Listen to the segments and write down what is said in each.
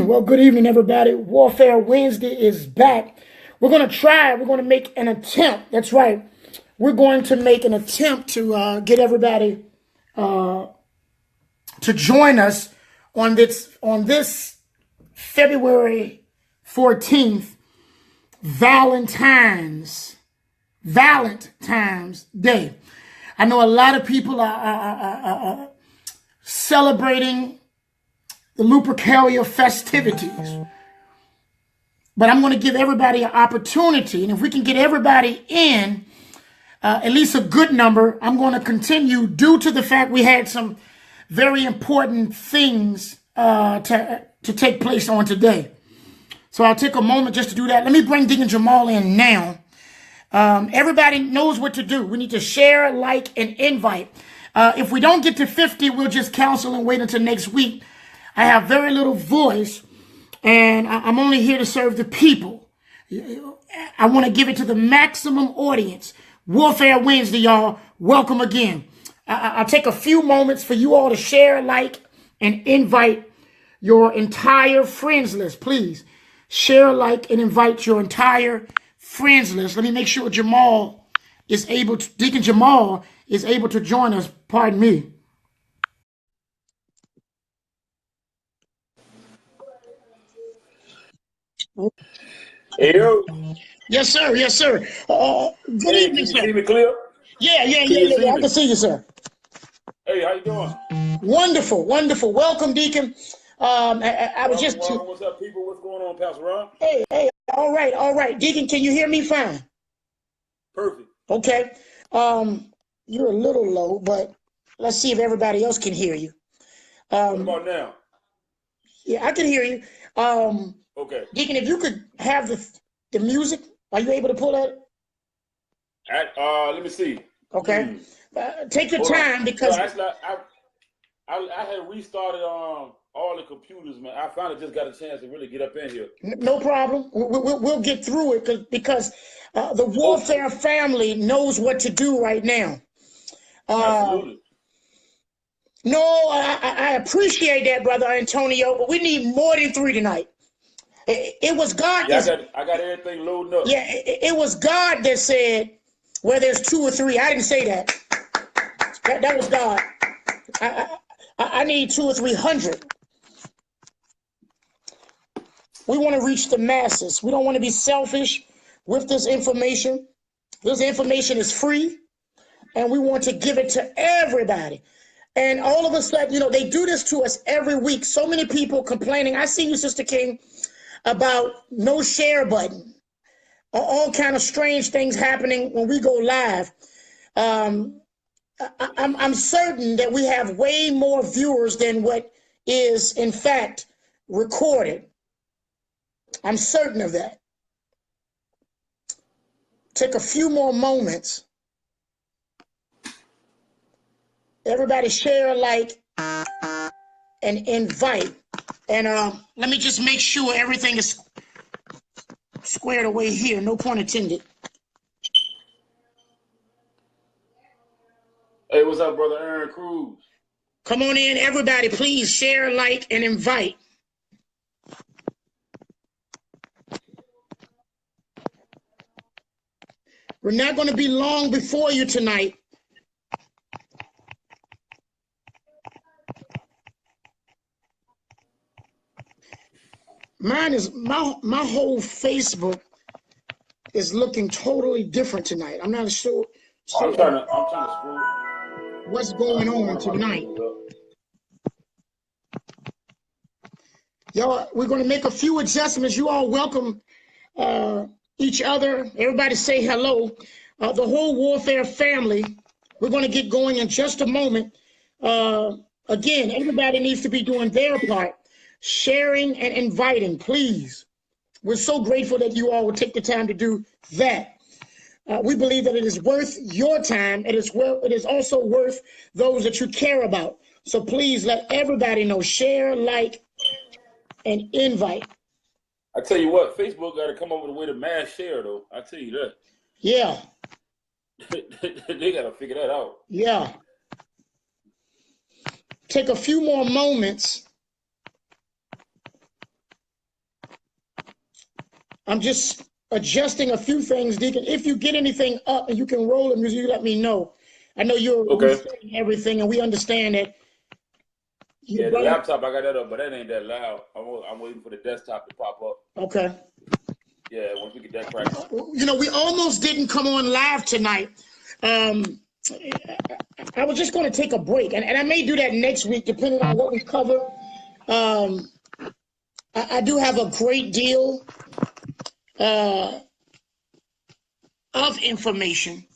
Well, good evening, everybody. Warfare Wednesday is back. We're going to make an attempt. That's right. We're going to make an attempt to get everybody to join us on this February 14th, Valentine's Day. I know a lot of people are celebrating the Lupercalia festivities. But I'm going to give everybody an opportunity. And if we can get everybody in, at least a good number, I'm going to continue due to the fact we had some very important things to take place on today. So I'll take a moment just to do that. Let me bring Deacon Jamal in now. Everybody knows what to do. We need to share, like, and invite. If we don't get to 50, we'll just cancel and wait until next week. I have very little voice, and I'm only here to serve the people. I want to give it to the maximum audience. Warfare Wednesday, y'all. Welcome again. I'll take a few moments for you all to share, like, and invite your entire friends list. Please share, like, and invite your entire friends list. Let me make sure Deacon Jamal is able to join us. Pardon me. Hey, yo. Yes, sir. Yes, sir. Good evening, sir. Can you see me clear? Yeah. I can see you, sir. Hey, how you doing? Wonderful. Welcome, Deacon. I was just. What's up, people? What's going on, Pastor Ron? Hey. All right. Deacon, can you hear me fine? Perfect. Okay. You're a little low, but let's see if everybody else can hear you. What about now? Yeah, I can hear you. Okay. Deacon, if you could have the music, are you able to pull that? Let me see. Okay. Take your time because. No, actually, I had restarted all the computers, man. I finally just got a chance to really get up in here. No problem. We'll get through it because the warfare family knows what to do right now. Absolutely. No, I appreciate that, Brother Antonio, but we need more than 3 tonight. It was God. Yeah, I got everything loaded up. Yeah, it was God that said, "Where there's 2 or 3." I didn't say that. That was God. I need 200 or 300. We want to reach the masses. We don't want to be selfish with this information. This information is free, and we want to give it to everybody. And all of a sudden, they do this to us every week. So many people complaining. I see you, Sister King, about no share button. All kind of strange things happening when we go live. I'm certain that we have way more viewers than what is, in fact, recorded. I'm certain of that. Take a few more moments. Everybody share, like, and invite. And let me just make sure everything is squared away here. No pun intended. Hey, what's up, Brother Aaron Cruz? Come on in, everybody. Please share, like, and invite. We're not going to be long before you tonight. Mine is my whole Facebook is looking totally different tonight. I'm not sure. I'm trying to scroll. What's going on tonight? Y'all, we're going to make a few adjustments. You all welcome each other. Everybody say hello. The whole warfare family. We're going to get going in just a moment. Again, everybody needs to be doing their part. Sharing and inviting, please. We're so grateful that you all will take the time to do that. We believe that it is worth your time. It is also worth those that you care about. So please let everybody know. Share, like, and invite. I tell you what, Facebook got to come up with a way to mass share, though. I tell you that. Yeah. They got to figure that out. Yeah. Take a few more moments I'm just adjusting a few things, Deacon. If you get anything up and you can roll the music, you let me know. I know you're resetting everything, and we understand that. Yeah, the laptop, I got that up, but that ain't that loud. I'm waiting for the desktop to pop up. Okay. Yeah, once we get that cracked. You know, we almost didn't come on live tonight. I was just going to take a break, and I may do that next week, depending on what we cover. I do have a great deal of information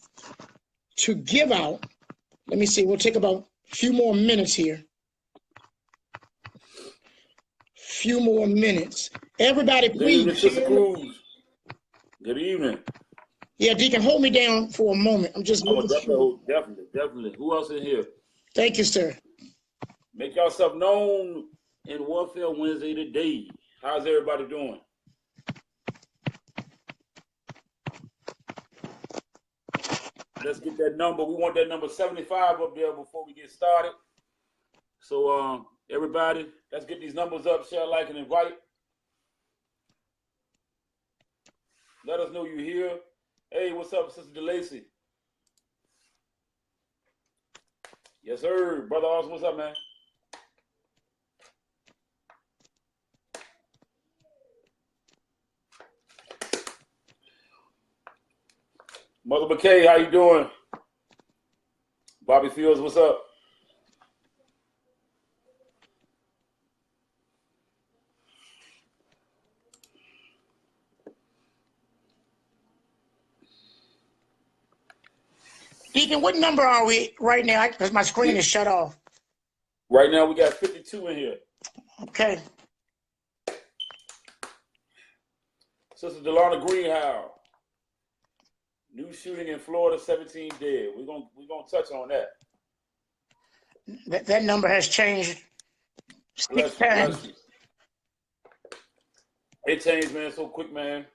to give out. Let me see. We'll take about a few more minutes here. Few more minutes. Everybody, please. Good evening, Sister Cruz. Good evening. Yeah, Deacon, hold me down for a moment. I'm just looking through. Definitely. Who else in here? Thank you, sir. Make yourself known in Warfare Wednesday today. How's everybody doing? Let's get that number. We want that number 75 up there before we get started. So, everybody, let's get these numbers up. Share, like, and invite. Let us know you're here. Hey, what's up, Sister DeLacy? Yes, sir. Brother Austin, what's up, man? Mother McKay, how you doing? Bobby Fields, what's up? Deacon, what number are we right now? Because my screen is shut off. Right now, we got 52 in here. Okay. Sister Delana Greenhow. New shooting in Florida, 17 dead. We're gonna touch on that. That number has changed 6 times. It changed, man, so quick, man.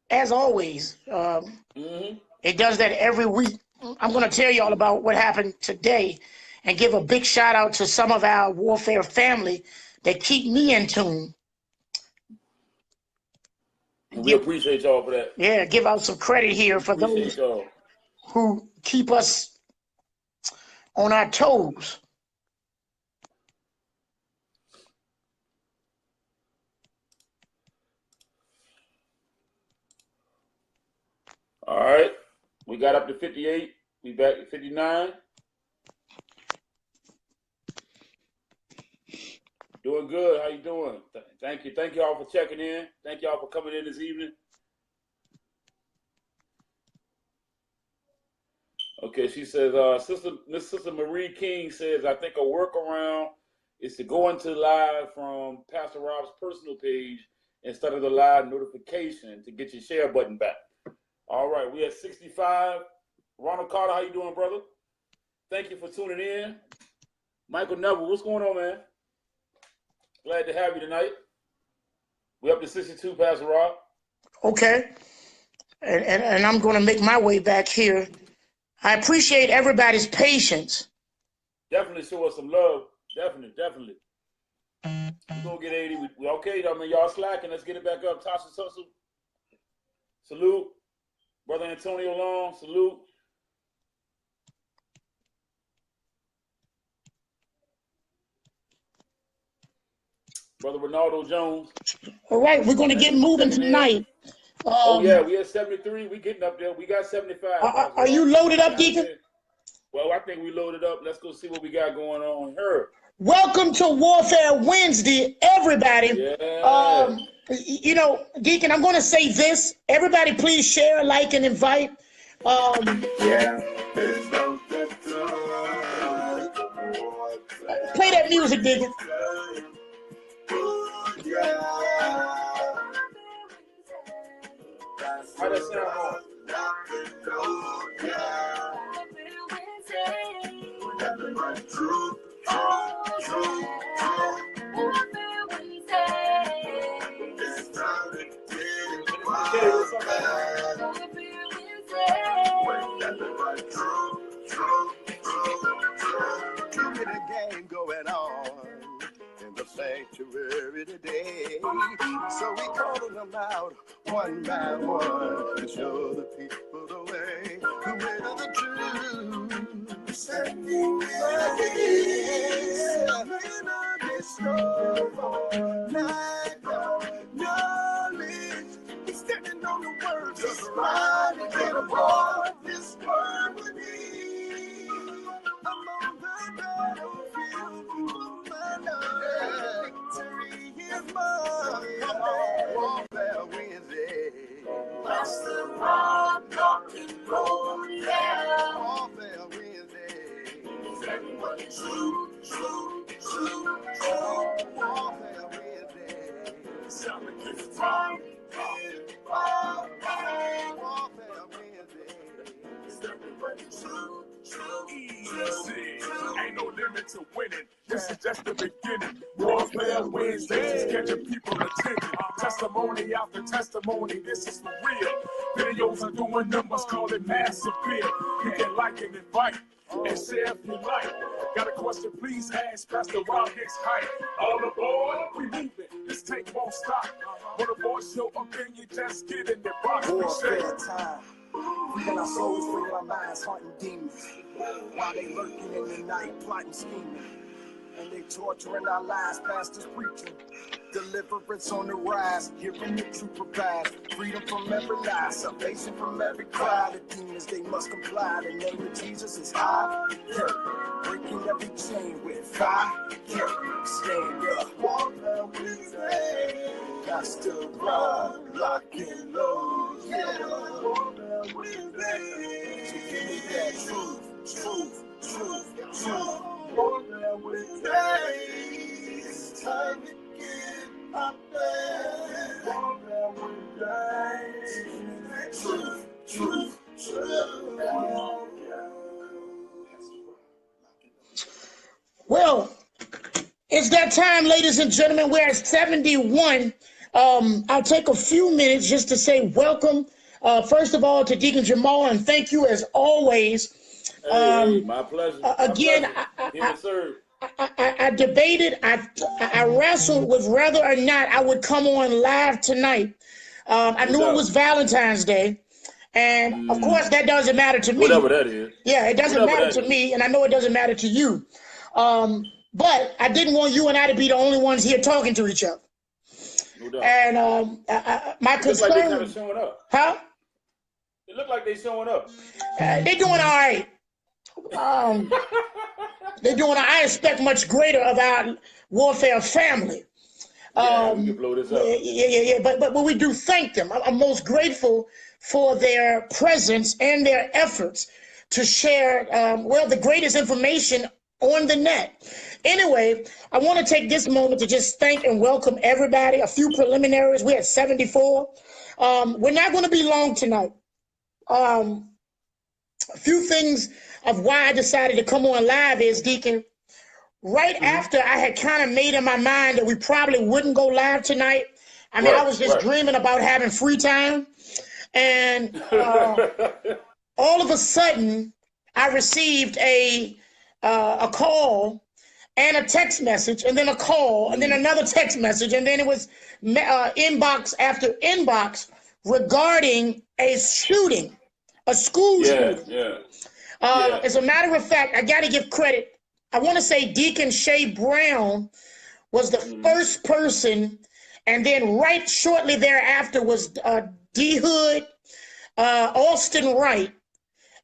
As always, it does that every week. I'm going to tell you all about what happened today and give a big shout out to some of our warfare family that keep me in tune. We appreciate y'all for that. Yeah, give out some credit here for those who keep us on our toes. All right. We got up to 58. We back at 59. Doing good. How you doing? Thank you. Thank you all for checking in. Thank you all for coming in this evening. Okay, she says, Miss Sister Marie King says, I think a workaround is to go into live from Pastor Rob's personal page instead of the live notification to get your share button back. All right, we at 65. Ronald Carter, how you doing, brother? Thank you for tuning in. Michael Neville, what's going on, man? Glad to have you tonight. We up to 62, Pastor Rob. Okay. And I'm going to make my way back here. I appreciate everybody's patience. Definitely show us some love. Definitely. We're going to get 80. We okay. I mean, y'all slacking. Let's get it back up. Tasha Tussle. Salute. Brother Antonio Long. Salute. Brother Ronaldo Jones. All right. We're going to get moving tonight. Yeah, we at 73. We getting up there. We got 75. Are you loaded up, Deacon? Well, I think we loaded up. Let's go see what we got going on here. Welcome to Warfare Wednesday, everybody. Yeah. You know, Deacon, I'm going to say this. Everybody, please share, like, and invite. Play that music, Deacon. How that sound? sanctuary today. So we called them out one by one to show the people the way to the truth. Standing standing on the words of the right and get aboard this word with me. Among the battlefield, my love, victory is mine. Come on, warfare Wednesday. That's the rock, rock and roll, yeah. Warfare Wednesday. Is everybody true, true, true, true? Warfare Wednesday. Sound like it's time. Easy. Ain't no limit to winning. This is just the beginning. Warfare Wednesdays, catching people attention. Testimony after testimony, this is for real. Videos are doing numbers, call it mass appeal. You can like and invite and share if you like. Got a question, please ask Pastor Rob Hicks Hype. All aboard, we moving. This tape won't stop. When a voice your opinion, just get in the box. Warfare time. Freeing our souls, freeing our minds, hunting demons. While they lurking in the night, plotting, scheming. And they torturing our lives, pastors preaching. Deliverance on the rise, hearing the truth provide. Freedom from every lie, salvation from every cry. The demons, they must comply. The name of Jesus is high. Yeah. Breaking every chain with fire. Yeah. Stand up. Walk out with faith. Got to run, lock and load. Yeah. Walk out with faith. So give me that truth, truth, truth, truth. Walk out with faith. It's time to get up there. Walk out with faith. Truth, truth, truth. Well, it's that time, ladies and gentlemen. We're at 71. I'll take a few minutes just to say welcome, first of all, to Deacon Jamal, and thank you as always. Hey, my pleasure. Again, I debated, I wrestled with whether or not I would come on live tonight. I knew it was Valentine's Day, and of course that doesn't matter to me. Whatever that is. Yeah, it doesn't matter to me, and I know it doesn't matter to you. But I didn't want you and I to be the only ones here talking to each other. No doubt. And my concern, like they kind of showing up. Huh? It look like they showing up. They're doing all right. They're doing. I expect much greater of our warfare family. Yeah, we can blow this up. Yeah. But we do thank them. I'm most grateful for their presence and their efforts to share, the greatest information on the net. Anyway, I want to take this moment to just thank and welcome everybody. A few preliminaries. We're at 74. We're not going to be long tonight. A few things of why I decided to come on live is, Deacon, right after I had kind of made in my mind that we probably wouldn't go live tonight. I mean, I was just dreaming about having free time. And all of a sudden, I received a call and a text message, and then a call, and then another text message, and then it was inbox after inbox regarding a shooting, a school shooting. As a matter of fact, I got to give credit. I want to say Deacon Shay Brown was the first person, and then right shortly thereafter was D. Hood, Austin Wright,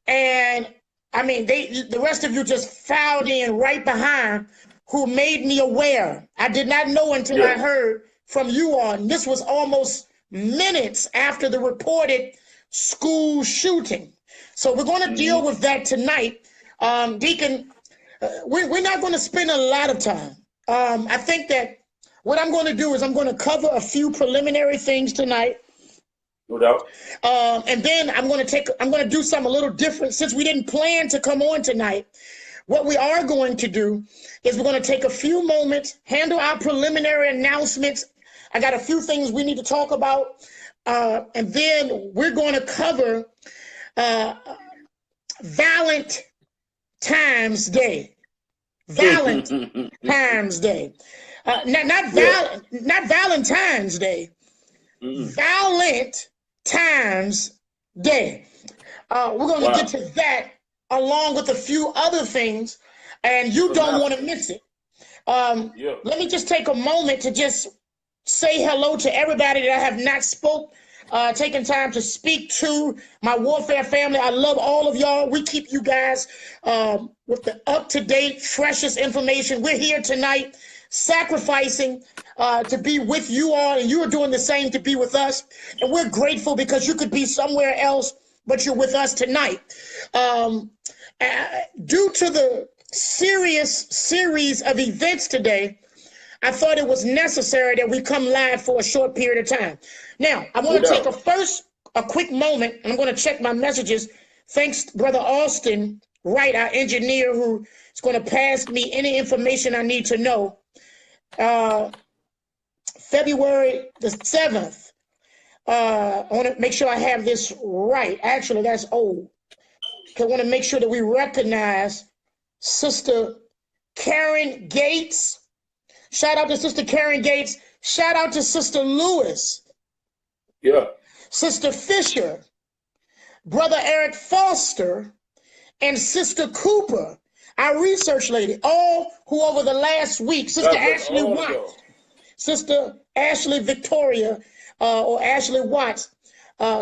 and I mean, the rest of you just filed in right behind, who made me aware. I did not know until I heard from you all. And this was almost minutes after the reported school shooting. So we're going to deal with that tonight. Deacon, we're not going to spend a lot of time. I think that what I'm going to do is I'm going to cover a few preliminary things tonight. No doubt. And then I'm going to do something a little different since we didn't plan to come on tonight. What we are going to do is we're going to take a few moments, handle our preliminary announcements. I got a few things we need to talk about. And then we're going to cover Valentine's Day. Valentine's Day. Not Valentine's Day. Valentine's Day. We're going to get to that along with a few other things, and you don't want to miss it. Let me just take a moment to just say hello to everybody that I have not taken time to speak to, my warfare family. I love all of y'all. We keep you guys with the up-to-date, freshest information. We're here tonight sacrificing to be with you all, and you are doing the same to be with us. And we're grateful because you could be somewhere else, but you're with us tonight. Due to the serious series of events today, I thought it was necessary that we come live for a short period of time. Now, I want to take a quick moment. I'm going to check my messages. Thanks, Brother Austin Wright, our engineer, who is going to pass me any information I need to know. February the 7th. I want to make sure I have this right. Actually, that's old. I want to make sure that we recognize Sister Karen Gates. Shout out to Sister Karen Gates. Shout out to Sister Lewis. Yeah. Sister Fisher. Brother Eric Foster. And Sister Cooper, our research lady. All who over the last week, Sister Ashley Watts. Sister Ashley Victoria, or Ashley Watts,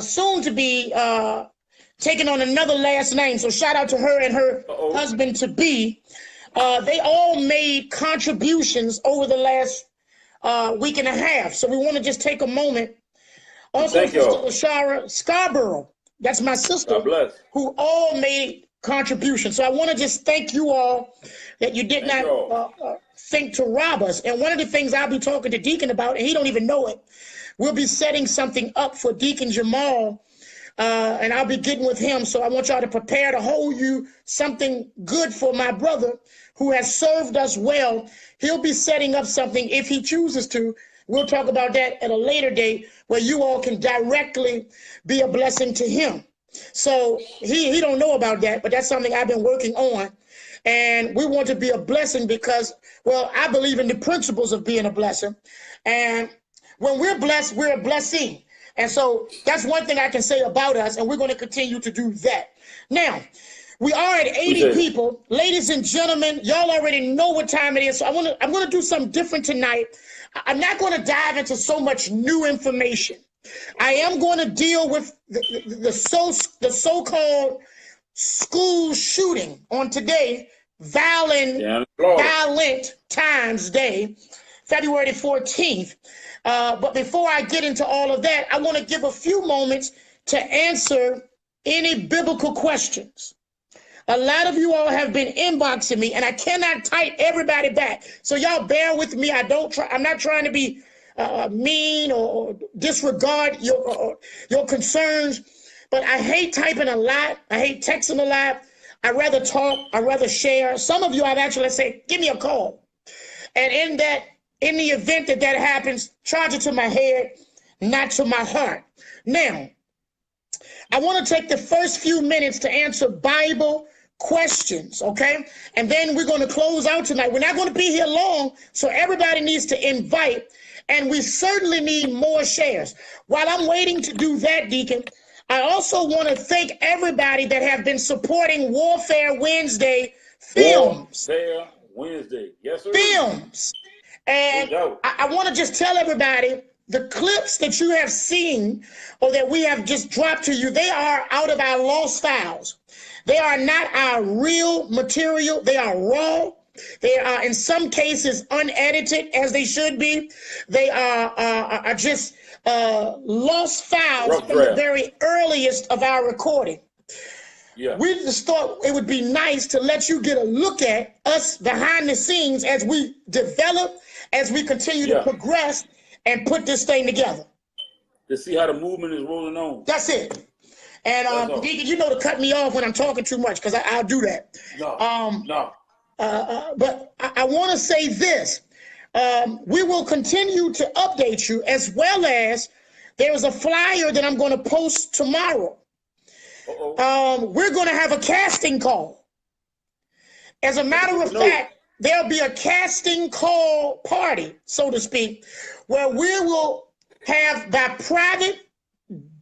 soon to be taking on another last name. So shout out to her and her husband-to-be. They all made contributions over the last week and a half. So we want to just take a moment. Also, Sister Lashara Scarborough, that's my sister, who all made contributions. So I want to just thank you all that you did not think to rob us. And one of the things I'll be talking to Deacon about, and he don't even know it, we'll be setting something up for Deacon Jamal, and I'll be getting with him. So I want y'all to prepare to hold you something good for my brother who has served us well. He'll be setting up something if he chooses to. We'll talk about that at a later date where you all can directly be a blessing to him. So he don't know about that, but that's something I've been working on. And we want to be a blessing because, well, I believe in the principles of being a blessing. And when we're blessed, we're a blessing. And so that's one thing I can say about us, and we're going to continue to do that. Now, we are at 80 people. Ladies and gentlemen, y'all already know what time it is. So I'm going to do something different tonight. I'm not going to dive into so much new information. I am going to deal with the so-called school shooting on today, Valentine's Day, February 14th. But before I get into all of that, I want to give a few moments to answer any biblical questions. A lot of you all have been inboxing me, and I cannot type everybody back. So y'all bear with me. I'm not trying to be mean or disregard your concerns, but I hate typing a lot. I hate texting a lot. I rather talk. I rather share. Some of you I've actually said, give me a call. And in the event that happens, charge it to my head, not to my heart. Now, I want to take the first few minutes to answer Bible questions, okay? And then we're going to close out tonight. We're not going to be here long, so everybody needs to invite, and we certainly need more shares. While I'm waiting to do that, Deacon, I also want to thank everybody that have been supporting Warfare Wednesday films. Warfare Wednesday, yes sir. Films. And I want to just tell everybody, the clips that you have seen or that we have just dropped to you, they are out of our lost files. They are not our real material. They are raw. They are, in some cases, unedited, as they should be. They are just lost files from the very earliest of our recording. Yeah. We just thought it would be nice to let you get a look at us behind the scenes as we develop, as we continue to progress and put this thing together. To see how the movement is rolling on. That's it. And Deacon, you know to cut me off when I'm talking too much, because I'll do that. No. But I want to say this. We will continue to update you, as well as there is a flyer that I'm going to post tomorrow. We're going to have a casting call. As a matter of fact, there'll be a casting call party, so to speak, where we will have by private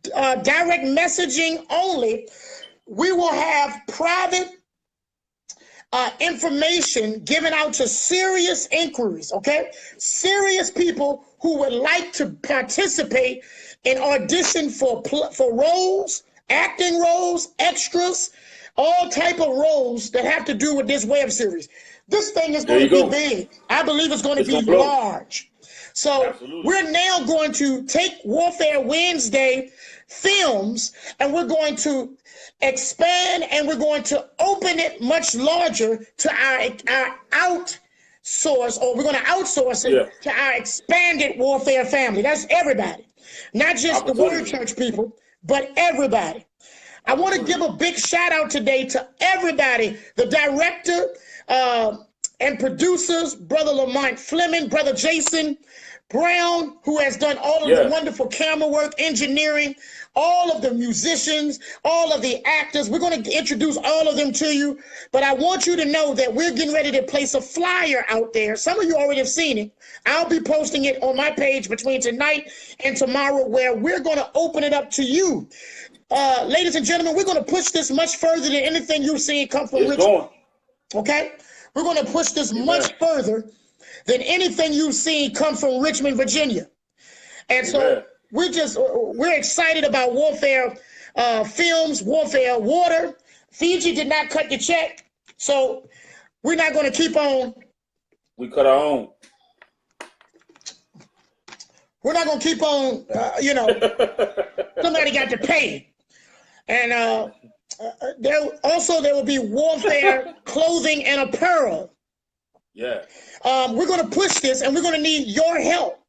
direct messaging only. We will have private information given out to serious inquiries, okay? Serious people who would like to participate in audition for roles, acting roles, extras, all type of roles that have to do with this web series. This thing is going to be big. I believe it's going to be large. So we're now going to take Warfare Wednesday films and we're going to expand and we're going to open it much larger to our outsource, or we're going to outsource it to our expanded warfare family. That's everybody, not just the Word Church people, but everybody. I want to give a big shout out today to everybody, the director and producers, Brother Lamont Fleming, Brother Jason Brown, who has done all of the wonderful camera work, engineering, all of the musicians, all of the actors. We're going to introduce all of them to you, but I want you to know that we're getting ready to place a flyer out there. Some of you already have seen it. I'll be posting it on my page between tonight and tomorrow, where we're going to open it up to you. Ladies and gentlemen, we're going to push this much further than anything you've seen come from Richmond. Okay? We're going to push this much further than anything you've seen come from Richmond, Virginia. And so we're excited about Warfare films, Warfare water. Fiji did not cut the check, so we're not going to keep on. We cut our own. We're not going to keep on, somebody got to pay. And there will be Warfare clothing and apparel. Yeah. We're going to push this, and we're going to need your help.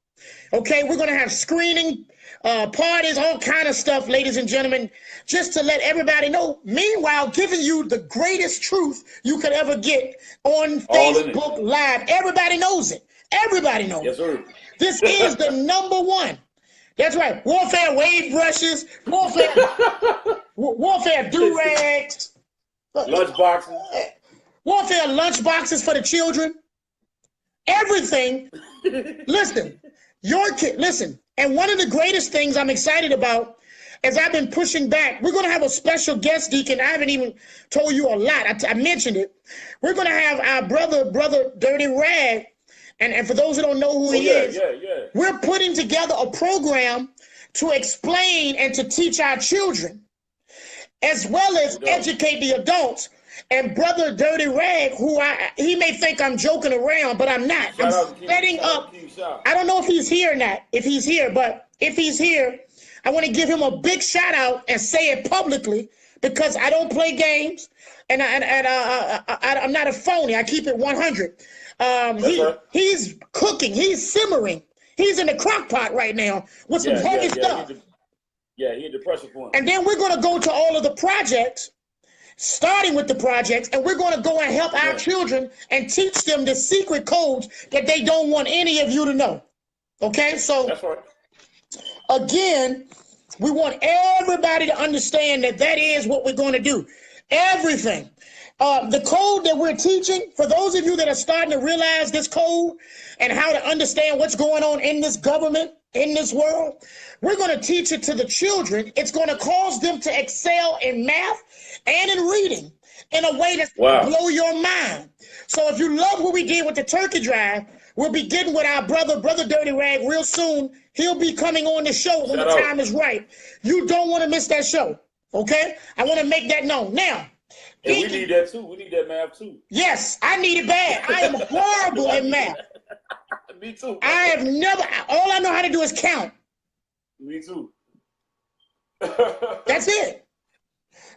Okay, we're going to have screening parties, all kind of stuff, ladies and gentlemen, just to let everybody know. Meanwhile, giving you the greatest truth you could ever get on Facebook Live. Everybody knows it. Everybody knows it. Yes, sir. This is the #1. That's right. Warfare wave brushes, warfare do-rags, lunch boxes, warfare lunch boxes for the children. Everything. Listen, your kid. Listen. And one of the greatest things I'm excited about, as I've been pushing back, we're going to have a special guest, Deacon. I haven't even told you a lot. I mentioned it. We're going to have our brother Dirty Rag. And for those who don't know who he is, we're putting together a program to explain and to teach our children, as well as educate the adults. And Brother Dirty Rag, he may think I'm joking around, but I'm not. I'm setting up. I don't know if he's here or not, if he's here, but if he's here, I want to give him a big shout out and say it publicly, because I don't play games, and I'm not a phony. I keep it 100. He's cooking. He's simmering. He's in the crock pot right now with some heavy stuff. He in the pressure point. And then we're going to go to all of the projects, starting with the projects, and we're going to go and help our children and teach them the secret codes that they don't want any of you to know. Okay? So, that's right. Again, we want everybody to understand that is what we're going to do. Everything. The code that we're teaching, for those of you that are starting to realize this code and how to understand what's going on in this government, in this world, we're going to teach it to the children. It's going to cause them to excel in math and in reading in a way that's going to blow your mind. So if you love what we did with the turkey drive, we'll be getting with our brother Dirty Rag real soon. He'll be coming on the show when the time is right. You don't want to miss that show, okay? I want to make that known. Now, and we need that too. We need that math too. Yes, I need it bad. I am horrible in math. Me too. I have never, all I know how to do is count. Me too. That's it.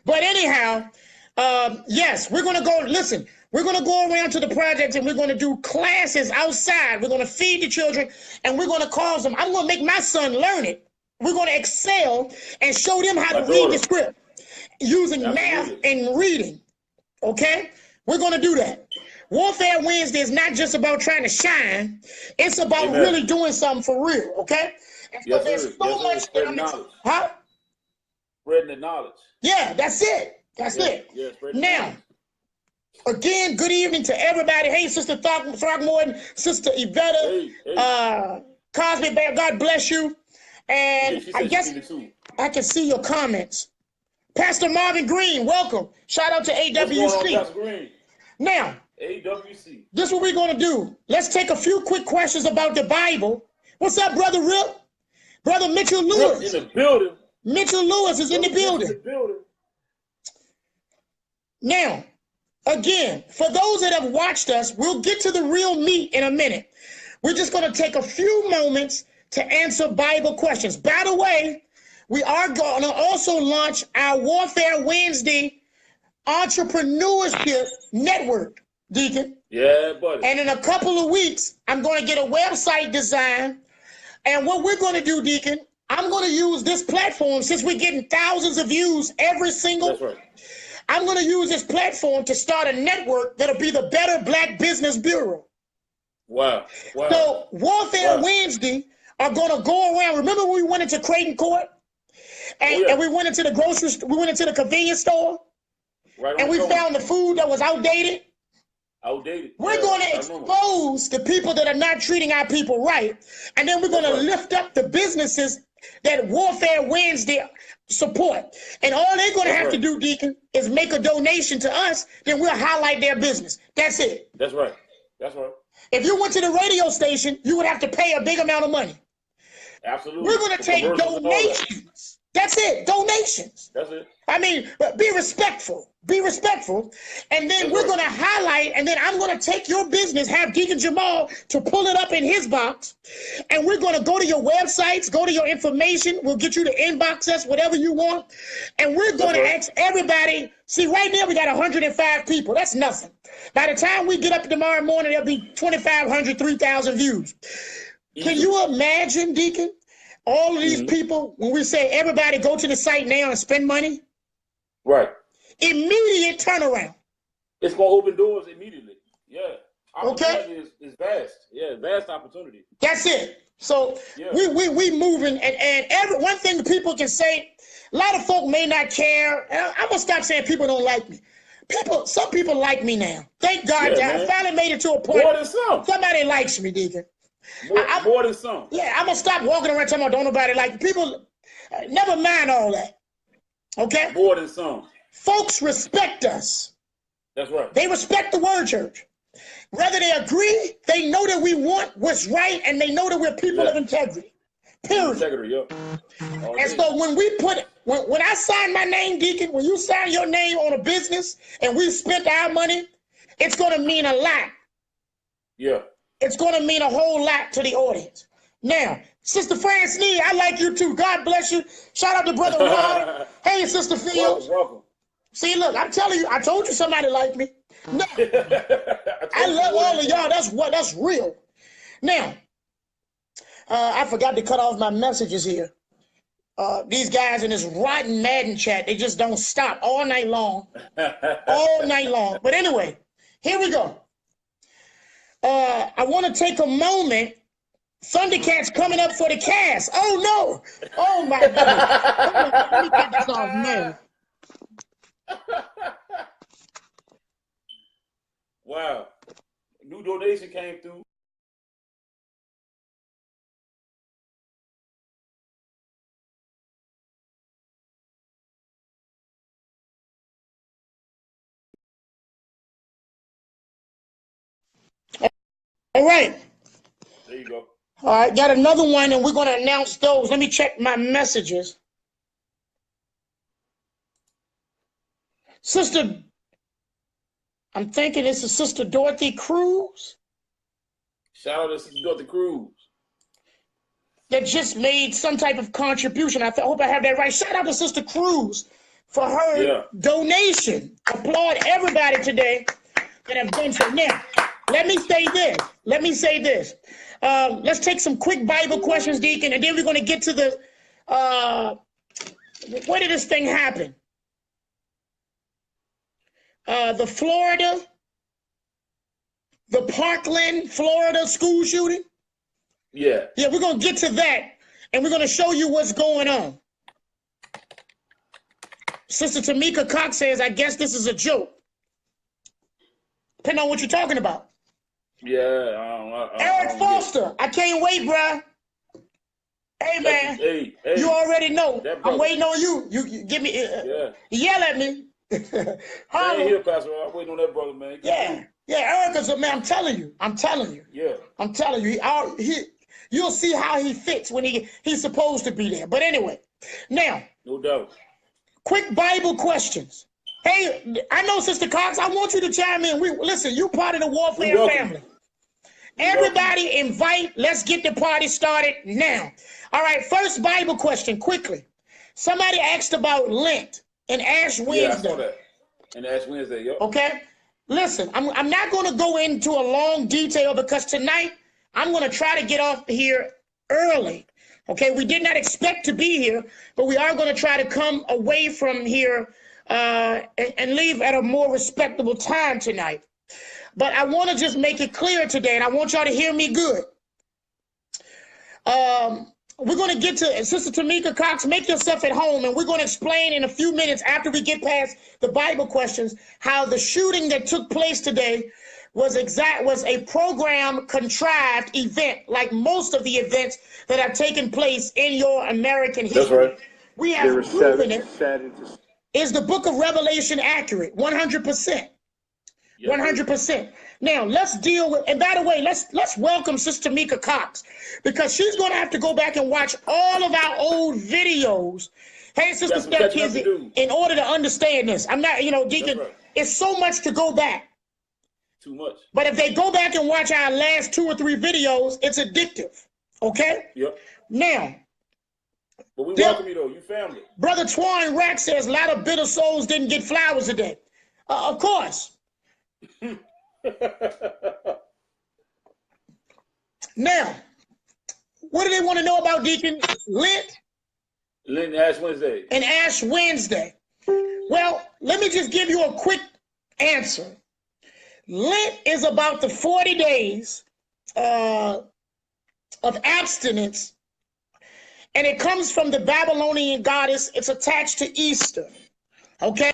But anyhow, yes, we're going to go, listen, we're going to go around to the projects and we're going to do classes outside. We're going to feed the children and we're going to cause them. I'm going to make my son learn it. We're going to excel and show them how to read the script using math and reading. Okay? We're going to do that. Warfare Wednesday is not just about trying to shine. It's about really doing something for real. Okay? And so there's so much that I'm knowledge. Huh? Spreading the knowledge. Yeah, that's it. That's it. Yeah, now, Again, good evening to everybody. Hey, Sister Throckmorton, Sister Yvetta, Cosby Bear, God bless you. And I guess I can see your comments. Pastor Marvin Green, welcome. Shout out to AWC. What's going on, Pastor Green? Now, AWC. This is what we're going to do. Let's take a few quick questions about the Bible. What's up, Brother Rip? Brother Mitchell Lewis. In the building. Mitchell Lewis is in the building. Now, again, for those that have watched us, we'll get to the real meat in a minute. We're just going to take a few moments to answer Bible questions. By the way, we are going to also launch our Warfare Wednesday Entrepreneurship Network, Deacon. Yeah, buddy. And in a couple of weeks, I'm going to get a website design. And what we're going to do, Deacon, I'm going to use this platform, since we're getting thousands of views every single. That's right. I'm going to use this platform to start a network that'll be the Better Black Business Bureau. Wow. So Warfare Wednesday are going to go around. Remember when we went into Creighton Court? And we went into the grocery store, we went into the convenience store, and we found the food that was outdated. We're going to expose the people that are not treating our people right. And then we're going to lift up the businesses that Warfare Wednesday support. And all they're going to have to do, Deacon, is make a donation to us. Then we'll highlight their business. That's it. That's right. If you went to the radio station, you would have to pay a big amount of money. Absolutely. We're going to take donations. That's it. Donations. That's it. I mean, be respectful. Be respectful. And then we're going to highlight, and then I'm going to take your business, have Deacon Jamal to pull it up in his box. And we're going to go to your websites, go to your information. We'll get you to inbox us, whatever you want. And we're going to ask everybody. See, right now we got 105 people. That's nothing. By the time we get up tomorrow morning, there'll be 2,500, 3,000 views. Can you imagine, Deacon, all of these people, when we say everybody go to the site now and spend money? Right. Immediate turnaround. It's going to open doors immediately. Yeah. Opportunity is vast. Yeah, vast opportunity. That's it. So we moving, and one thing the people can say, a lot of folk may not care. I'm going to stop saying people don't like me. Some people like me now. Thank God. I finally made it to a point. More than some. Somebody likes me, Deacon. More than some. Yeah, I'm going to stop walking around talking about don't nobody like me. People, never mind all that. Okay? More than some. Folks respect us. That's right. They respect the word, church. Whether they agree, they know that we want what's right, and they know that we're people of integrity. Period. Integrity, And so when I sign my name, Deacon, when you sign your name on a business and we spent our money, it's going to mean a lot. Yeah. It's going to mean a whole lot to the audience. Now, Sister Francine, I like you too. God bless you. Shout out to Brother Rod. Hey, Sister Fields. Welcome. See, look, I'm telling you, I told you somebody liked me. No, I love all of y'all. That's real. Now, I forgot to cut off my messages here. These guys in this rotten Madden chat, they just don't stop all night long. All night long. But anyway, here we go. I want to take a moment. Thundercats coming up for the cast. Oh, no. Oh, my goodness. Let me get this off, man. Wow. New donation came through. All right. There you go. All right, got another one, and we're going to announce those. Let me check my messages. I'm thinking this is Sister Dorothy Cruz. Shout out to Sister Dorothy Cruz. That just made some type of contribution. I hope I have that right. Shout out to Sister Cruz for her donation. Applaud everybody today that have done so. Now, let me say this. Let's take some quick Bible questions, Deacon, and then we're going to get to the, where did this thing happen? The Parkland, Florida school shooting? Yeah. Yeah, we're going to get to that, and we're going to show you what's going on. Sister Tamika Cox says, I guess this is a joke. depending on what you're talking about. Yeah. Eric Foster, I can't wait, bruh. Hey, man, hey, you already know. I'm brother. waiting on you. You give me, yell at me. Stay here, Pastor. I'm waiting on that brother, man. Yeah, Erica's a man. I'm telling you. Yeah. I'm telling you. You'll see how he fits when he's supposed to be there. But anyway, now. No doubt. Quick Bible questions. Hey, I know, Sister Cox, I want you to chime in. Listen, you part of the warfare family. Everybody invite. Let's get the party started now. All right, first Bible question, quickly. Somebody asked about Lent and Ash Wednesday. Yeah, I saw that. And Ash Wednesday, yep. Okay. Listen, I'm not going to go into a long detail because tonight I'm going to try to get off here early. Okay, we did not expect to be here, but we are going to try to come away from here and leave at a more respectable time tonight. But I want to just make it clear today, and I want y'all to hear me good. We're going to get to Sister Tamika Cox. Make yourself at home, and we're going to explain in a few minutes after we get past the Bible questions how the shooting that took place today was a program contrived event, like most of the events that have taken place in your American history. That's right. We have proven it. Is the book of Revelation accurate? 100%. 100%. Now let's deal with, and by the way, let's welcome Sister Tamika Cox, because she's going to have to go back and watch all of our old videos. Hey, Sister Steph Kizzy, in order to understand this. I'm not, Deacon, it's so much to go back. Too much. But if they go back and watch our last 2 or 3 videos, it's addictive. Okay? Yep. Now. But we welcome you, though. You family. Brother Twan Rack says a lot of bitter souls didn't get flowers today. Of course. Now, what do they want to know about, Deacon? Lent and Ash Wednesday. And Ash Wednesday. Well, let me just give you a quick answer. Lent is about the 40 days of abstinence, and it comes from the Babylonian goddess. It's attached to Easter, okay?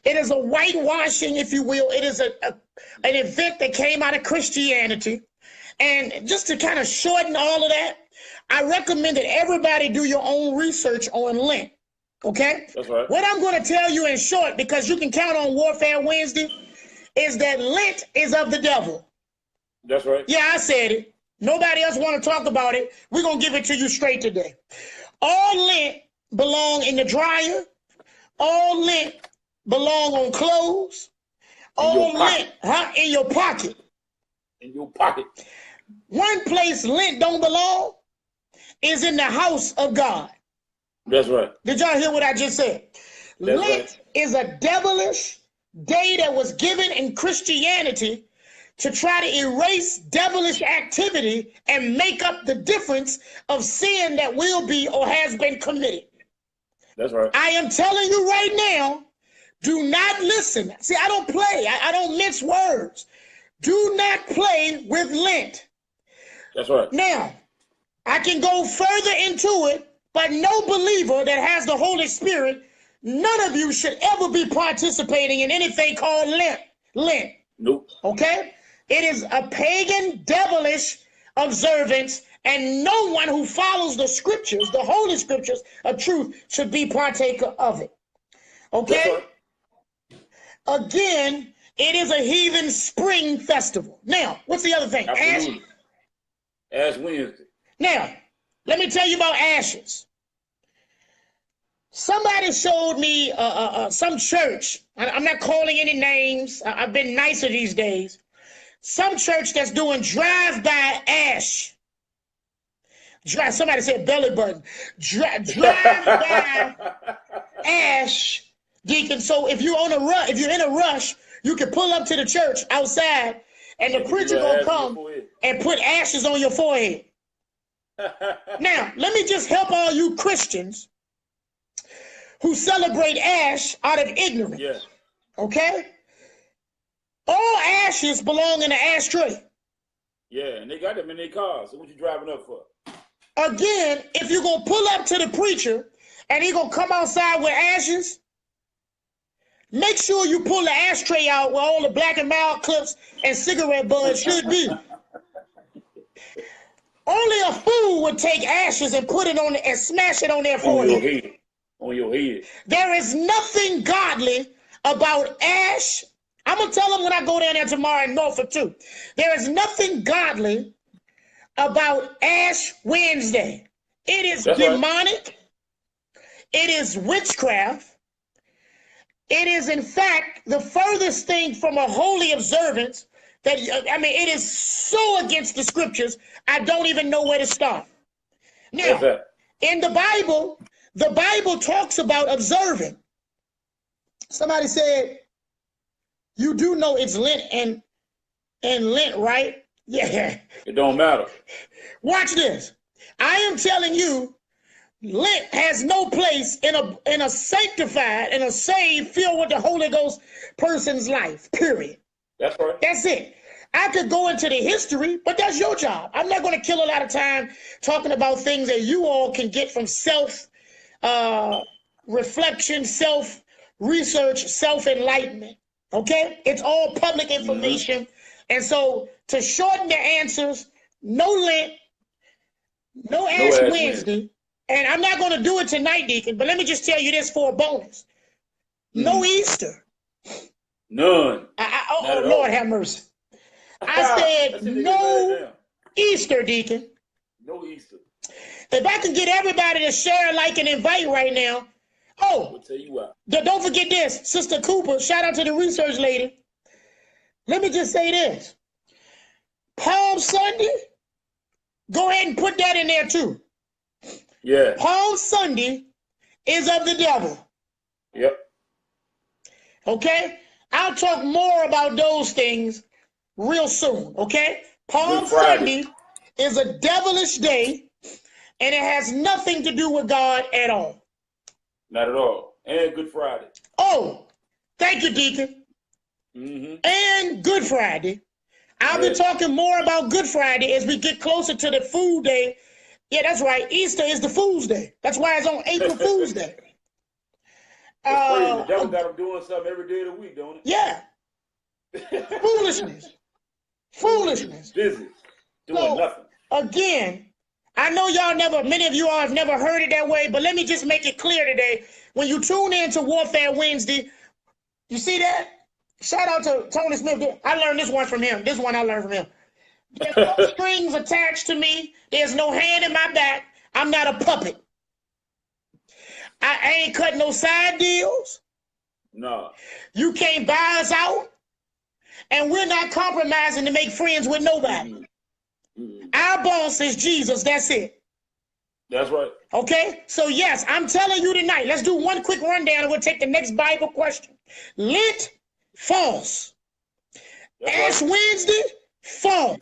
It is a whitewashing, if you will. It is an event that came out of Christianity, and just to kind of shorten all of that, I recommend that everybody do your own research on Lent, okay? That's right. What I'm going to tell you in short, because you can count on Warfare Wednesday, is that Lent is of the devil. That's right. Yeah, I said it. Nobody else want to talk about it. We're going to give it to you straight today. All Lent belong in the dryer. All Lent belong on clothes. All Lent, in your pocket. In your pocket. One place Lent don't belong is in the house of God. That's right. Did y'all hear what I just said? That's Lent right. is a devilish day that was given in Christianity to try to erase devilish activity and make up the difference of sin that will be or has been committed. That's right. I am telling you right now, do not listen. See, I don't play. I don't mince words. Do not play with Lent. That's right. Now, I can go further into it, but no believer that has the Holy Spirit, none of you should ever be participating in anything called Lent. Nope. Okay? It is a pagan, devilish observance, and no one who follows the scriptures, the holy scriptures of truth, should be partaker of it. Okay? Right. Again, it is a heathen spring festival. Now, what's the other thing? Absolutely. Ash Wednesday. Now, let me tell you about ashes. Somebody showed me some church. I'm not calling any names. I've been nicer these days. Some church that's doing drive-by ash. Somebody said belly button. Drive-by ash, Deacon. So if you're in a rush, you can pull up to the church outside, and the preacher gonna come and put ashes on your forehead. Now, let me just help all you Christians who celebrate ash out of ignorance. Yeah. Okay? All ashes belong in an ashtray. Yeah, and they got them in their cars. So what you driving up for? Again, if you're going to pull up to the preacher and he's going to come outside with ashes, Make sure you pull the ashtray out where all the black and mild clips and cigarette butts should be. Only a fool would take ashes and put it on and smash it on their forehead. On your head. There is nothing godly about ash. I'm going to tell them when I go down there tomorrow in Norfolk too. There is nothing godly about Ash Wednesday. It is demonic. Right. It is witchcraft. It is, in fact, the furthest thing from a holy observance that, I mean, it is so against the scriptures, I don't even know where to start. Now, in the Bible talks about observing. Somebody said, you do know it's Lent and Lent, right? Yeah. It don't matter. Watch this. I am telling you, Lent has no place in a sanctified and a saved, filled with the Holy Ghost person's life, period. That's right. That's it. I could go into the history, but that's your job. I'm not going to kill a lot of time talking about things that you all can get from self-reflection, self-research, self-enlightenment. Okay? It's all public information. And so to shorten the answers, no Lent, no Ash Wednesday. And I'm not going to do it tonight, Deacon, but let me just tell you this for a bonus. No Easter. None. Oh, Lord have mercy. I said no Easter, Deacon. No Easter. If I can get everybody to share, like, and invite right now. Oh, I'll tell you what. Don't forget this. Sister Cooper, shout out to the research lady. Let me just say this. Palm Sunday, go ahead and put that in there too. Yeah. Palm Sunday is of the devil. Yep. Okay? I'll talk more about those things real soon, okay? Palm Sunday is a devilish day, and it has nothing to do with God at all. Not at all. And Good Friday. Oh, thank you, Deacon. And Good Friday. I'll be talking more about Good Friday as we get closer to the Food Day. Yeah, that's right. Easter is the Fool's Day. That's why it's on April Fool's Day. The devil got them doing something every day of the week, don't it? Yeah. Foolishness. Foolishness. Busy. Doing nothing. Again, I know many of you all have never heard it that way, but let me just make it clear today. When you tune in to Warfare Wednesday, you see that? Shout out to Tony Smith. I learned this one from him. This one I learned from him. There's no strings attached to me. There's no hand in my back. I'm not a puppet. I ain't cut no side deals. No. You can't buy us out. And we're not compromising to make friends with nobody. Our boss is Jesus. That's it. That's right. Okay? So, yes, I'm telling you tonight. Let's do one quick rundown and we'll take the next Bible question. Lent, false. Ash Wednesday, false.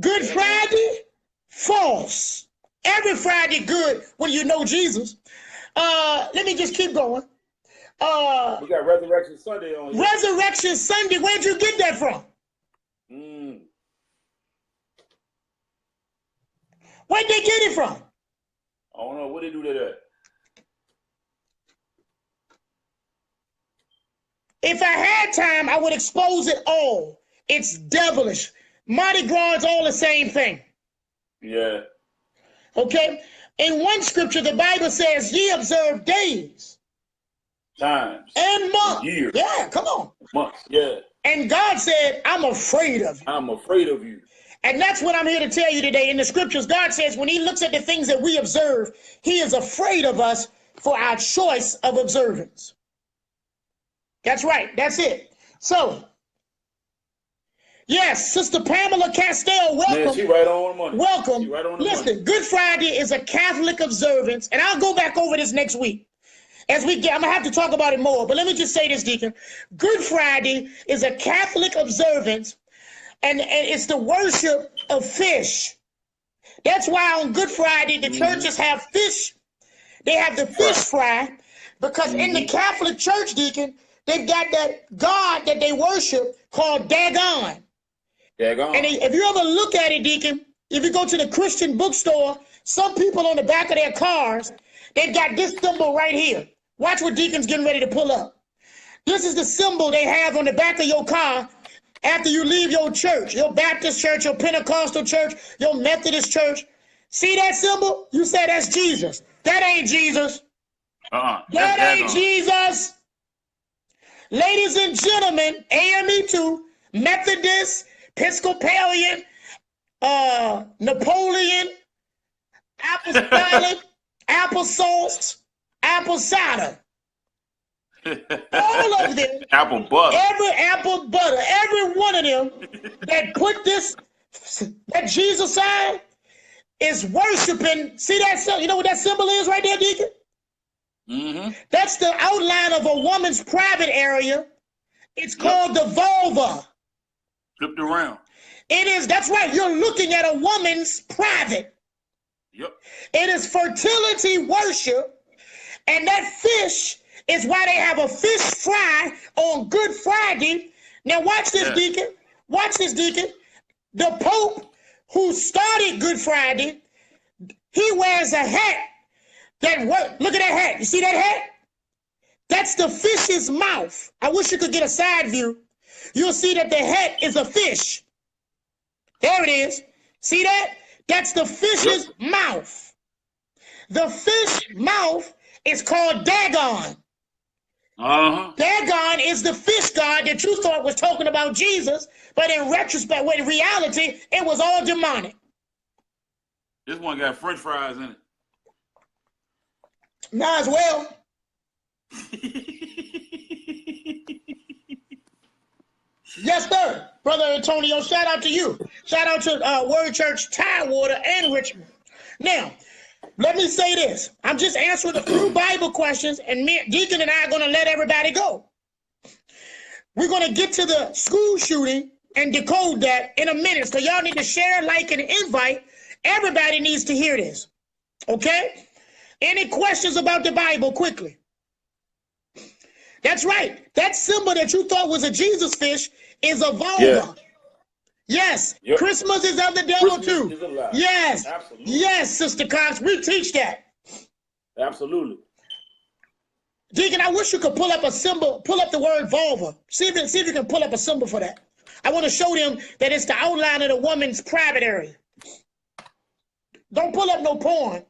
Good Friday, false. Every Friday good when you know Jesus. Let me just keep going. We got Resurrection Sunday on here. Resurrection Sunday, where'd you get that from? Where'd they get it from? I don't know. Where they do that at? If I had time, I would expose it all. It's devilish. Mardi Gras is all the same thing. Yeah. Okay? In one scripture, the Bible says, ye observe days. Times. And months. Years. Yeah, come on. Months, yeah. And God said, I'm afraid of you. I'm afraid of you. And that's what I'm here to tell you today. In the scriptures, God says when he looks at the things that we observe, he is afraid of us for our choice of observance. That's right. That's it. So, yes, Sister Pamela Castell, welcome. Man, she right on the money. Welcome. She right on the Listen, money. Good Friday is a Catholic observance, and I'll go back over this next week. I'm going to have to talk about it more, but let me just say this, Deacon. Good Friday is a Catholic observance, and it's the worship of fish. That's why on Good Friday, the churches have fish. They have the fish fry, because in the Catholic Church, Deacon, they've got that God that they worship called Dagon. Dagon. And if you ever look at it, Deacon, if you go to the Christian bookstore, some people on the back of their cars, they've got this symbol right here. Watch what Deacon's getting ready to pull up. This is the symbol they have on the back of your car after you leave your church, your Baptist church, your Pentecostal church, your Methodist church. See that symbol? You say that's Jesus. That ain't Jesus. That ain't Jesus. Ladies and gentlemen, AME2, Methodist, Episcopalian, Napoleon, Apostolic, applesauce, apple cider. All of them. Apple butter. Every apple butter. Every one of them that put that Jesus sign is worshiping. See that symbol? You know what that symbol is right there, Deacon? Mm-hmm. That's the outline of a woman's private area. It's called the vulva. Flipped around. It is. That's right. You're looking at a woman's private. Yep. It is fertility worship. And that fish is why they have a fish fry on Good Friday. Now watch this, Deacon. Watch this, Deacon. The Pope who started Good Friday, he wears a hat. Look at that hat. You see that hat? That's the fish's mouth. I wish you could get a side view. You'll see that the hat is a fish. There it is. See that? That's the fish's mouth. The fish mouth is called Dagon. Dagon is the fish god that you thought was talking about Jesus, but in retrospect, in reality, it was all demonic. This one got French fries in it. Might as well. Yes, sir. Brother Antonio, shout out to you. Shout out to Word Church, Tidewater, and Richmond. Now, let me say this. I'm just answering a few Bible questions, and Deacon and I are going to let everybody go. We're going to get to the school shooting and decode that in a minute. So y'all need to share, like, and invite. Everybody needs to hear this. Okay? Any questions about the Bible quickly? That's right. That symbol that you thought was a Jesus fish is a vulva. Yes. Christmas is of the devil too. Yes. Absolutely. Yes, Sister Cox. We teach that. Absolutely. Deacon, I wish you could pull up a symbol, pull up the word vulva. See if you can pull up a symbol for that. I want to show them that it's the outline of the woman's private area. Don't pull up no porn.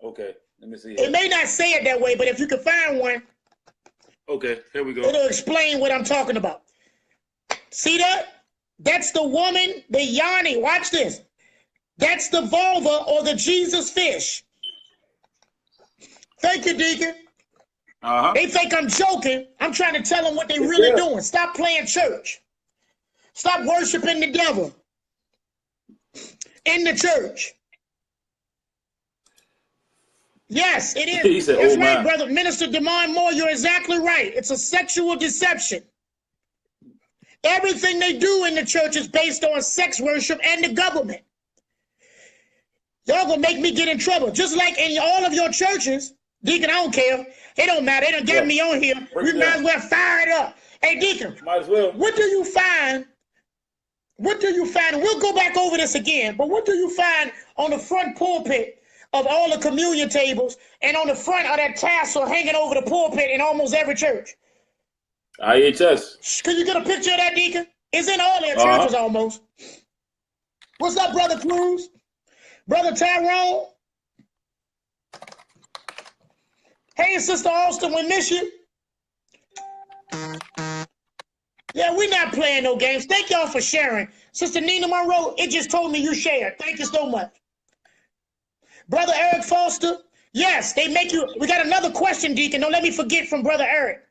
Okay, let me see. It may not say it that way, but if you can find one, okay, here we go. It'll explain what I'm talking about. See that? That's the woman, the yoni. Watch this. That's the vulva or the Jesus fish. Thank you, Deacon. They think I'm joking. I'm trying to tell them what they really doing. Stop playing church. Stop worshiping the devil in the church. Yes, it is. He said, That's oh, right, my. brother. Minister DeMond Moore, you're exactly right. It's a sexual deception. Everything they do in the church is based on sex worship and the government. Y'all gonna make me get in trouble. Just like in all of your churches, Deacon, I don't care. It don't matter. They done get me on here. We might as well fire it up. Hey, Deacon, might as well. What do you find? What do you find? We'll go back over this again, but what do you find on the front pulpit of all the communion tables and on the front of that tassel hanging over the pulpit in almost every church? IHS. Can you get a picture of that, Deacon? It's in all their churches almost. What's up, Brother Cruz? Brother Tyrone? Hey, Sister Austin, we miss you. Yeah, we're not playing no games. Thank y'all for sharing. Sister Nina Monroe, it just told me you shared. Thank you so much. Brother Eric Foster, yes, they make you. We got another question, Deacon. Don't let me forget from Brother Eric.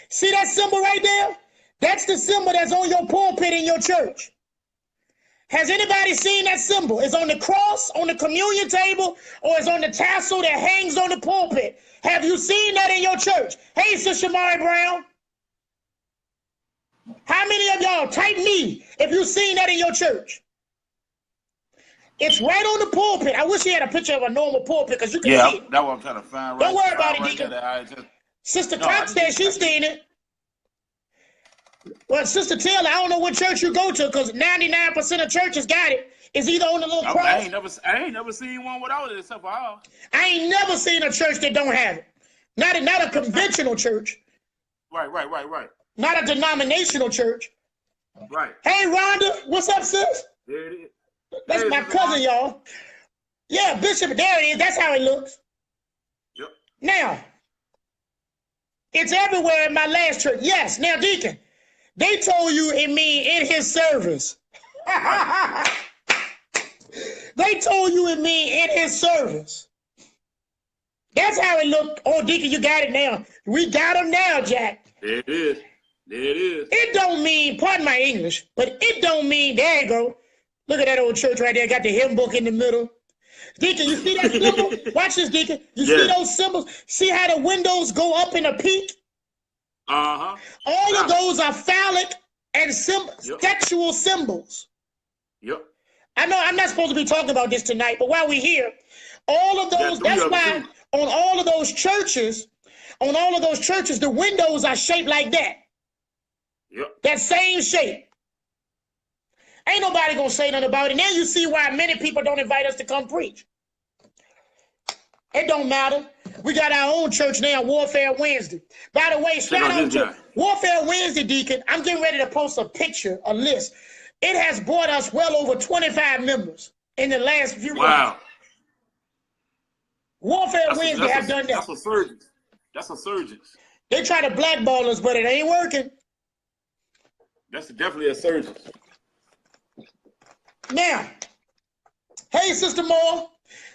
See that symbol right there? That's the symbol that's on your pulpit in your church. Has anybody seen that symbol? It's on the cross, on the communion table, or it's on the tassel that hangs on the pulpit. Have you seen that in your church? Hey, Sister Mary Brown. How many of y'all, type me if you've seen that in your church? It's right on the pulpit. I wish he had a picture of a normal pulpit because you can see it. That's what I'm trying to find. Don't worry about it, Deacon. Sister Cox said she's seen it. Well, Sister Taylor, I don't know what church you go to because 99% of churches got it. It's either on the little cross. I ain't never seen one without it except for ours. I ain't never seen a church that don't have it. Not a conventional church. Right. Not a denominational church. Right. Hey, Rhonda, what's up, sis? There it is. That's my cousin, y'all. Yeah, Bishop, there it is. That's how it looks. Yep. Now, it's everywhere in my last church. Yes. Now, Deacon, they told you in his service. They told you and me in his service. That's how it looked. Oh, Deacon, you got it now. We got him now, Jack. There it is. It don't mean, pardon my English, but it don't mean, there you go. Look at that old church right there. Got the hymn book in the middle. Deacon, you see that symbol? Watch this, Deacon. You see those symbols? See how the windows go up in a peak? Uh-huh. All of those are phallic and sexual symbols. Yep. I know I'm not supposed to be talking about this tonight, but while we're here, all of those, that's why on all of those churches, the windows are shaped like that. Yep. That same shape. Ain't nobody gonna say nothing about it. Now you see why many people don't invite us to come preach. It don't matter. We got our own church now, Warfare Wednesday. By the way, shout out to Warfare Wednesday, Deacon. I'm getting ready to post a picture, a list. It has brought us well over 25 members in the last few months. Warfare Wednesday have done that. That's a surge. They try to blackball us, but it ain't working. That's definitely a surge. Now, hey, Sister Moore.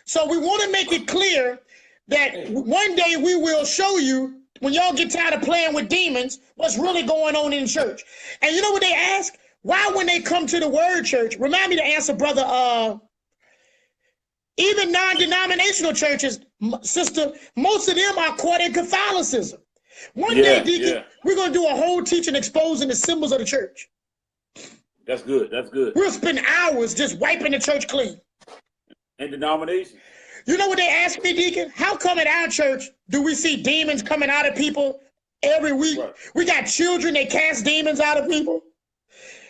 So we want to make it clear that one day we will show you, when y'all get tired of playing with demons, what's really going on in church. And you know what they ask? Why, when they come to the Word Church, remind me to answer, brother, even non-denominational churches, sister, most of them are caught in Catholicism. One day, Deacon, we're going to do a whole teaching exposing the symbols of the church. That's good. We'll spend hours just wiping the church clean. And denomination. You know what they asked me, Deacon? How come at our church do we see demons coming out of people every week? Right. We got children, they cast demons out of people.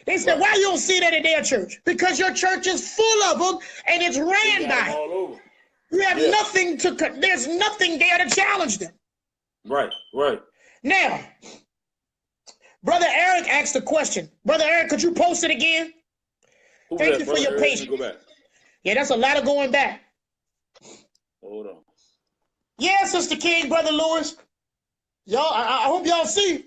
They said, why you don't see that in their church? Because your church is full of them and it's ran by. All over. You have nothing there's nothing there to challenge them. Right. Now, Brother Eric asked a question. Brother Eric, could you post it again? Thank you for your patience. Go back. Yeah, that's a lot of going back. Hold on. Yeah, Sister King, Brother Lewis. Y'all, I hope y'all see.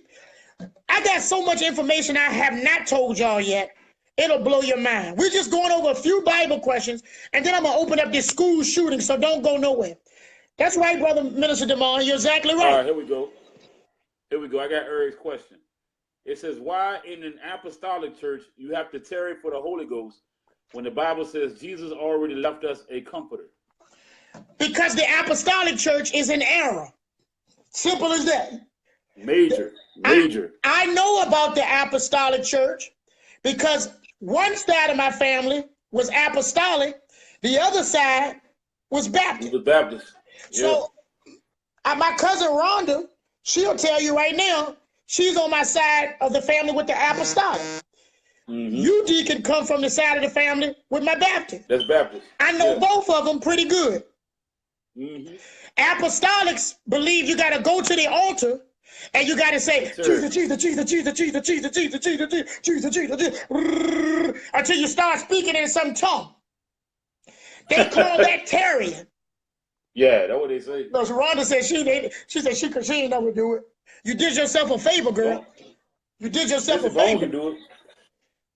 I got so much information I have not told y'all yet. It'll blow your mind. We're just going over a few Bible questions, and then I'm going to open up this school shooting, so don't go nowhere. That's right, Brother Minister DeMond. You're exactly right. All right, here we go. I got Eric's question. It says, why in an apostolic church you have to tarry for the Holy Ghost when the Bible says Jesus already left us a comforter? Because the apostolic church is in error. Simple as that. Major. I know about the apostolic church because one side of my family was apostolic, the other side was Baptist. It was Baptist. So my cousin Rhonda, she'll tell you right now, she's on my side of the family with the apostolic. Mm-hmm. You, Deacon, come from the side of the family with my Baptist. That's Baptist. I know both of them pretty good. Mm-hmm. Apostolics believe you got to go to the altar and you got to say, Jesus, until you start speaking in some tongue. They call that tarrying. Yeah, that's what they say. No, so Rhonda said she ain't never do it. You did yourself a favor, girl. You did yourself a favor. Do it.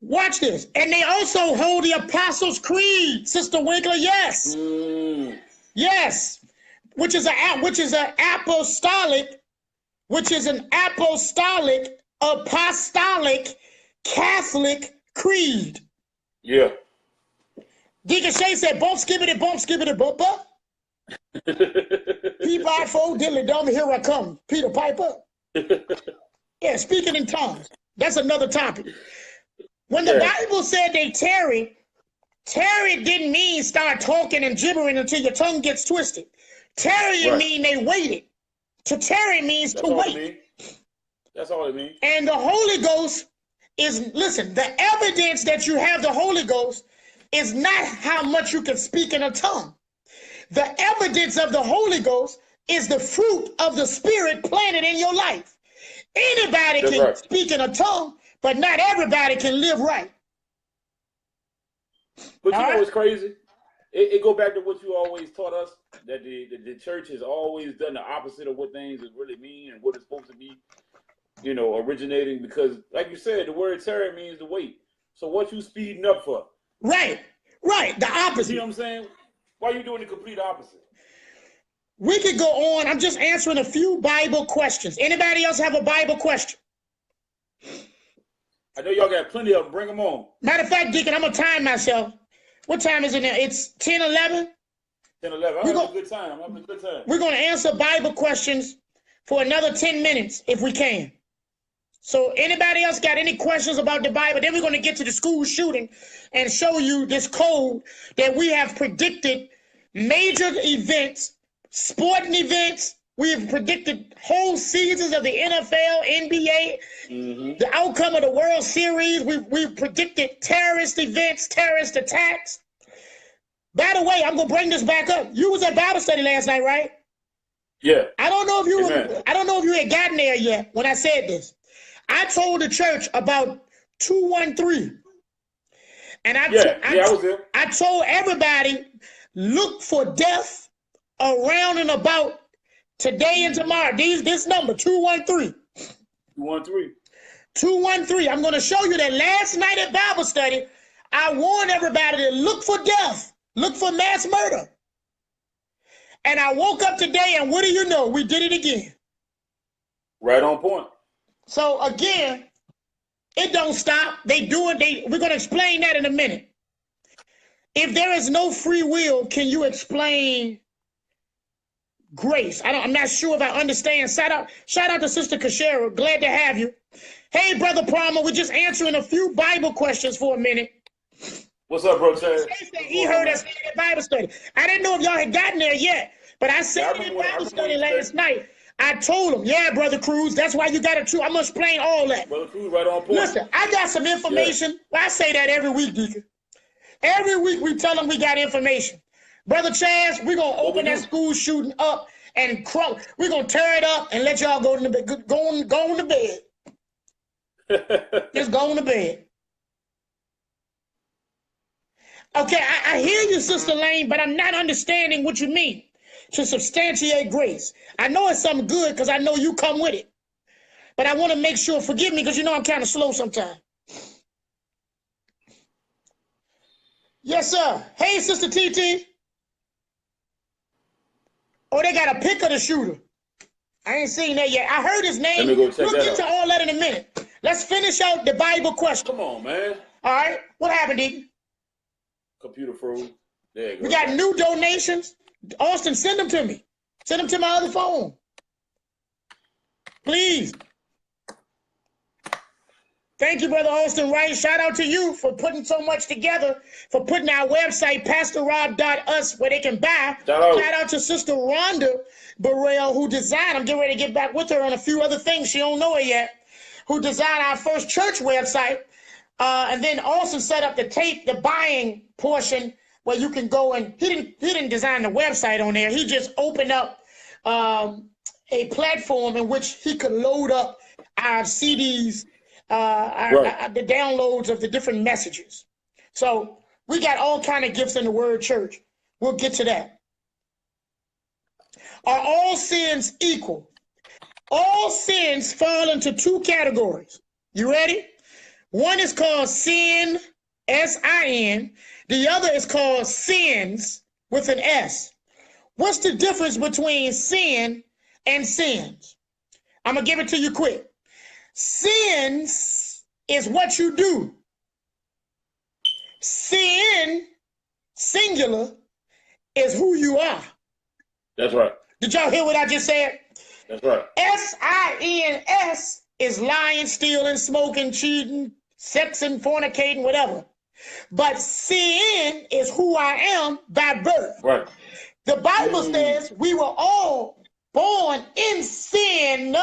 Watch this. And they also hold the Apostles' Creed, Sister Winkler. Yes. Yes. Which is an apostolic Catholic creed. Yeah. Deacon Shay said, bump, skibbity, bump, up. P-5-4, diddly dum, here I come. Peter Piper. Yeah, speaking in tongues. That's another topic. When the Bible said they tarry didn't mean start talking and gibbering until your tongue gets twisted. Tarrying mean they waited. To tarry means to wait. That's all it means. And the Holy Ghost is, listen, the evidence that you have the Holy Ghost is not how much you can speak in a tongue. The evidence of the Holy Ghost is the fruit of the Spirit planted in your life. Anybody can speak in a tongue, but not everybody can live right. But you know what's crazy? It go back to what you always taught us, that the church has always done the opposite of what things really mean and what it's supposed to be, you know, originating. Because, like you said, the word tarry means to wait. So what you speeding up for? Right, the opposite. You know what I'm saying? Why are you doing the complete opposite? We could go on. I'm just answering a few Bible questions. Anybody else have a Bible question? I know y'all got plenty of them. Bring them on. Matter of fact, Deacon, I'm going to time myself. What time is it now? It's 10:11? 10:11. I'm having a good time. We're going to answer Bible questions for another 10 minutes if we can. So anybody else got any questions about the Bible? Then we're going to get to the school shooting and show you this code that we have predicted major events, sporting events. We have predicted whole seasons of the NFL, NBA, the outcome of the World Series. We've predicted terrorist events, terrorist attacks. By the way, I'm gonna bring this back up. You was at Bible study last night, right? Yeah. I don't know if you had gotten there yet when I said this. I told the church about 213, and I was there. I told everybody, look for death around and about today and tomorrow. This number, 213. 213. I'm going to show you that last night at Bible study, I warned everybody to look for death, look for mass murder. And I woke up today, and what do you know? We did it again. Right on point. So again, it don't stop. They do it. We're going to explain that in a minute. If there is no free will, can you explain grace? I'm not sure if I understand. Shout out to Sister Kashera. Glad to have you. Hey, Brother Palmer, we're just answering a few Bible questions for a minute. What's up, bro, Chad? He heard us at Bible study. I didn't know if y'all had gotten there yet, but I said in Bible study last night. I told him, yeah, Brother Cruz, that's why you got to choose. I'm going to explain all that. Brother Cruz, right on point. Listen, I got some information. Yeah. Well, I say that every week, Deacon. Every week we tell them we got information. Brother Chaz, we're going to open that school shooting up and we're going to tear it up and let y'all go to bed. Go on to bed. Just go on to bed. Okay, I hear you, Sister Lane, but I'm not understanding what you mean. To substantiate grace. I know it's something good because I know you come with it. But I want to make sure, forgive me, because you know I'm kind of slow sometimes. Yes, sir. Hey, Sister TT. Oh, they got a pic of the shooter. I ain't seen that yet. I heard his name. Let me go check we'll get to all that in a minute. Let's finish out the Bible question. Come on, man. All right. What happened, Deacon? Computer froze. There you go. We got new donations. Austin, send them to me. Send them to my other phone. Please. Thank you, Brother Austin Wright. Shout out to you for putting so much together, for putting our website, PastorRob.us, where they can buy. Shout out to Sister Rhonda Burrell, who designed, I'm getting ready to get back with her on a few other things. She don't know it yet. Who designed our first church website. And then Austin set up the buying portion where you can go and he didn't design the website on there. He just opened up a platform in which he could load up our CDs, the downloads of the different messages. So we got all kind of gifts in the Word Church. We'll get to that. Are all sins equal? All sins fall into two categories. You ready? One is called sin, S-I-N. The other is called sins with an S. What's the difference between sin and sins? I'm going to give it to you quick. Sins is what you do. Sin, singular, is who you are. That's right. Did y'all hear what I just said? That's right. S-I-N-S is lying, stealing, smoking, cheating, sexing, fornicating, whatever. But sin is who I am by birth. Right. The Bible says we were all born in sin.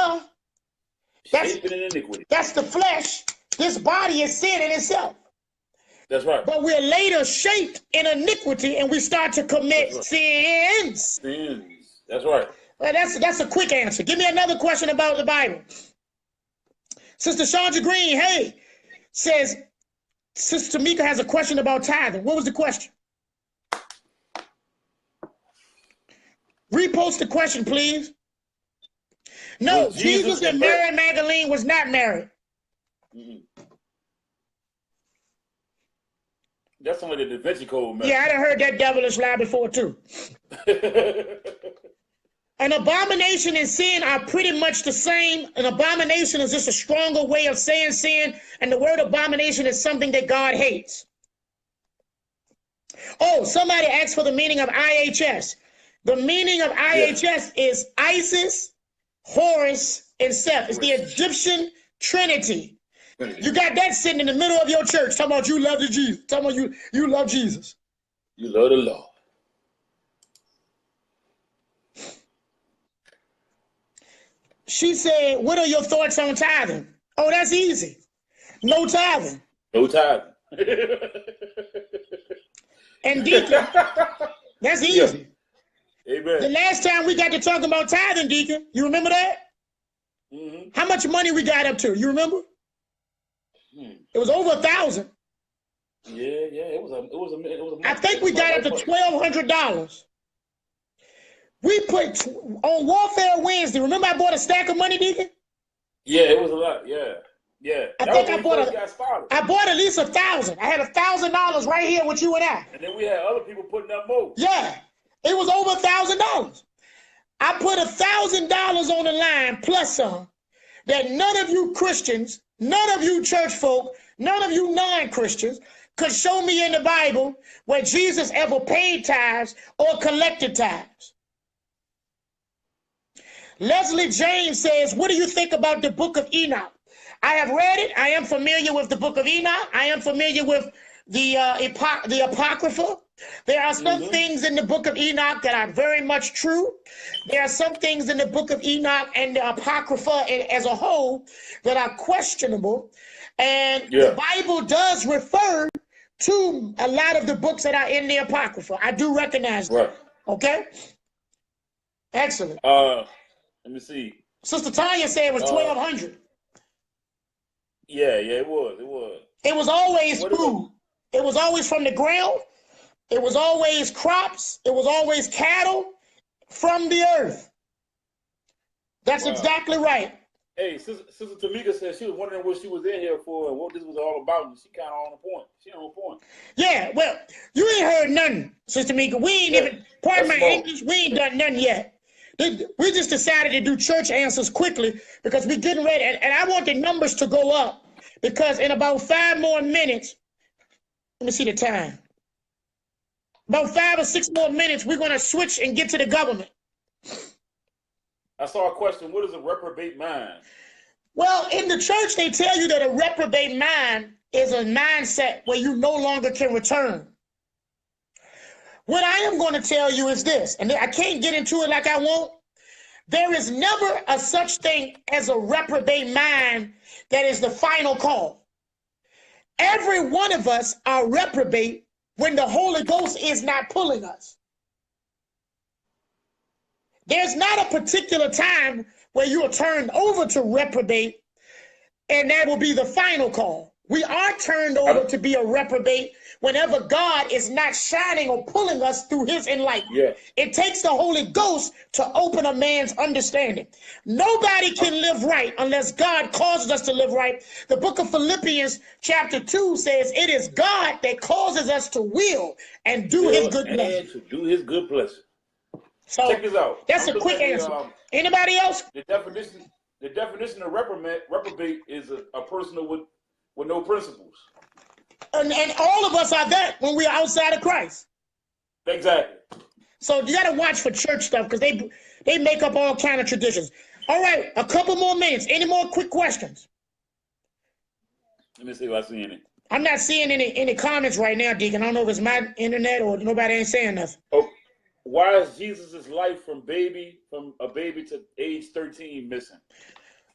That's the flesh. This body is sin in itself. That's right. But we're later shaped in iniquity, and we start to commit sins. Sins. That's right. Well, that's a quick answer. Give me another question about the Bible. Sister Chandra Green, hey, says, Sister Tamika has a question about tithing. What was the question? Repost the question, please. No, Jesus and Mary Magdalene was not married. That's some of the Da Vinci Code method. Yeah, I done heard that devilish lie before, too. An abomination and sin are pretty much the same. An abomination is just a stronger way of saying sin, and the word abomination is something that God hates. Oh, somebody asked for the meaning of IHS. The meaning of IHS is Isis, Horus, and Seth. It's the Egyptian Trinity. You got that sitting in the middle of your church, talking about you love Jesus. Talking about you love Jesus. You love the Lord. She said, what are your thoughts on tithing? Oh, that's easy. No tithing. No tithing. And Deacon, that's easy. Yeah. Amen. The last time we got to talk about tithing, Deacon, you remember that? Mm-hmm. How much money we got up to? You remember? It was over 1,000. Yeah, it was a. I think we got up to $1,200. We put on Warfare Wednesday. Remember, I bought a stack of money, Deacon? Yeah, it was a lot. Yeah. I think I bought at least 1,000. I had $1,000 right here with you and I. And then we had other people putting up more. Yeah, it was over $1,000. I put $1,000 on the line plus some that none of you Christians, none of you church folk, none of you non-Christians could show me in the Bible where Jesus ever paid tithes or collected tithes. Leslie James says, what do you think about the book of Enoch? I have read it. I am familiar with the book of Enoch. I am familiar with the Apocrypha. There are some things in the book of Enoch that are very much true. There are some things in the book of Enoch and the Apocrypha as a whole that are questionable. And the Bible does refer to a lot of the books that are in the Apocrypha. I do recognize that. Okay? Excellent. Let me see. Sister Tanya said it was 1,200. Yeah, it was. It was always food. It was always from the ground. It was always crops. It was always cattle from the earth. That's exactly right. Hey, Sister Tamika said she was wondering what she was in here for and what this was all about. And she kind of on point. She on point. Yeah, well, you ain't heard nothing, Sister Tamika. We ain't even, pardon my English, we ain't done nothing yet. We just decided to do church answers quickly because we're getting ready. And I want the numbers to go up because in about 5 more minutes, let me see the time. About 5 or 6 more minutes, we're going to switch and get to the government. I saw a question. What is a reprobate mind? Well, in the church, they tell you that a reprobate mind is a mindset where you no longer can return. What I am going to tell you is this, and I can't get into it like I want. There is never a such thing as a reprobate mind that is the final call. Every one of us are reprobate when the Holy Ghost is not pulling us. There's not a particular time where you are turned over to reprobate, and that will be the final call. We are turned over to be a reprobate whenever God is not shining or pulling us through his enlightenment. Yeah. It takes the Holy Ghost to open a man's understanding. Nobody can live right unless God causes us to live right. The book of Philippians chapter 2 says it is God that causes us to will and do his good pleasure. To do his good pleasure. So check this out. That's a quick answer. Anybody else? The definition of reprobate is a person with no principles. And all of us are that when we are outside of Christ. Exactly. So you got to watch for church stuff because they make up all kind of traditions. All right, a couple more minutes. Any more quick questions? Let me see if I see any. I'm not seeing any comments right now, Deacon. I don't know if it's my internet or nobody ain't saying nothing. Oh, why is Jesus' life from a baby to age 13 missing?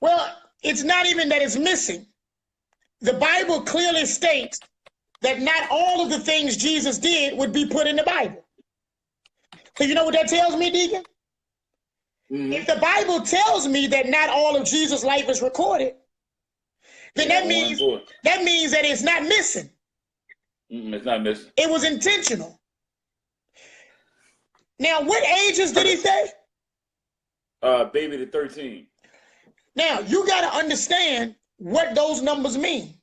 Well, it's not even that it's missing. The Bible clearly states that not all of the things Jesus did would be put in the Bible. So you know what that tells me, Deacon? Mm-hmm. If the Bible tells me that not all of Jesus' life is recorded, then that means that it's not missing. It's not missing. It was intentional. Now, what ages did he say? Baby to 13. Now, you got to understand what those numbers mean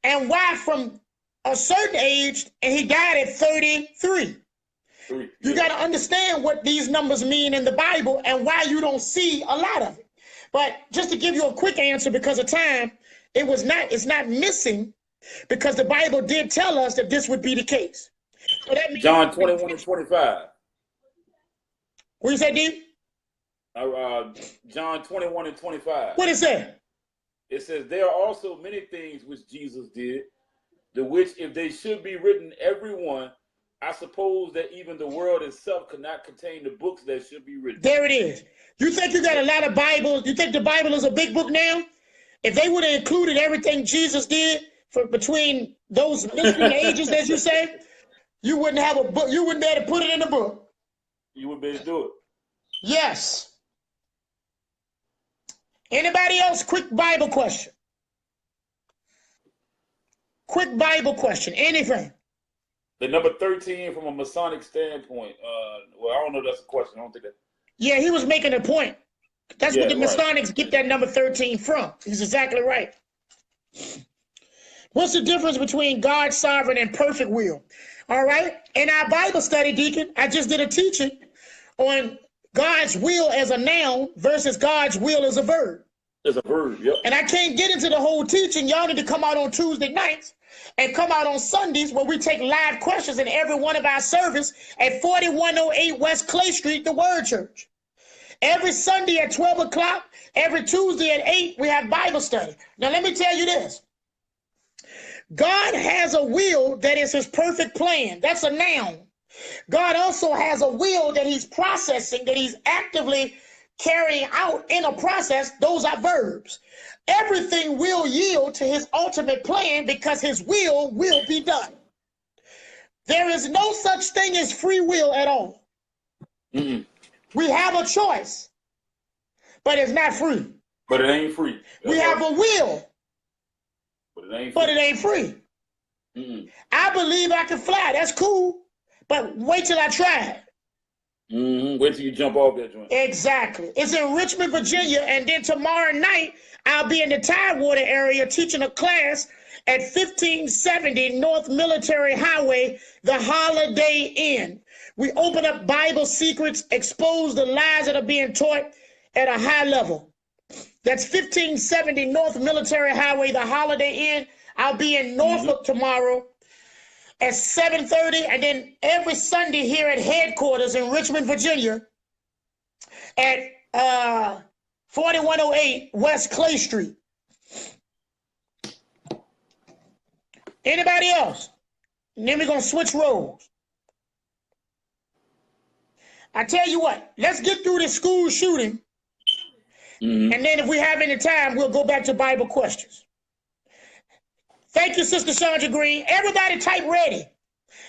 and why from a certain age, and he died at 33. You got to understand what these numbers mean in the Bible and why you don't see a lot of it. But just to give you a quick answer because of time, it's not missing because the Bible did tell us that this would be the case. So that means John 21 and 25. What you say, D? John 21 and 25. What is that? It says, there are also many things which Jesus did, the which if they should be written every one, I suppose that even the world itself could not contain the books that should be written. There it is. You think you got a lot of Bibles? You think the Bible is a big book now? If they would have included everything Jesus did for between those missing ages, as you say, you wouldn't have a book. You wouldn't be able to put it in a book. You wouldn't be able to do it. Yes. Anybody else? Quick Bible question. Quick Bible question. Anything? The number 13 from a Masonic standpoint. Well, I don't know if that's a question. I don't think that. Yeah, he was making a point. That's what the Masonics get that number 13 from. He's exactly right. What's the difference between God's sovereign and perfect will? All right. In our Bible study, Deacon, I just did a teaching on God's will as a noun versus God's will as a verb. As a verb, yep. And I can't get into the whole teaching. Y'all need to come out on Tuesday nights and come out on Sundays where we take live questions in every one of our service at 4108 West Clay Street, the Word Church. Every Sunday at 12 o'clock, every Tuesday at 8, we have Bible study. Now, let me tell you this. God has a will that is his perfect plan. That's a noun. God also has a will that he's processing, that he's actively carrying out in a process. Those are verbs. Everything will yield to his ultimate plan because his will be done. There is no such thing as free will at all. Mm-mm. We have a choice, but it's not free. But it ain't free. We have a will, but it ain't free. But it ain't free. Mm-mm. I believe I can fly. That's cool. But wait till I try it. Mm-hmm. Wait till you jump off that joint. Exactly. It's in Richmond, Virginia. And then tomorrow night, I'll be in the Tidewater area teaching a class at 1570 North Military Highway, the Holiday Inn. We open up Bible secrets, expose the lies that are being taught at a high level. That's 1570 North Military Highway, the Holiday Inn. I'll be in Norfolk tomorrow at 7:30, and then every Sunday here at headquarters in Richmond, Virginia at 4108 West Clay Street. Anybody else? And then we're going to switch roles. I tell you what, let's get through this school shooting. Mm-hmm. And then if we have any time, we'll go back to Bible questions. Thank you, Sister Chandra Green. Everybody type ready.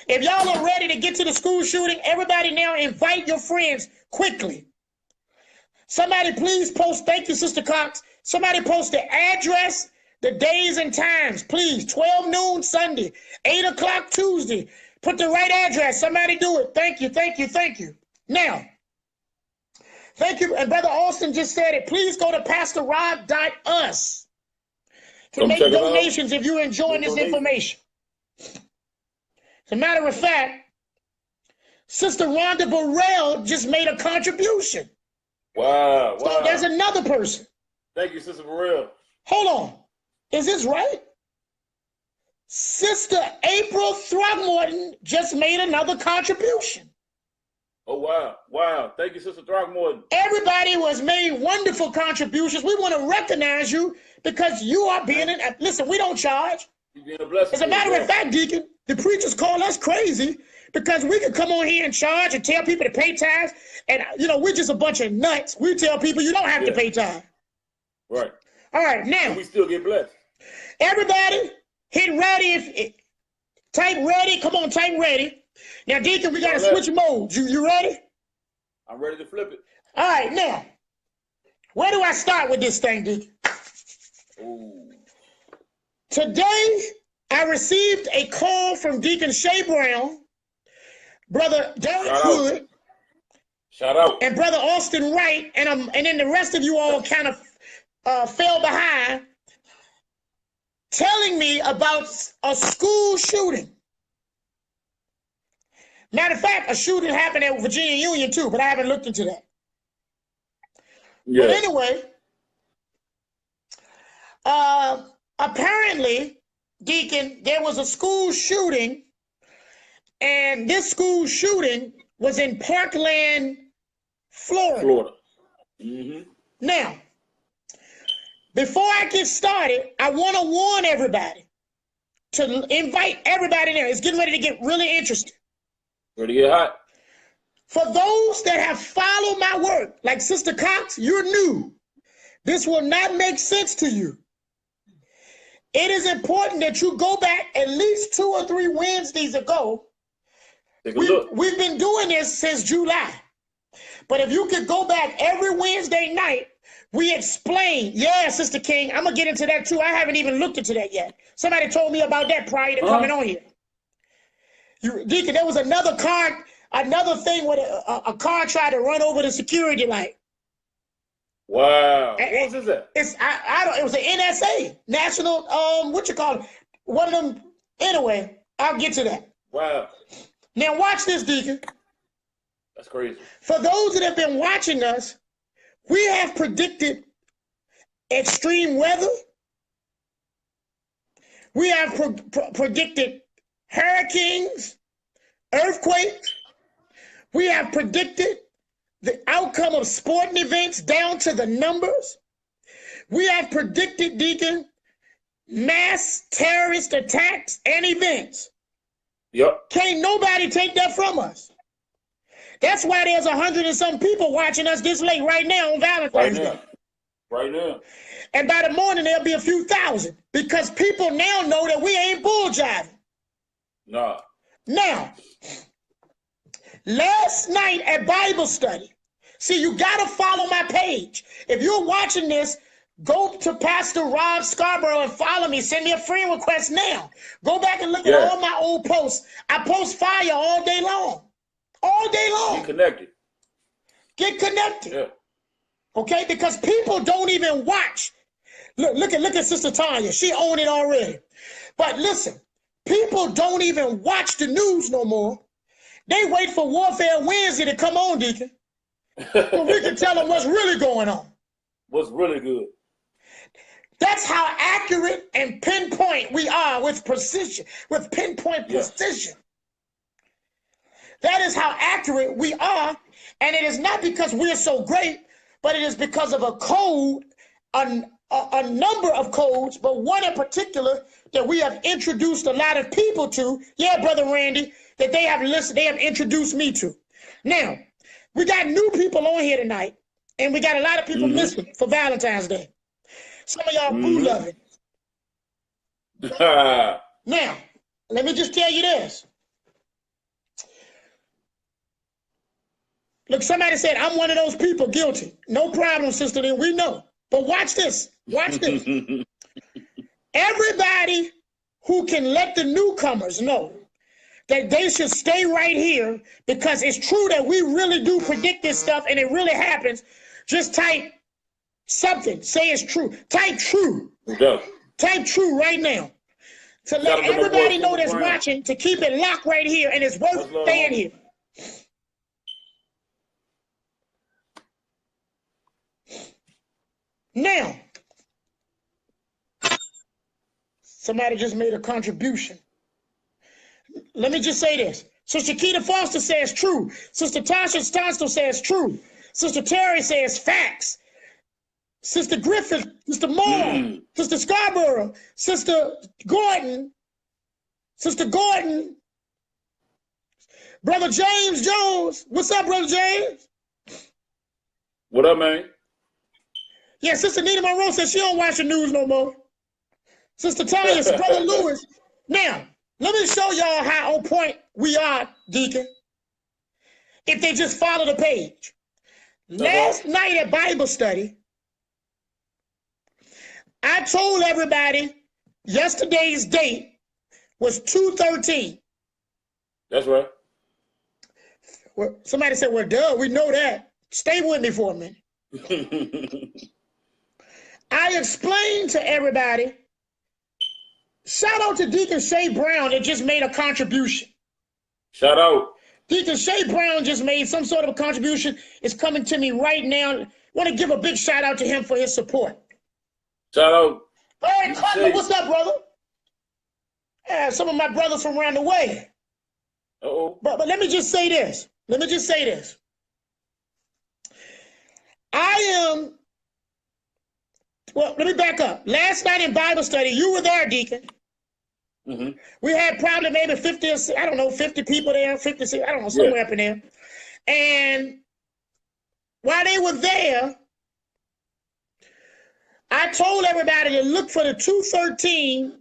If y'all are ready to get to the school shooting, everybody now invite your friends quickly. Somebody please post, thank you, Sister Cox. Somebody post the address, the days and times, please. 12 noon Sunday, 8 o'clock Tuesday. Put the right address. Somebody do it. Thank you, thank you, thank you. Now, thank you. And Brother Austin just said it. Please go to PastorRob.us to make donations if you're enjoying this information. As a matter of fact, Sister Rhonda Burrell just made a contribution. Wow. So there's another person. Thank you, Sister Burrell. Hold on. Is this right? Sister April Throckmorton just made another contribution. Oh, wow. Wow. Thank you, Sister Throckmorton. Everybody was made wonderful contributions. We want to recognize you because you are being listen, we don't charge. You're being a blessing. As a matter of fact, Deacon, the preachers call us crazy because we can come on here and charge and tell people to pay tithes. And, we're just a bunch of nuts. We tell people you don't have to pay tithes. Right. All right, now. And we still get blessed. Everybody, hit ready. Type ready. Come on, type ready. Now, Deacon, we got to switch modes. You ready? I'm ready to flip it. All right, now, where do I start with this thing, Deacon? Ooh. Today, I received a call from Deacon Shay Brown, Brother Derek Hood, Shout out. and Brother Austin Wright, and then the rest of you all kind of fell behind, telling me about a school shooting. Matter of fact, a shooting happened at Virginia Union too, but I haven't looked into that. Yeah. But anyway, apparently, Deacon, there was a school shooting, and this school shooting was in Parkland, Florida. Mm-hmm. Now, before I get started, I want to warn everybody to invite everybody there. It's getting ready to get really interesting. Ready to get hot. For those that have followed my work, like Sister Cox, you're new. This will not make sense to you. It is important that you go back at least 2 or 3 Wednesdays ago. Take a look. We've been doing this since July. But if you could go back every Wednesday night, we explain. Yeah, Sister King, I'm going to get into that too. I haven't even looked into that yet. Somebody told me about that prior to coming on here. Deacon, there was another thing where a car tried to run over the security light. Wow. What was that? It was the NSA, National, what you call it? One of them. Anyway, I'll get to that. Wow. Now watch this, Deacon. That's crazy. For those that have been watching us, we have predicted extreme weather. We have predicted hurricanes, earthquakes. We have predicted the outcome of sporting events down to the numbers. We have predicted, Deacon, mass terrorist attacks and events. Yep. Can't nobody take that from us. That's why there's 100 and some people watching us this late right now on Valentine's Day. Right now. And by the morning, there'll be a few thousand because people now know that we ain't bull jiving. Nah. Now, last night at Bible study, see, you got to follow my page. If you're watching this, go to Pastor Rob Scarborough and follow me. Send me a friend request now. Go back and look at all my old posts. I post fire all day long. All day long. Get connected. Get connected. Yeah. Okay? Because people don't even watch. Look at Sister Tanya. She owned it already. But listen, people don't even watch the news no more. They wait for Warfare Wednesday to come on, Deacon. So we can tell them what's really going on. What's really good. That's how accurate and pinpoint we are with precision, with pinpoint precision. That is how accurate we are. And it is not because we're so great, but it is because of a code, a number of codes, but one in particular that we have introduced a lot of people to. Yeah, Brother Randy, that they have listened, they have introduced me to. Now, we got new people on here tonight, and we got a lot of people missing for Valentine's Day. Some of y'all boo loving. Now, let me just tell you this. Look, somebody said, I'm one of those people guilty. No problem, sister, then we know. But watch this. Watch this. Everybody who can let the newcomers know that they should stay right here because it's true that we really do predict this stuff and it really happens. Just type something. Say it's true. Type true. Type true right now. To let everybody know that's watching to keep it locked right here and it's worth staying here. Now, somebody just made a contribution. Let me just say this. Sister Keita Foster says true. Sister Tasha Stonstall says true. Sister Terry says facts. Sister Griffith, Sister Moore, Sister Scarborough, Sister Gordon, Brother James Jones. What's up, Brother James? What up, man? Yeah, Sister Nina Monroe says she don't watch the news no more. Sister Tanya, Brother Lewis. Now, Let me show y'all how on point we are, Deacon. If they just follow the page. Last night at Bible study, I told everybody yesterday's date was 2/13. That's right. Well, somebody said, well, duh, we know that. Stay with me for a minute. I explained to everybody, shout out to Deacon Shay Brown that just made a contribution. Shout out. Deacon Shay Brown just made some sort of a contribution. It's coming to me right now. Want to give a big shout out to him for his support. Shout out. Hey, Cutler, what's up, brother? Yeah, some of my brothers from around the way. Uh-oh. But let me just say this. Well, let me back up. Last night in Bible study, you were there, Deacon. Mm-hmm. We had probably maybe 50 or, I don't know, 50 people there, 56, I don't know, somewhere up in there. And while they were there, I told everybody to look for the 2/13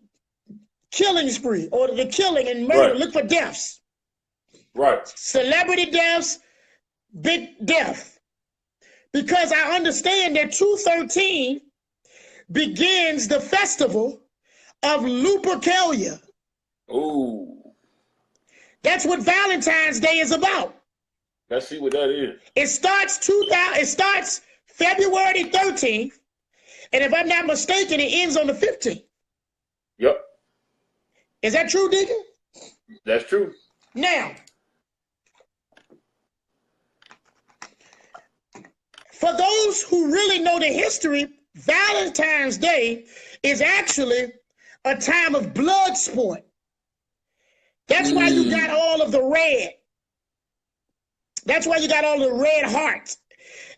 killing spree, or the killing and murder. Right. Look for deaths. Right. Celebrity deaths, big death. Because I understand that 2/13 begins the festival of Lupercalia. Ooh. That's what Valentine's Day is about. Let's see what that is. It starts February 13th, and if I'm not mistaken, it ends on the 15th. Yep. Is that true, Deacon? That's true. Now, for those who really know the history, Valentine's Day is actually a time of blood sport. That's why you got all of the red. That's why you got all the red hearts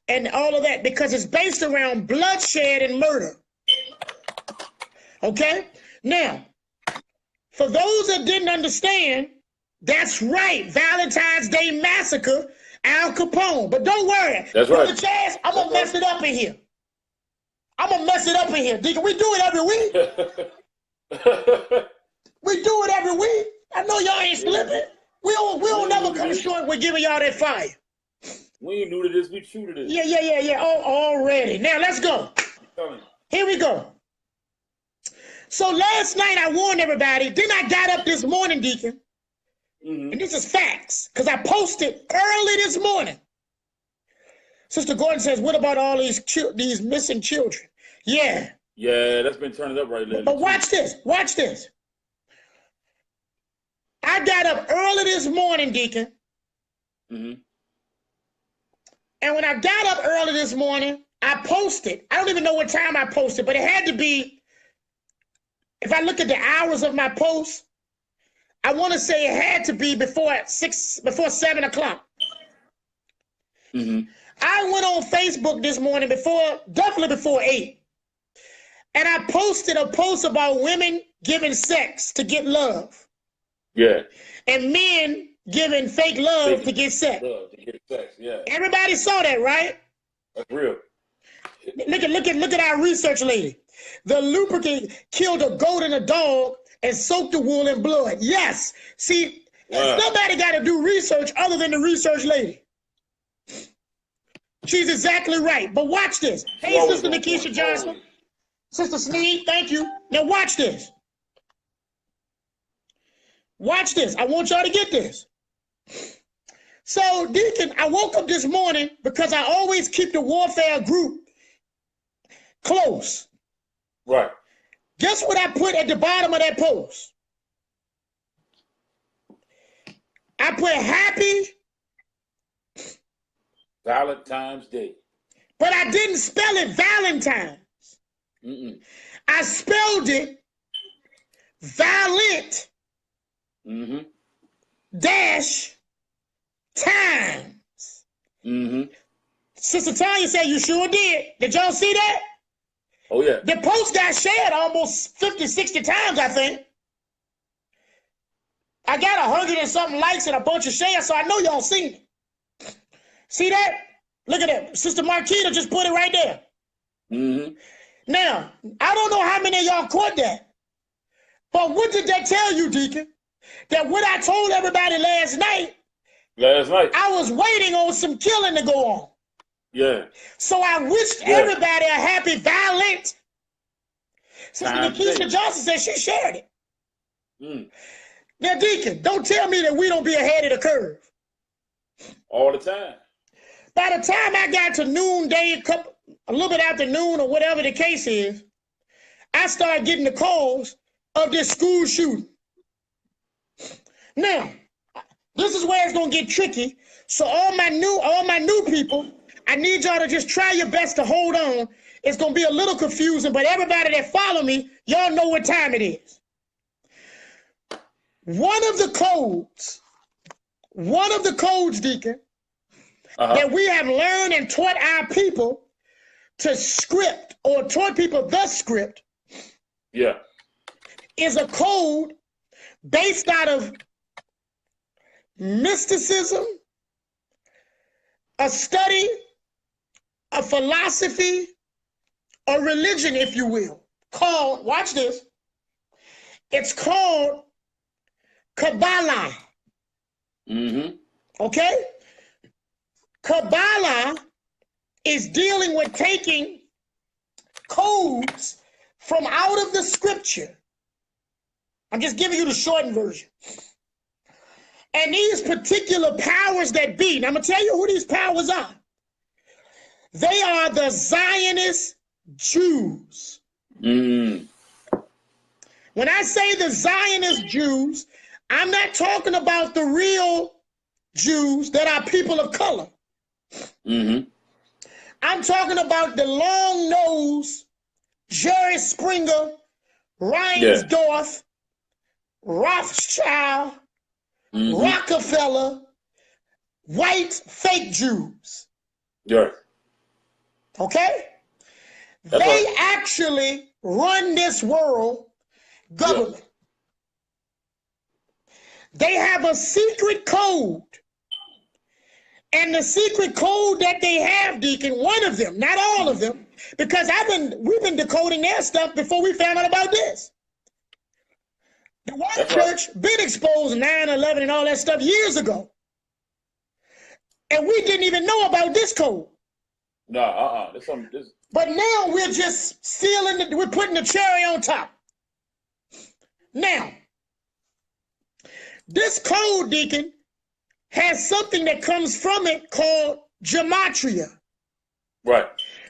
and all of that, because it's based around bloodshed and murder. Okay? Now, for those that didn't understand, that's right, Valentine's Day Massacre, Al Capone. But don't worry. That's right. Chaz, I'm going to mess it up in here. Deacon, we do it every week. We do it every week. I know y'all ain't slipping. We don't never come short with giving y'all that fire. We ain't new to this. We true to this. Yeah. Oh, already. Now, let's go. Here we go. So last night, I warned everybody. Then I got up this morning, Deacon. And this is facts, because I posted early this morning. Sister Gordon says, what about all these missing children? Yeah. Yeah, that's been turning up right lately. But watch this. I got up early this morning, Deacon. And when I got up early this morning, I posted. I don't even know what time I posted, but it had to be, if I look at the hours of my post, I want to say it had to be before 7 o'clock. I went on Facebook this morning definitely before 8. And I posted a post about women giving sex to get love. Yeah. And men giving fake love to get sex. Yeah. Everybody saw that, right? That's real. Look at our research lady. The lubricant killed a goat and a dog and soaked the wool in blood. Yes. See, somebody got to do research other than the research lady. She's exactly right. But watch this. Hey, Sister Nikisha Johnson. Sister Sneed, thank you. Now watch this. Watch this. I want y'all to get this. So, Deacon, I woke up this morning because I always keep the warfare group close. Right. Guess what I put at the bottom of that post? I put happy Valentine's Day. But I didn't spell it Valentine's. I spelled it Valent dash times. Sister Tanya said you sure did. Did y'all see that? Oh, yeah. The post got shared almost 50, 60 times, I think. I got 100 and something likes and a bunch of shares, so I know y'all seen it. See that? Look at that. Sister Marquita just put it right there. Now, I don't know how many of y'all caught that. But what did that tell you, Deacon? that what I told everybody last night, I was waiting on some killing to go on. Yeah. So I wished everybody a happy, violent. Sister Nikisha Johnson said she shared it. Now, Deacon, don't tell me that we don't be ahead of the curve. All the time. By the time I got to noonday, a little bit after noon or whatever the case is, I started getting the calls of this school shooting. Now, this is where it's gonna get tricky. So all my new people, I need y'all to just try your best to hold on. It's gonna be a little confusing, but everybody that follow me, y'all know what time it is. One of the codes, Deacon, that we have learned and taught our people to script or taught people the script. Yeah. Is a code based out of mysticism, a study, a philosophy, a religion, if you will, called, watch this, it's called Kabbalah. Okay? Kabbalah is dealing with taking codes from out of the scripture. I'm just giving you the shortened version. And these particular powers that be, and I'm going to tell you who these powers are. They are the Zionist Jews. When I say the Zionist Jews, I'm not talking about the real Jews that are people of color. I'm talking about the long-nosed, Jerry Springer, Reinsdorf, Rothschild, Rockefeller, white fake Jews. Yeah. Okay? That's they right. actually run this world government. Yeah. They have a secret code. And the secret code that they have, Deacon, one of them, not all of them, because we've been decoding their stuff before we found out about this. The white church been exposed 9/11 and all that stuff years ago. And we didn't even know about this code. No, But now we're just we're putting the cherry on top. Now, this code, Deacon, has something that comes from it called gematria. Right.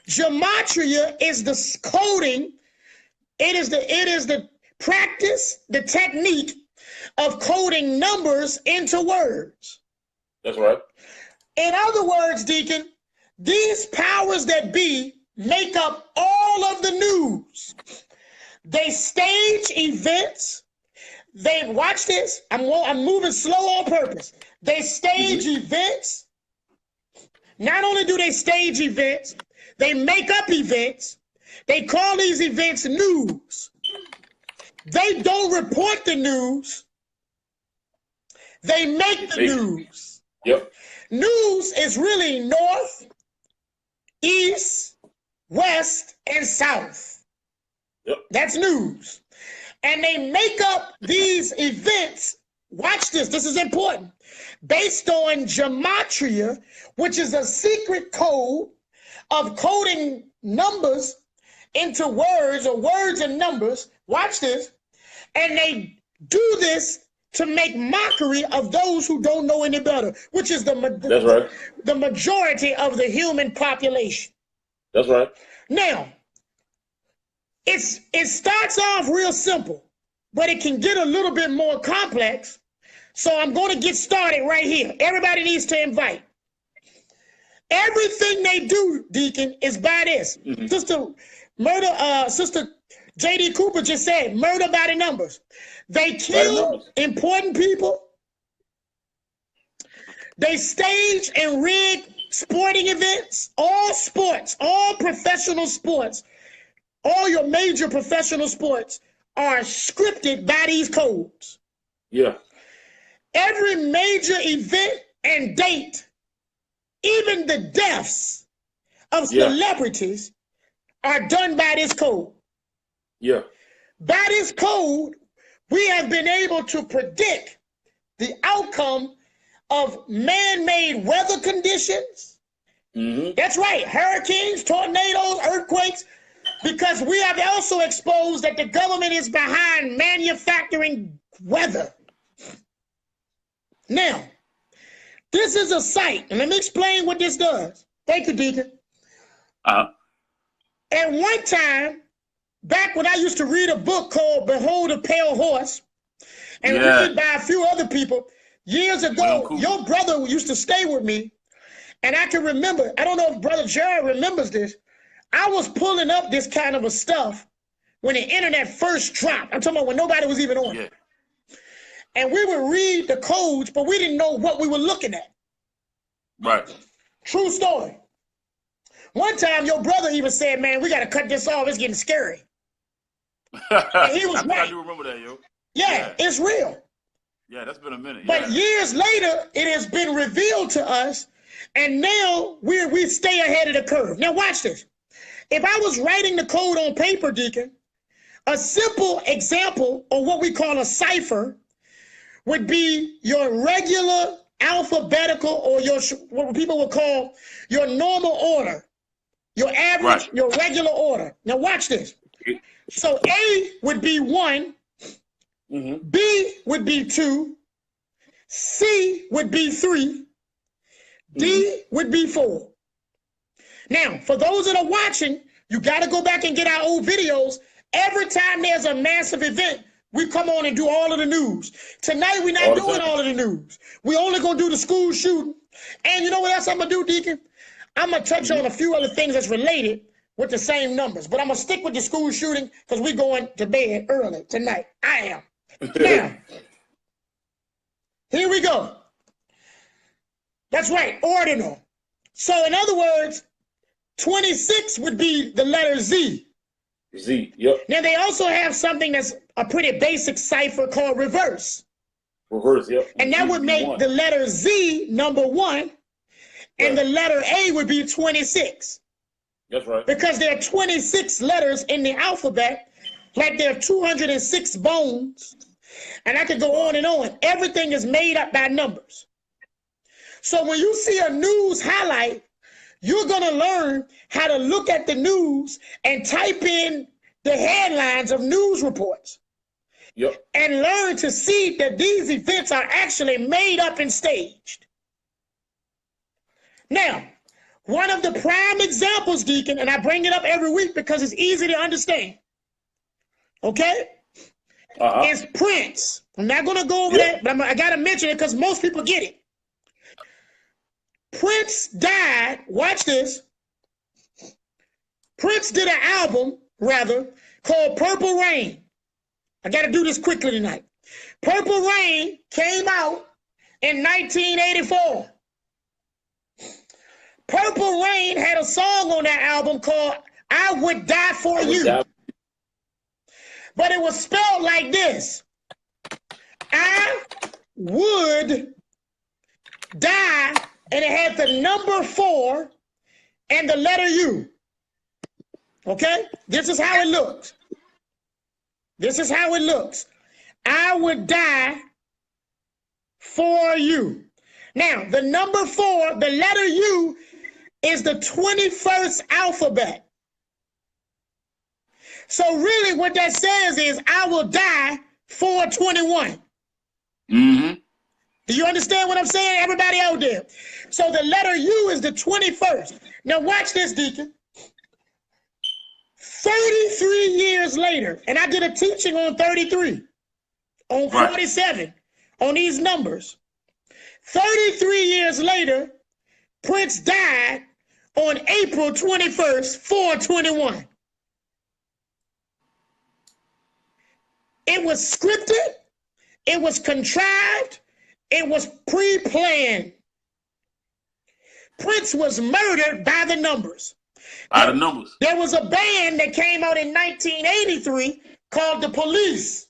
Gematria is the coding. It is the practice, the technique of coding numbers into words. That's right. In other words, Deacon, these powers that be make up all of the news. They stage events. They watch this. I'm moving slow on purpose. They stage events. Not only do they stage events, they make up events. They call these events news. They don't report the news. They make the news. Yep. News is really north, east, west, and south. Yep. That's news. And they make up these events. Watch this. This is important. Based on gematria, which is a secret code of coding numbers into words or words and numbers. Watch this. And they do this to make mockery of those who don't know any better, which is the majority of the human population. That's right. Now, it starts off real simple, but it can get a little bit more complex. So I'm going to get started right here. Everybody needs to invite. Everything they do, Deacon, is by this. Sister J.D. Cooper just said, murder by the numbers. They kill important people. They stage and rig sporting events, all sports, all professional sports, all your major professional sports are scripted by these codes. Yeah. Every major event and date, even the deaths of celebrities are done by this code. Yeah. By this code, we have been able to predict the outcome of man-made weather conditions. That's right, hurricanes, tornadoes, earthquakes, because we have also exposed that the government is behind manufacturing weather. Now, this is a site, and let me explain what this does. Thank you, Deacon. At one time, back when I used to read a book called Behold a Pale Horse, and read by a few other people, years ago, your brother used to stay with me, and I can remember, I don't know if Brother Jared remembers this, I was pulling up this kind of a stuff when the internet first dropped. I'm talking about when nobody was even on it. And we would read the codes, but we didn't know what we were looking at. Right. True story. One time, your brother even said, man, we got to cut this off. It's getting scary. And he was right. I do remember that, yo. Yeah, it's real. Yeah, that's been a minute. But years later, it has been revealed to us, and now we stay ahead of the curve. Now, watch this. If I was writing the code on paper, Deacon, a simple example of what we call a cipher would be your regular alphabetical, or your what people would call your normal order, your average, your regular order. Now watch this. So A would be 1, B would be 2, C would be 3, D would be 4. Now, for those that are watching, you got to go back and get our old videos. Every time there's a massive event, we come on and do all of the news. Tonight, we're not doing all of the news. We only going to do the school shooting. And you know what else I'm going to do, Deacon? I'm going to touch on a few other things that's related with the same numbers. But I'm going to stick with the school shooting because we're going to bed early tonight. I am. Now, here we go. That's right, ordinal. So in other words, 26 would be the letter Z. Z, yep. Now, they also have something that's a pretty basic cipher called reverse. Reverse, yep. And that would make the letter Z number 1, and the letter A would be 26. That's right. Because there are 26 letters in the alphabet, like there are 206 bones, and I could go on and on. Everything is made up by numbers. So when you see a news highlight, you're going to learn how to look at the news and type in the headlines of news reports. Yep. And learn to see that these events are actually made up and staged. Now, one of the prime examples, Deacon, and I bring it up every week because it's easy to understand, okay, is Prince. I'm not going to go over that, but I got to mention it because most people get it. Prince died, watch this. Prince did an album, rather, called Purple Rain. I got to do this quickly tonight. Purple Rain came out in 1984. Purple Rain had a song on that album called I Would Die For You. But it was spelled like this. I would die, and it had the number 4 and the letter U. Okay? This is how it looks. This is how it looks. I would die for you. Now, the number 4, the letter U, is the 21st alphabet. So really what that says is I will die for 21. Do you understand what I'm saying, everybody out there? So the letter U is the 21st. Now watch this, Deacon. 33 years later, and I did a teaching on 33, on 47, on these numbers. 33 years later, Prince died on April 21st, 421. It was scripted, it was contrived, it was pre-planned. Prince was murdered by the numbers. By the numbers. There was a band that came out in 1983 called The Police,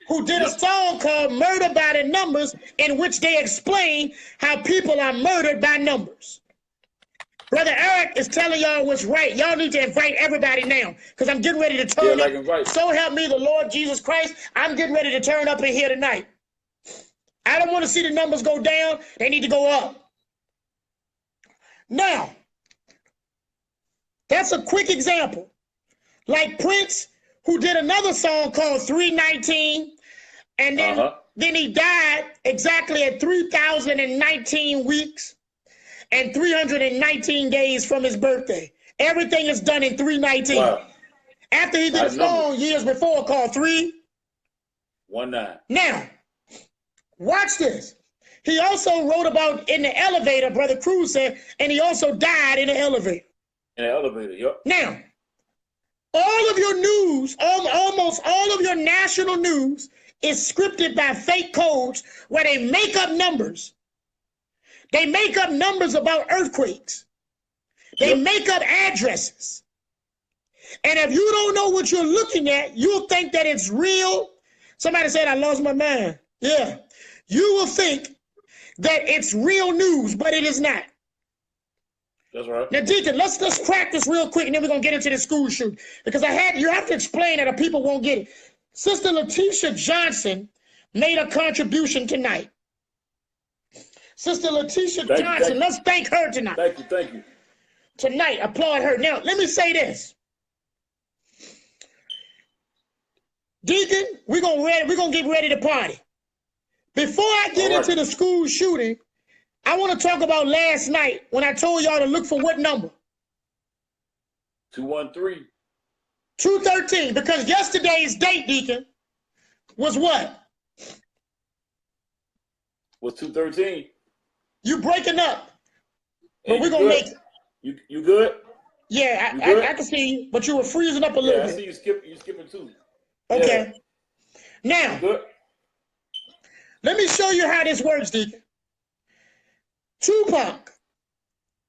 who did a song called Murder by the Numbers, in which they explain how people are murdered by numbers. Brother Eric is telling y'all what's right. Y'all need to invite everybody now because I'm getting ready to turn up. Invite. So help me the Lord Jesus Christ. I'm getting ready to turn up in here tonight. I don't want to see the numbers go down. They need to go up. Now, that's a quick example. Like Prince, who did another song called 319, and then he died exactly at 3,019 weeks and 319 days from his birthday. Everything is done in 319. Wow. After he did a song years before called 319. Now, watch this. He also wrote about in the elevator, Brother Cruz said, and he also died in the elevator. In the elevator, yep. Now, all of your news, almost all of your national news is scripted by fake codes where they make up numbers. They make up numbers about earthquakes. They make up addresses. And if you don't know what you're looking at, you'll think that it's real. Somebody said, I lost my mind. Yeah. You will think that it's real news, but it is not. That's right. Now, Deacon, let's crack this real quick, and then we're going to get into the school shoot. Because you have to explain that or people won't get it. Sister Letitia Johnson made a contribution tonight. Sister Letitia Johnson, let's thank her tonight. Thank you. Tonight, applaud her. Now, let me say this. Deacon, we're gonna get ready to party. Before I get into the school shooting, I want to talk about last night when I told y'all to look for what number? 213. 213, because yesterday's date, Deacon, was what? Was 213. You breaking up. But we're going to make it. You good? Yeah, I can see you, but you were freezing up a little bit. I see you skipping too. Okay. Yeah. Now, good. Let me show you how this works, Deacon. Tupac.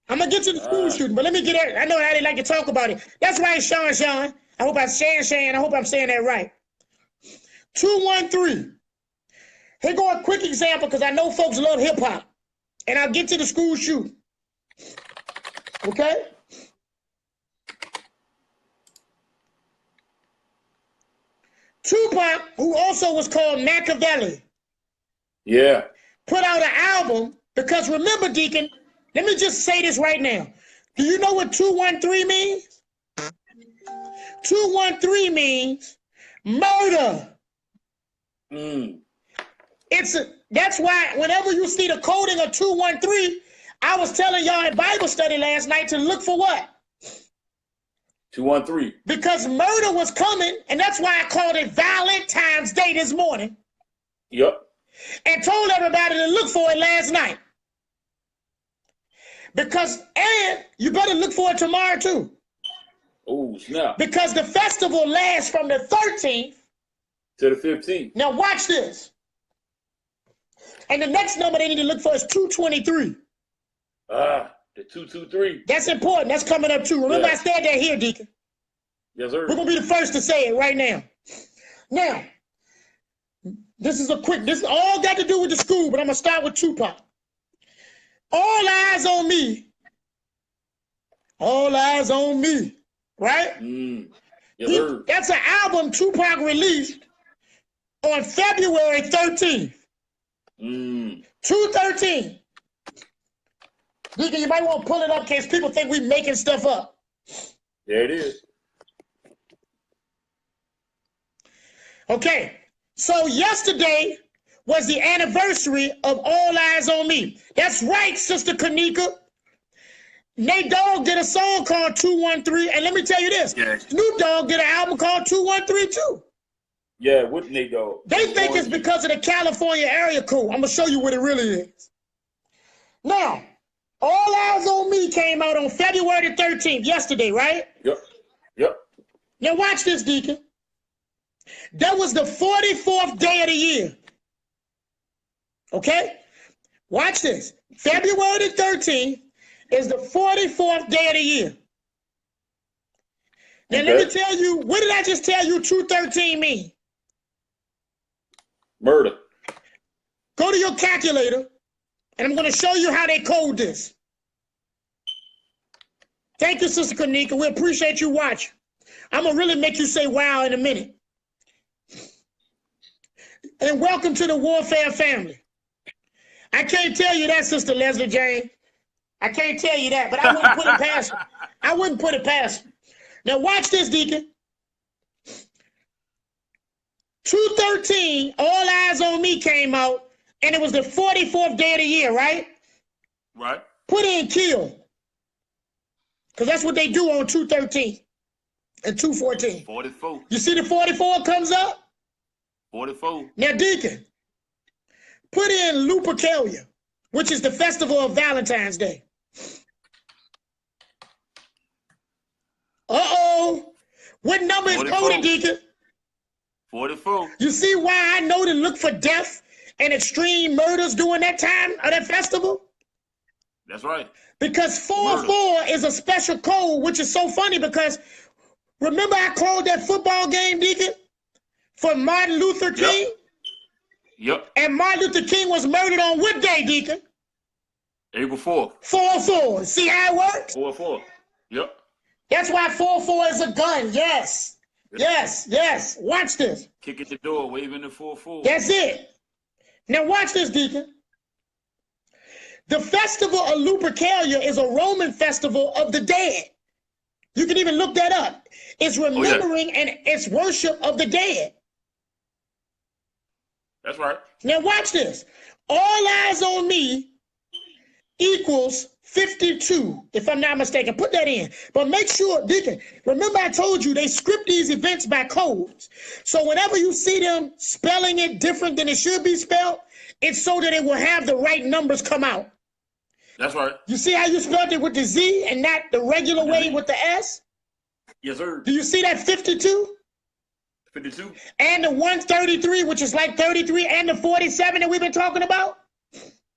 I'm going to get to the school shooting, but let me get it. I know how they like to talk about it. That's right, Sean. I hope I'm saying that right. 213. Here go a quick example because I know folks love hip hop. And I'll get to the school shooting. Okay? Tupac, who also was called Machiavelli. Yeah. Put out an album because remember, Deacon, let me just say this right now. Do you know what 213 means? 213 means murder. That's why whenever you see the coding of 213, I was telling y'all in Bible study last night to look for what? 213. Because murder was coming, and that's why I called it Valentine's Day this morning. Yep. And told everybody to look for it last night. And you better look for it tomorrow too. Oh, snap. Because the festival lasts from the 13th to the 15th. Now watch this. And the next number they need to look for is 223. The 223. That's important. That's coming up too. Remember I said that here, Deacon. Yes, sir. We're going to be the first to say it right now. Now, this all got to do with the school, but I'm going to start with Tupac. All eyes on me. All eyes on me. Right? Yes, sir. That's an album Tupac released on February 13th. 213. Deacon, you might want to pull it up in case people think we're making stuff up. There it is. Okay. So yesterday was the anniversary of All Eyes on Me. That's right, Sister Kanika. N.E.W.S did a song called 213. And let me tell you this. Yeah. Snoop Dogg did an album called 213 too. Yeah, with N.E.W.S. They think it's because of the California area code. I'm going to show you what it really is. Now, All Eyes on Me came out on February the 13th, yesterday, right? Yep. Now watch this, Deacon. That was the 44th day of the year. Okay? Watch this. February the 13th is the 44th day of the year. Now let me tell you, what did I just tell you 213 mean? Murder. Go to your calculator, and I'm going to show you how they code this. Thank you, Sister Kanika. We appreciate you watching. I'm going to really make you say wow in a minute. And welcome to the Warfare family. I can't tell you that, Sister Leslie Jane. I can't tell you that, but I wouldn't put it past her. I wouldn't put it past her. Now watch this, Deacon. 2:13, All Eyes on Me came out, and it was the 44th day of the year, right? Right. Put in kill. Because that's what they do on 2:13 and 2:14. 44. You see the 44 comes up? 44. Now, Deacon, put in Lupercalia, which is the festival of Valentine's Day. Uh-oh. What number is 44. coded, Deacon? 44. You see why I know to look for death and extreme murders during that time of that festival? That's right. Because 44 is a special code, which is so funny because remember I called that football game, Deacon, for Martin Luther King? Yep. And Martin Luther King was murdered on what day, Deacon? April 4th. 4-4. See how it works? 4-4. Yep. That's why 4-4 is a gun. Yes. Yes. Watch this. Kick at the door, waving the 4-4. That's it. Now watch this, Deacon. The festival of Lupercalia is a Roman festival of the dead. You can even look that up. It's remembering and it's worship of the dead. That's right. Now watch this. All Eyes on Me equals 52, if I'm not mistaken. Put that in. But make sure, Deacon, remember I told you they script these events by codes. So whenever you see them spelling it different than it should be spelled, it's so that it will have the right numbers come out. That's right. You see how you spelled it with the Z and not the regular way with the S? Yes, sir. Do you see that 52? 52. And the 133, which is like 33, and the 47 that we've been talking about?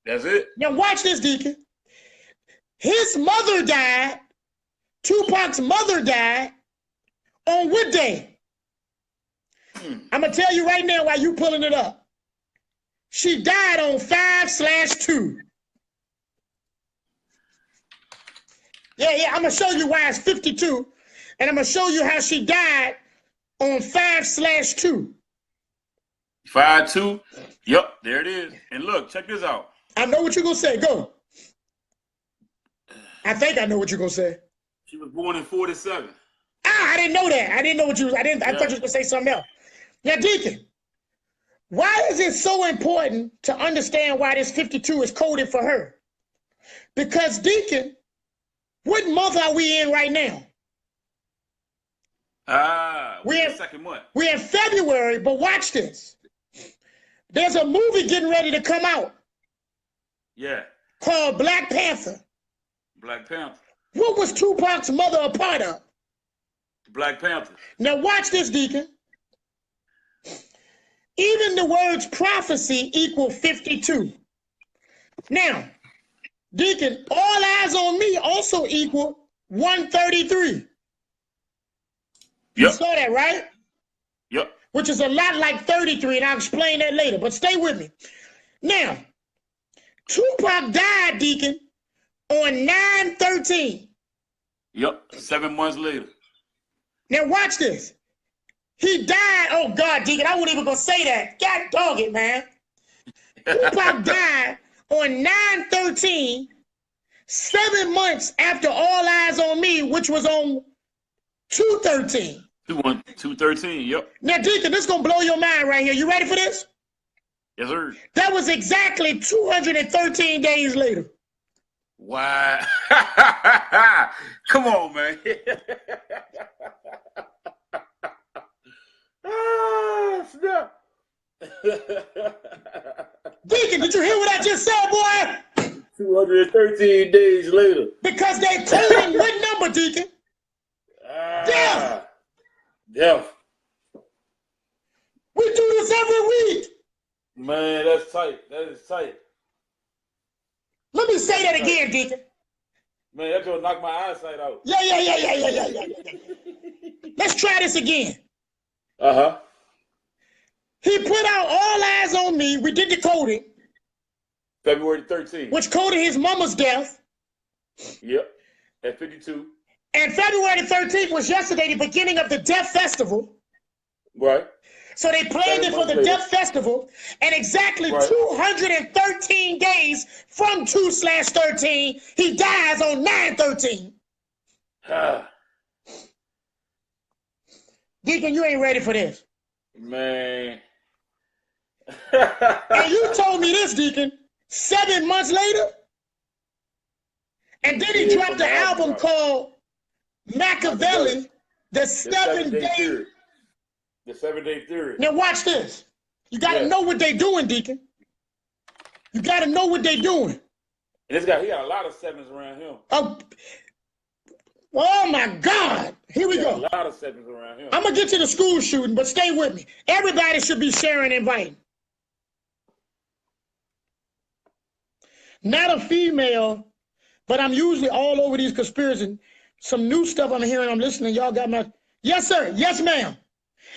That's it. Now watch this, Deacon. His mother died, Tupac's mother died, on what day? I'm going to tell you right now while you pulling it up. She died on 5/2. Yeah, I'm going to show you why it's 52, and I'm going to show you how she died on 5/2. 5-2. Yep, there it is. And look, check this out. I know what you're going to say. Go. I think I know what you're going to say. She was born in 47. I didn't know that. I didn't know what you was. I thought you was going to say something else. Now, Deacon, why is it so important to understand why this 52 is coded for her? Because, Deacon, what month are we in right now? We're in the second month. We're in February, but watch this. There's a movie getting ready to come out. Yeah. Called Black Panther. Black Panther. What was Tupac's mother a part of? Black Panther. Now watch this, Deacon. Even the words prophecy equal 52. Now, Deacon, All Eyes on Me also equal 133. You saw that, right? Yep. Which is a lot like 33, and I'll explain that later, but stay with me. Now, Tupac died, Deacon, on 9/13. Yep, 7 months later. Now watch this. He died, oh God, Deacon, I wasn't even gonna say that. God dog it, man. Tupac died on 9/13, 7 months after All Eyes on Me, which was on 2/13. 2/13, yep. Now, Deacon, this is gonna blow your mind right here. You ready for this? Yes, sir. That was exactly 213 days later. Wow. Come on, man. Snap. Deacon, did you hear what I just said, boy? 213 days later. Because they coding what number, Deacon? Death. Death. We do this every week. Man, that's tight. That is tight. Let me say that again, Deacon. Man, that's gonna knock my eyesight out. Yeah. Let's try this again. Uh-huh. He put out All Eyes on Me. We did the coding. February 13th. Which coded his mama's death. Yep. At 52. And February 13th was yesterday, the beginning of the Death Festival. Right. So they planned it for the Death Festival, and exactly 213 days from 2/13, he dies on 9/13. Deacon, you ain't ready for this. Man. And you told me this, Deacon, 7 months later. And then he dropped an album called Machiavelli, the 7-day theory. The 7-day theory. Now watch this. You got to know what they doing, Deacon. You got to know what they doing. And this guy, he got a lot of sevens around him. Oh my God. Here we go. A lot of sevens around him. I'm going to get to the school shooting, but stay with me. Everybody should be sharing and inviting. Not a female, but I'm usually all over these conspiracies. Some new stuff I'm hearing, I'm listening. Y'all got my... Yes, sir. Yes, ma'am.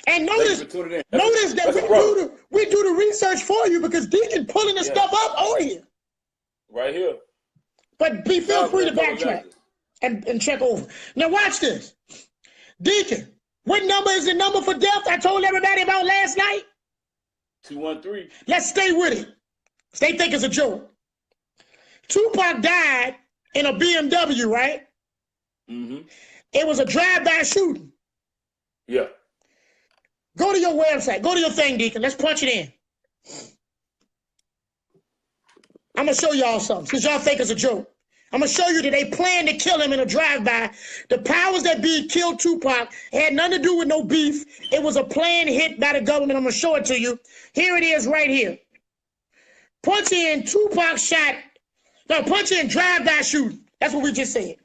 And notice that we do the research for you because Deacon pulling the stuff up over here. Right here. But feel free to backtrack and check over. Now watch this. Deacon, what number is the number for death I told everybody about last night? 213. Let's stay with it. They think it's a joke. Tupac died in a BMW, right? Mm-hmm. It was a drive-by shooting. Yeah. Go to your website. Go to your thing, Deacon. Let's punch it in. I'm going to show y'all something, since y'all think it's a joke. I'm going to show you that they planned to kill him in a drive-by. The powers that be killed Tupac. It had nothing to do with no beef. It was a planned hit by the government. I'm going to show it to you. Here it is right here. Punch in Tupac shot. No, punch in drive-by shooting. That's what we just said.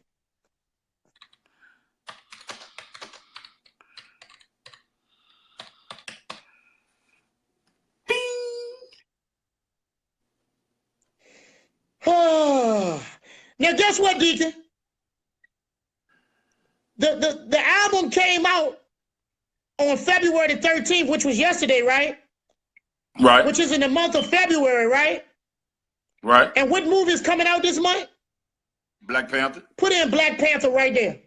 Now, guess what, Deacon? The album came out on February 13th, which was yesterday, right? Right. Which is in the month of February, right? Right. And what movie is coming out this month? Black Panther. Put in Black Panther right there.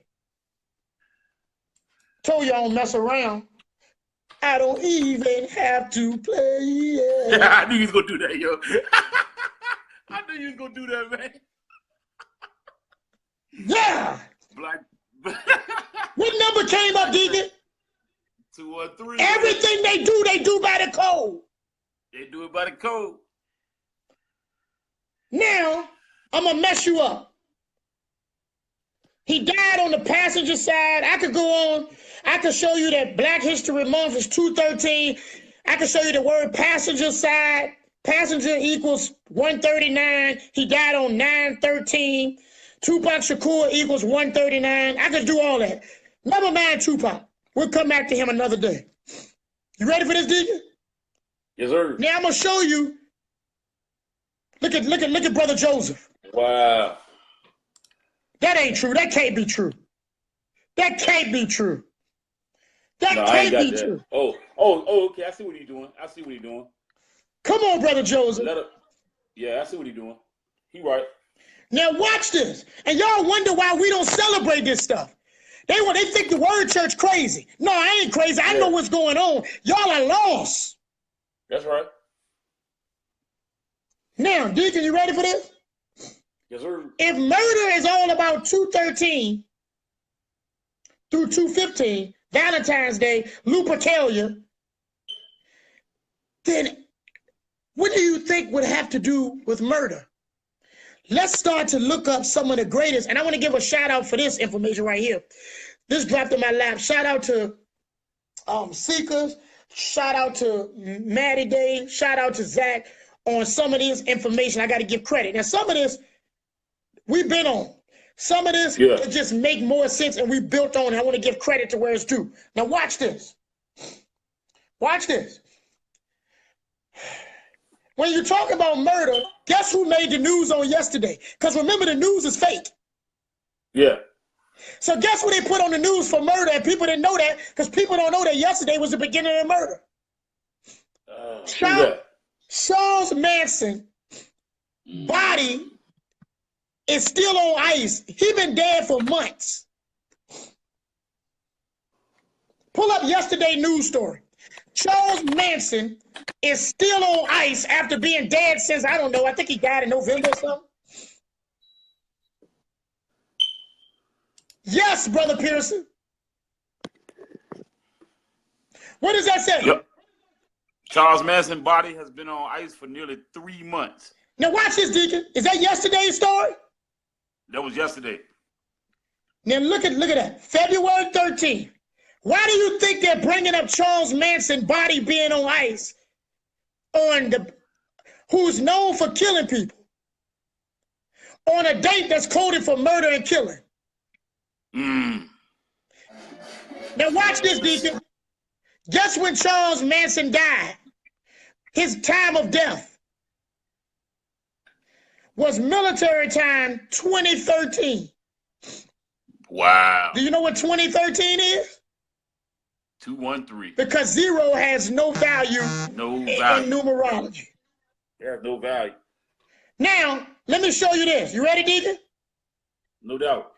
Told you I don't mess around. I don't even have to play it. I knew you was going to do that, yo. I knew you was going to do that, man. Yeah. Black. What number came up, Deacon? 213. Everything they do by the code. They do it by the code. Now, I'm going to mess you up. He died on the passenger side. I could go on. I could show you that Black History Month is 213. I could show you the word passenger side. Passenger equals 139. He died on 9/13. Tupac Shakur equals 139. I could do all that. Never mind Tupac. We'll come back to him another day. You ready for this, Deacon? Yes, sir. Now I'm gonna show you. Look at Brother Joseph. Wow. That ain't true. That can't be true. That can't be true. That No, can't be true. Oh, okay. I see what he's doing. Come on, Brother Joseph. Yeah, I see what he's doing. He right. Now watch this. And y'all wonder why we don't celebrate this stuff. They think the word church crazy. No, I ain't crazy. I know what's going on. Y'all are lost. That's right. Now, Deacon, you ready for this? Yes, sir. If murder is all about 213 through 215, Valentine's Day, Lupercalia, then what do you think would have to do with murder? Let's start to look up some of the greatest, and I want to give a shout out for this information right here. This dropped in my lap. Shout out to Seekers, shout out to Maddie Day, shout out to Zach on some of this information. I got to give credit. Now, some of this we've been on. Some of this it just make more sense, and we built on it. I want to give credit to where it's due. Now, watch this. Watch this. When you talk about murder, guess who made the news on yesterday? Because remember, the news is fake. Yeah. So guess what they put on the news for murder? And people didn't know that because people don't know that yesterday was the beginning of murder. Charles Manson body is still on ice. He been dead for months. Pull up yesterday's news story. Charles Manson is still on ice after being dead since, I don't know, I think he died in November or something. Yes, Brother Pearson. What does that say? Yep. Charles Manson's body has been on ice for nearly 3 months. Now watch this, Deacon. Is that yesterday's story? That was yesterday. Now look at that. February 13th. Why do you think they're bringing up Charles Manson's body being on ice who's known for killing people on a date that's coded for murder and killing? Now watch this, Deacon. Guess when Charles Manson died? His time of death was military time 2013. Wow. Do you know what 2013 is? 213. Because 0 has no value, in numerology. It has no value. Now, let me show you this. You ready, Deacon? No doubt.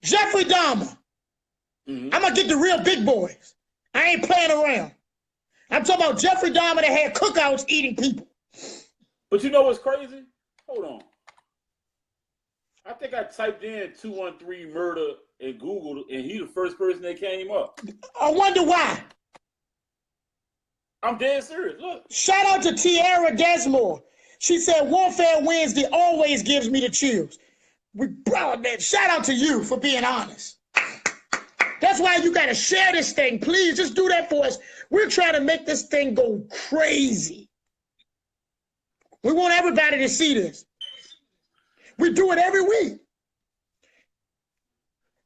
Jeffrey Dahmer. I'm going to get the real big boys. I ain't playing around. I'm talking about Jeffrey Dahmer that had cookouts eating people. But you know what's crazy? Hold on. I think I typed in 213 murder in Google, and he the first person that came up. I wonder why. I'm dead serious. Look. Shout out to Tierra Desmore. She said, Warfare Wednesday always gives me the chills. Bro, man, shout out to you for being honest. That's why you got to share this thing. Please, just do that for us. We're trying to make this thing go crazy. We want everybody to see this. We do it every week.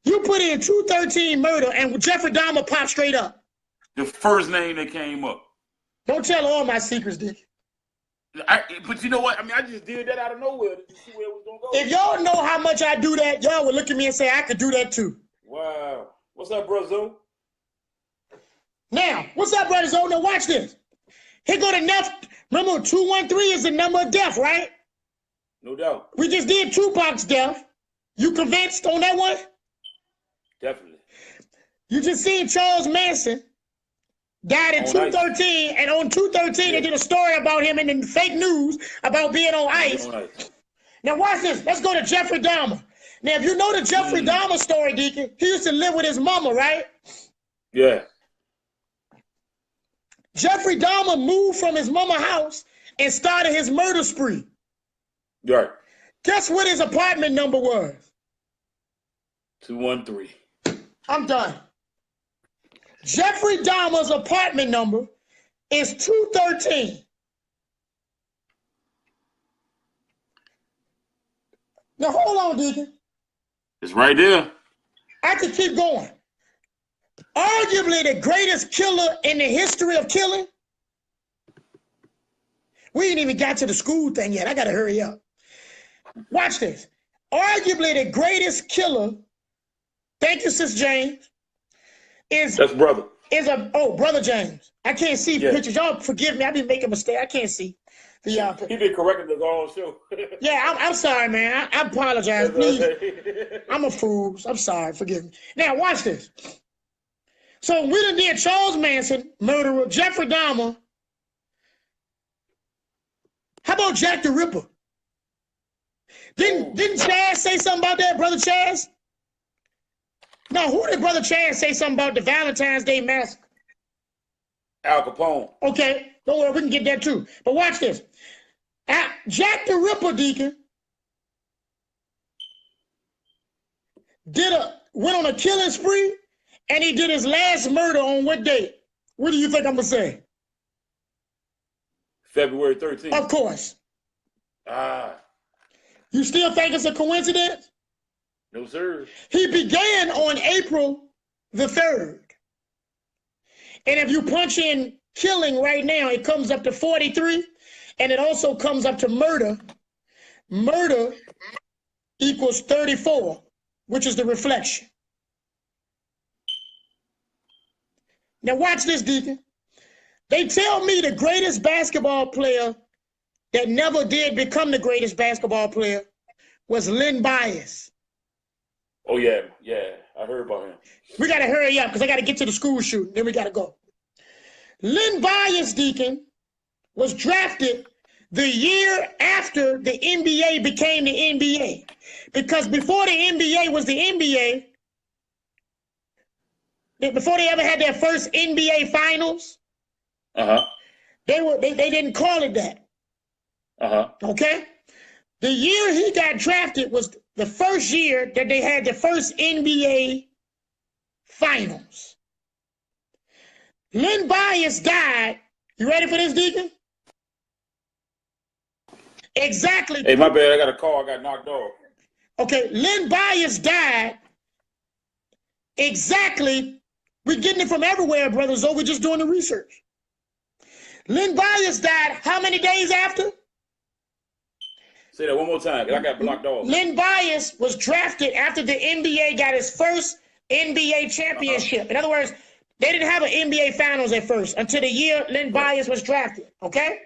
You put in 213 murder and Jeffrey Dahmer popped straight up. The first name that came up. Don't tell all my secrets, Dick. But you know what? I mean, I just did that out of nowhere to see where it was going to go. If y'all know how much I do that, y'all would look at me and say, I could do that too. Wow. What's up, Bro Zo? Now, what's up, Brother Zo? Now watch this. Here go the N.E.W.S. Remember, 213 is the number of death, right? No doubt. We just did Tupac's death. You convinced on that one? Definitely. You just seen Charles Manson died in 213, and on 213 they did a story about him in the fake news about being on ice. Now watch this. Let's go to Jeffrey Dahmer. Now, if you know the Jeffrey Dahmer story, Deacon, he used to live with his mama, right? Yeah. Jeffrey Dahmer moved from his mama house and started his murder spree. Right. Guess what his apartment number was? 213. I'm done. Jeffrey Dahmer's apartment number is 213. Now, hold on, Deacon. It's right there. I could keep going. Arguably the greatest killer in the history of killing. We ain't even got to the school thing yet. I got to hurry up. Watch this. Arguably the greatest killer, thank you, Sis James, That's brother. Brother James. I can't see pictures. Y'all forgive me. I be making mistakes. I can't see. He been correcting the whole show. Yeah, I'm sorry, man. I apologize. Please. I'm a fool. I'm sorry. Forgive me. Now, watch this. So we done did Charles Manson, murderer, Jeffrey Dahmer. How about Jack the Ripper? Didn't Chaz say something about that, Brother Chaz? No, who did Brother Chaz say something about the Valentine's Day massacre? Al Capone. Okay, don't worry, we can get that too. But watch this. Jack the Ripper, Deacon, went on a killing spree, and he did his last murder on what date? What do you think I'm going to say? February 13th. Of course. You still think it's a coincidence? No, sir. He began on April the 3rd. And if you punch in killing right now, it comes up to 43. And it also comes up to murder. Murder equals 34, which is the reflection. Now watch this, Deacon. They tell me the greatest basketball player that never did become the greatest basketball player was Len Bias. Oh, yeah. I heard about him. We got to hurry up because I got to get to the school shooting. Then we got to go. Len Bias, Deacon, was drafted the year after the NBA became the NBA. Because before the NBA was the NBA, before they ever had their first NBA finals, they didn't call it that. Okay? The year he got drafted was the first year that they had the first NBA finals. Len Bias died. You ready for this, Deacon? Exactly. Hey, my bad. I got a call. I got knocked off. Okay, Len Bias died exactly. We're getting it from everywhere, brother. So we're just doing the research. Len Bias died how many days after? Say that one more time, because I got blocked off. Len Bias was drafted after the NBA got its first NBA championship. In other words, they didn't have an NBA finals at first until the year Len Bias was drafted, okay?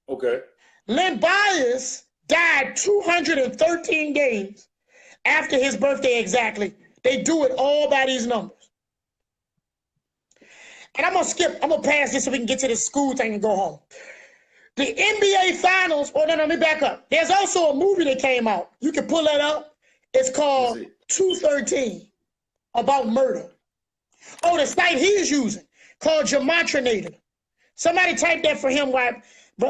Okay. Len Bias died 213 days after his birthday exactly. They do it all by these numbers. And I'm going to pass this so we can get to the school thing and go home. The NBA Finals, no, let me back up. There's also a movie that came out. You can pull that up. It's called 213, about murder. Oh, the site he's using, called Gematronate. Somebody type that for him.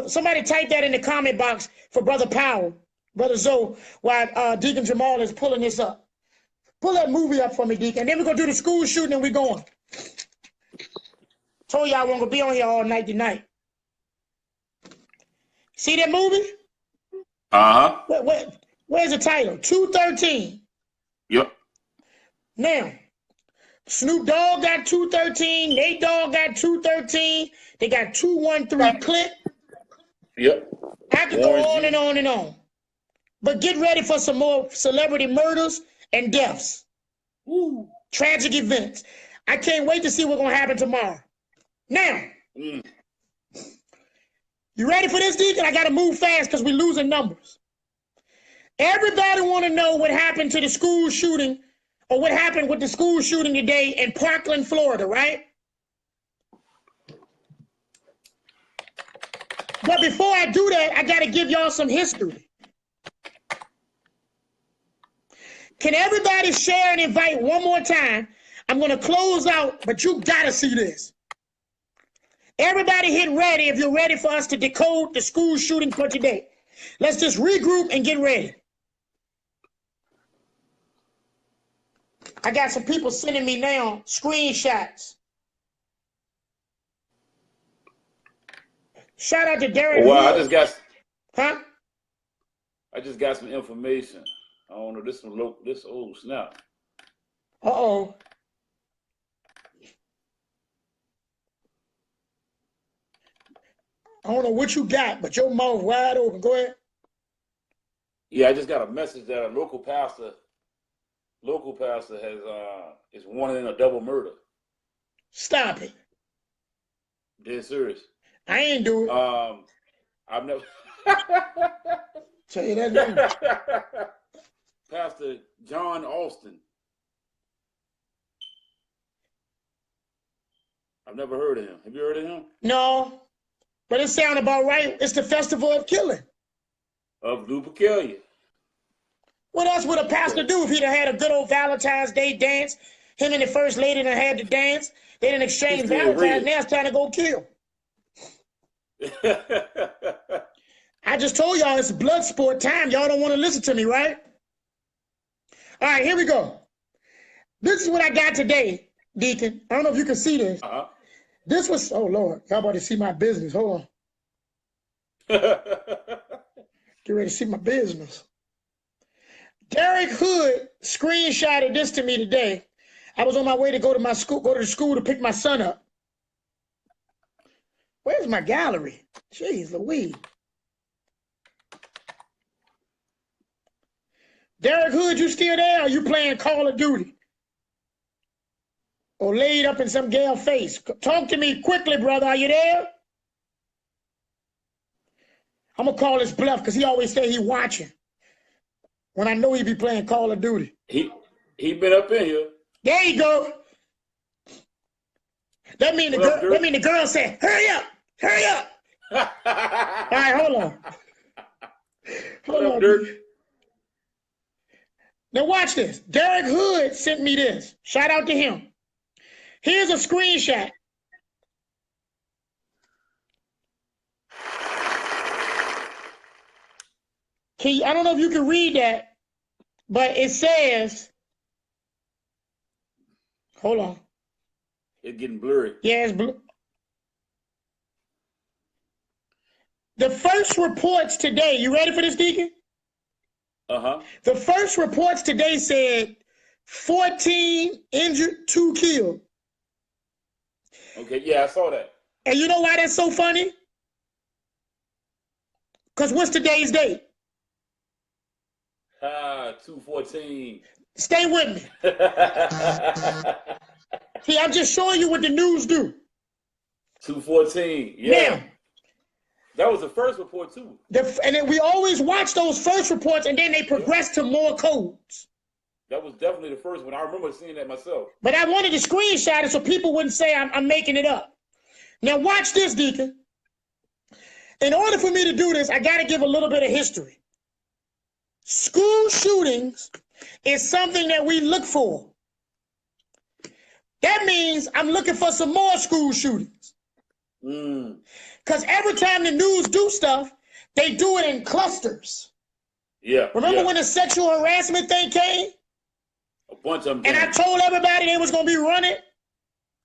Somebody type that in the comment box for Brother Powell, Brother Zoe, while Deacon Jamal is pulling this up. Pull that movie up for me, Deacon. And then we're going to do the school shooting and we're going. Told y'all we're going to be on here all night tonight. See that movie? Where's the title? 213. Yep. Now, Snoop Dogg got 213. Nate Dogg got 213. They got 213 clip. Yep. I could go on and on and on. But get ready for some more celebrity murders and deaths. Ooh. Tragic events. I can't wait to see what's going to happen tomorrow. Now, you ready for this, Deacon? I got to move fast because we're losing numbers. Everybody want to know what happened to the school shooting or what happened with the school shooting today in Parkland, Florida, right? But before I do that, I got to give y'all some history. Can everybody share and invite one more time? I'm going to close out, but you got to see this. Everybody hit ready if you're ready for us to decode the school shooting for today. Let's just regroup and get ready. I got some people sending me now screenshots. Shout out to Derek. Well, I just got some information. I don't know, this old snap. Uh-oh. I don't know what you got, but your mouth wide open. Go ahead. Yeah, I just got a message that a local pastor is wanted in a double murder. Stop it. Dead serious. I ain't do it. I've never tell you that number. Pastor John Austin. I've never heard of him. Have you heard of him? No. But it sounds about right. It's the festival of killing. Of Lupercalia. What else would a pastor do if he'd have had a good old Valentine's Day dance? Him and the first lady done had to dance. They didn't exchange Valentine's. Now it's time to go kill. I just told y'all it's blood sport time. Y'all don't want to listen to me, right? All right, here we go. This is what I got today, Deacon. I don't know if you can see this. This was, oh, Lord, y'all about to see my business. Hold on. Get ready to see my business. Derek Hood screenshotted this to me today. I was on my way to go to the school to pick my son up. Where's my gallery? Jeez Louise. Derek Hood, you still there? Or are you playing Call of Duty? Or laid up in some gal face? Talk to me quickly, brother. Are you there? I'm going to call his bluff because he always say he watching. When I know he be playing Call of Duty. He been up in here. There you go. That mean the girl said, "Hurry up, hurry up." All right, hold on. Hold on, Dirk? Now watch this. Derek Hood sent me this. Shout out to him. Here's a screenshot. I don't know if you can read that, but it says, hold on. It's getting blurry. Yeah, it's blue. The first reports today, you ready for this, Deacon? Uh-huh. The first reports today said 14 injured, 2 killed. Okay, yeah, I saw that. And you know why that's so funny? Because what's today's date? 2/14. Stay with me. See, I'm just showing you what the news do. 2/14. Yeah. Now, that was the first report too. And then we always watch those first reports, and then they progress to more codes. That was definitely the first one. I remember seeing that myself. But I wanted to screenshot it so people wouldn't say I'm making it up. Now watch this, Deacon. In order for me to do this, I got to give a little bit of history. School shootings is something that we look for. That means I'm looking for some more school shootings. Because every time the news do stuff, they do it in clusters. Yeah. Remember when the sexual harassment thing came? A bunch of them. And I told everybody they was going to be running?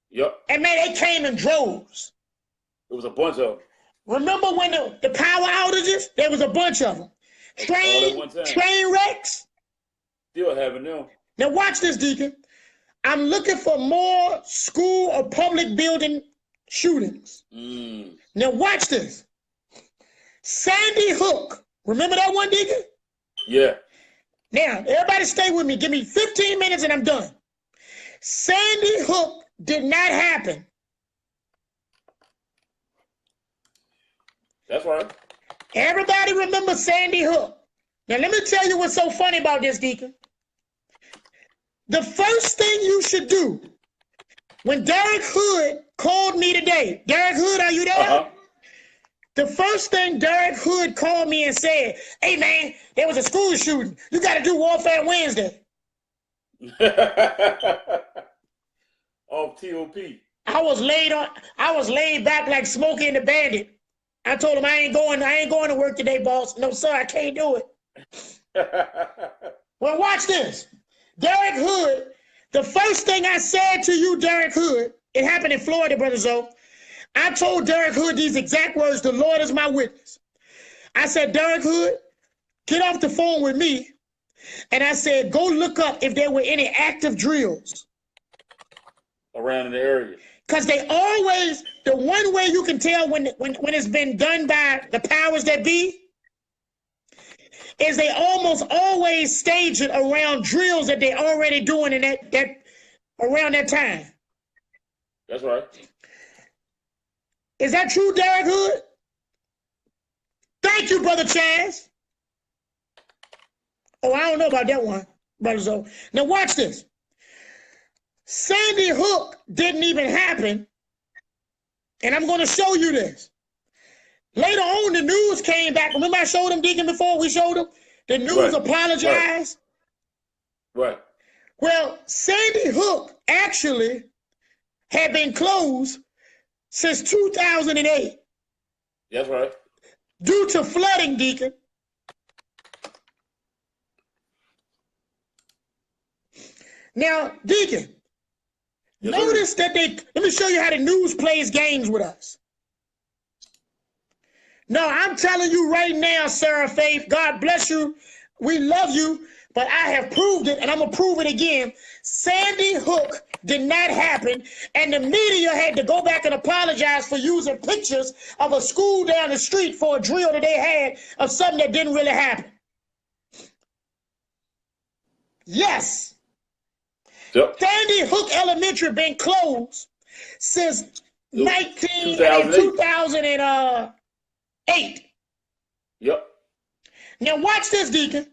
Yep. And man, they came in droves. It was a bunch of them. Remember when the power outages? There was a bunch of them. Train wrecks. Still having them. Now watch this, Deacon. I'm looking for more school or public building shootings. Now watch this. Sandy Hook. Remember that one, Deacon? Yeah. Now, everybody stay with me. Give me 15 minutes and I'm done. Sandy Hook did not happen. That's right. Everybody remember Sandy Hook. Now, let me tell you what's so funny about this, Deacon. The first thing you should do, when Derek Hood called me today, Derek Hood, are you there? Uh-huh. The first thing Derek Hood called me and said, "Hey, man, there was a school shooting. You got to do Warfare Wednesday." Off TOP. I was laid back like Smokey and the Bandit. I told him I ain't going to work today, boss. No, sir, I can't do it. Well, watch this. Derek Hood, the first thing I said to you, Derek Hood, it happened in Florida, Brother Zoe. I told Derek Hood these exact words, "The Lord is my witness." I said, "Derek Hood, get off the phone with me." And I said, "Go look up if there were any active drills around in the area." Because they always, the one way you can tell when it's been done by the powers that be is they almost always stage it around drills that they're already doing in that around that time. That's right. Is that true, Derek Hood? Thank you, Brother Chaz. Oh, I don't know about that one, Brother Zoe. Now watch this. Sandy Hook didn't even happen, and I'm going to show you this. Later on, the news came back. Remember I showed them, Deacon, before we showed them? The news apologized. Right. Well, Sandy Hook actually had been closed since 2008. That's right. Due to flooding, Deacon. Now, Deacon, notice that let me show you how the news plays games with us. No, I'm telling you right now, Sarah Faith, God bless you. We love you, but I have proved it, and I'm going to prove it again. Sandy Hook did not happen, and the media had to go back and apologize for using pictures of a school down the street for a drill that they had of something that didn't really happen. Yes. Yep. Sandy Hook Elementary been closed since 2008. Yep. Now watch this, Deacon.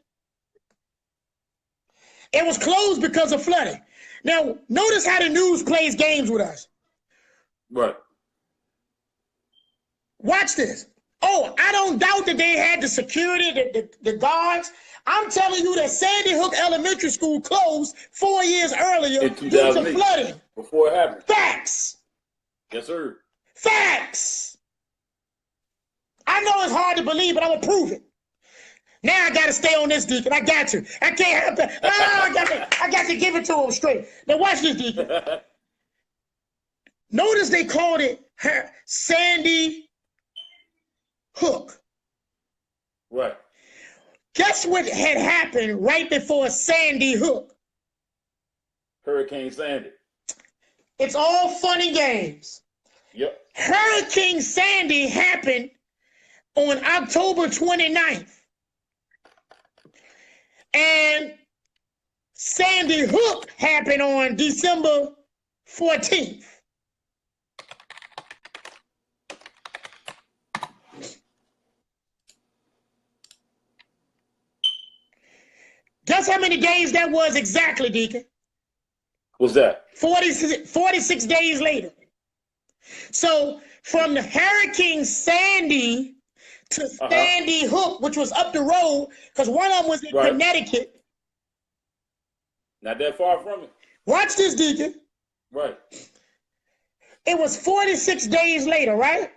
It was closed because of flooding. Now, notice how the news plays games with us. Right. Watch this. Oh, I don't doubt that they had the security, the guards. I'm telling you that Sandy Hook Elementary School closed 4 years earlier In due to 2008, flooding. before it happened. Facts. Yes, sir. Facts. I know it's hard to believe, but I'm going to prove it. Now I got to stay on this, Deacon. I got you. I can't help it. I got to give it to him straight. Now watch this, Deacon. Notice they called it Sandy Hook. Right. Guess what had happened right before Sandy Hook? Hurricane Sandy. It's all fun and games. Yep. Hurricane Sandy happened on October 29th. And Sandy Hook happened on December 14th. Guess how many days that was exactly, Deacon? What's that? 46 days later. So from the Hurricane Sandy to Sandy Hook, which was up the road, because one of them was in Connecticut. Not that far from it. Watch this, Deacon. Right. It was 46 days later, right?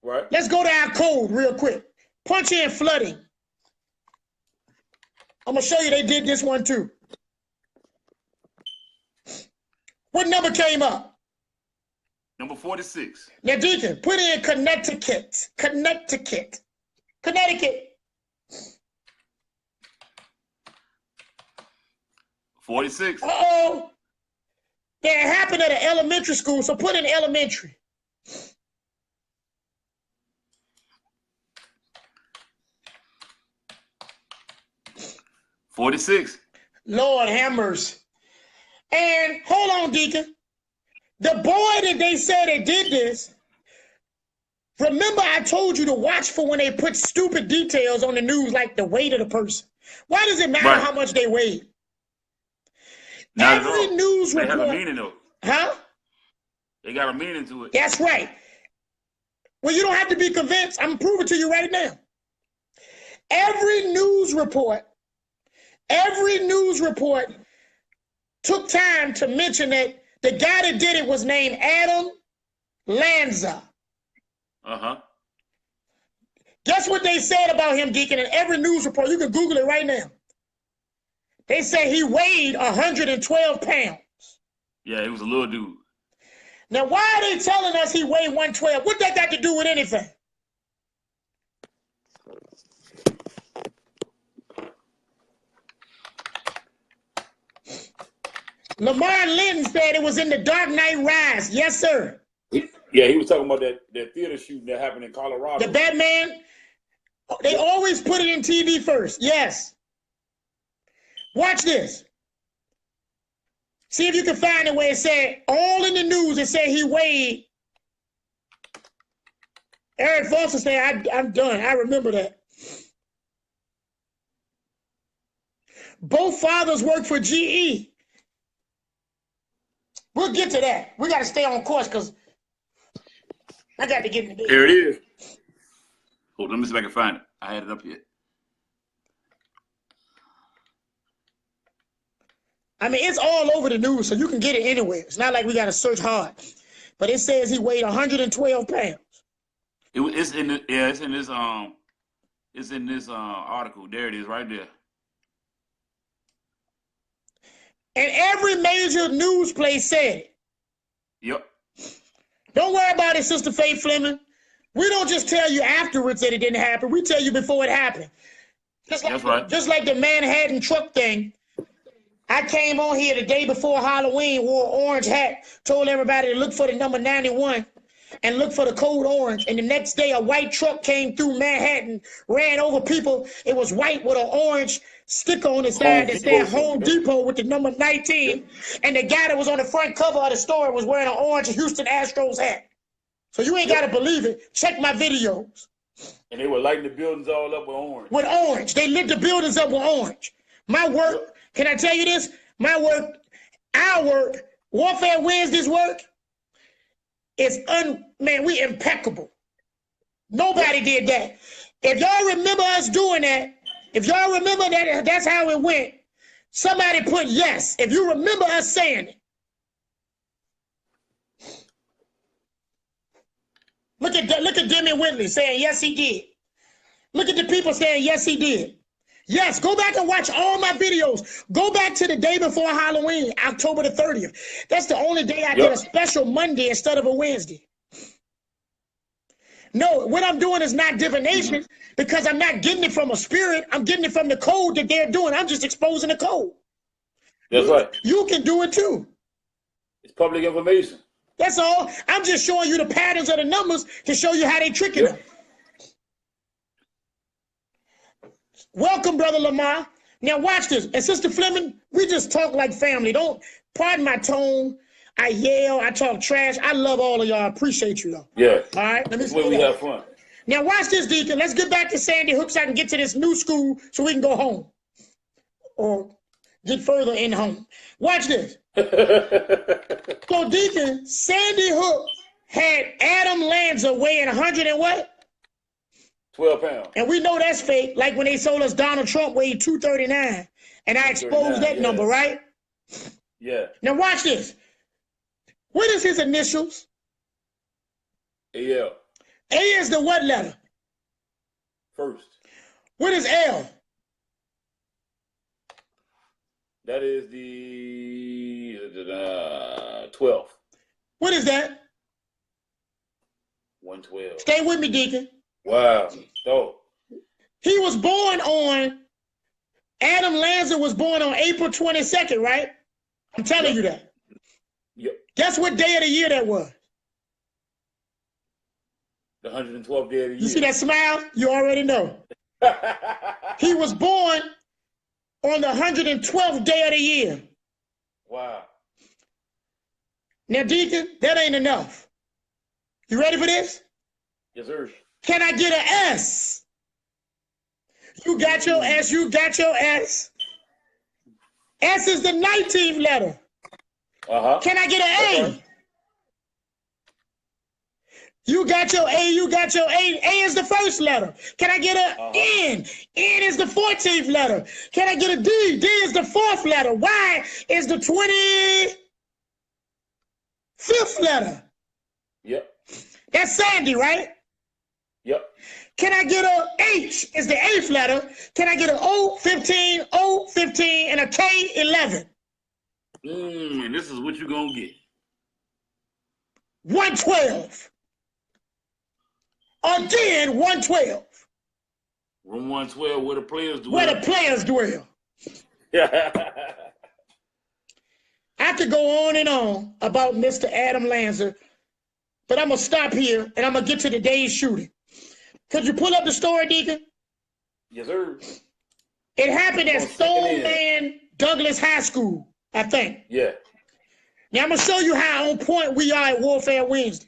Right. Let's go to our code real quick. Punch in flooding. I'm going to show you they did this one too. What number came up? Number 46. Now, Deacon, put in Connecticut. Connecticut. 46. Uh-oh. That happened at an elementary school, so put in elementary. 46. Lord have mercy. And hold on, Deacon. The boy that they said that did this, remember I told you to watch for when they put stupid details on the news, like the weight of the person. Why does it matter how much they weigh? Every news report. They have a meaning though. Huh? They got a meaning to it. That's right. Well, you don't have to be convinced. I'm proving to you right now. Every news report took time to mention that the guy that did it was named Adam Lanza. Guess what they said about him, Deacon? In every news report, you can Google it right now. They say he weighed 112 pounds. Yeah, he was a little dude. Now, why are they telling us he weighed 112? What that got to do with anything? Lamar Linton said it was in The Dark Knight Rise. Yes, sir. Yeah, he was talking about that theater shooting that happened in Colorado. The Batman, they always put it in TV first. Yes. Watch this. See if you can find it where it said, all in the news, it said he weighed. Eric Foster said, I'm done. I remember that. Both fathers work for GE. We'll get to that. We got to stay on course because I got to get in the bed. Here it is. Hold on, let me see if I can find it. I had it up here. I mean, it's all over the news, so you can get it anywhere. It's not like we got to search hard. But it says he weighed 112 pounds. It's in this article. There it is, right there. And every major news place said it. Yep. Don't worry about it, Sister Faith Fleming. We don't just tell you afterwards that it didn't happen. We tell you before it happened. That's right. Just like the Manhattan truck thing. I came on here the day before Halloween, wore an orange hat, told everybody to look for the number 91 and look for the code orange. And the next day, a white truck came through Manhattan, ran over people. It was white with an orange sticker on the side that said Home Depot with the number 19. And the guy that was on the front cover of the store was wearing an orange Houston Astros hat. So you ain't got to believe it. Check my videos. And they were lighting the buildings all up with orange. With orange. They lit the buildings up with orange. My work, can I tell you this? My work our work, Warfare Wednesday's work, is we impeccable. Nobody did that. If y'all remember us doing that, if y'all remember that that's how it went, somebody put yes. If you remember us saying it. Look at Demi Whitley saying yes he did. Look at the people saying yes he did. Yes, go back and watch all my videos. Go back to the day before Halloween, October the 30th. That's the only day I did a special Monday instead of a Wednesday. No, what I'm doing is not divination because I'm not getting it from a spirit. I'm getting it from the code that they're doing. I'm just exposing the code. That's right. You can do it too. It's public information. That's all. I'm just showing you the patterns of the numbers to show you how they tricking them. Welcome, Brother Lamar. Now watch this. And Sister Fleming, we just talk like family. Don't, pardon my tone. I yell. I talk trash. I love all of y'all. I appreciate you, though. Yeah. All right? That's where we have fun. Now watch this, Deacon. Let's get back to Sandy Hook so I can get to this new school so we can go home. Or get further in home. Watch this. So, Deacon, Sandy Hook had Adam Lanza weighing 100 and what? 12 pounds. And we know that's fake, like when they told us Donald Trump weighed 239. And I exposed that number, right? Yeah. Now watch this. What is his initials? AL. A is the what letter? First. What is L? That is the 12th. What is that? 112. Stay with me, Deacon. Wow. Oh. He was born on, Adam Lanza was born on April 22nd, right? I'm telling you that. Yep. Guess what day of the year that was? The 112th day of the year. You see that smile? You already know. He was born on the 112th day of the year. Wow. Now, Deacon, that ain't enough. You ready for this? Yes, sir. Can I get an S? You got your S. You got your S. S is the 19th letter. Uh-huh. Can I get an A? You got your A. You got your A. A is the first letter. Can I get a N? N is the 14th letter. Can I get a D? D is the 4th letter. Y is the 25th letter. Yep. That's Sandy, right? Yep. Can I get a H is the 8th letter? Can I get an O, 15, O, 15, and a K, 11? And this is what you're going to get. 112. Again, 112. Room 112, where the players dwell. Where the players dwell. I could go on and on about Mr. Adam Lanza, but I'm going to stop here, and I'm going to get to the day's shooting. Could you pull up the story, Deacon? Yes, sir. It happened at Stoneman Douglas High School, I think. Yeah. Now, I'm going to show you how on point we are at Warfare Wednesday.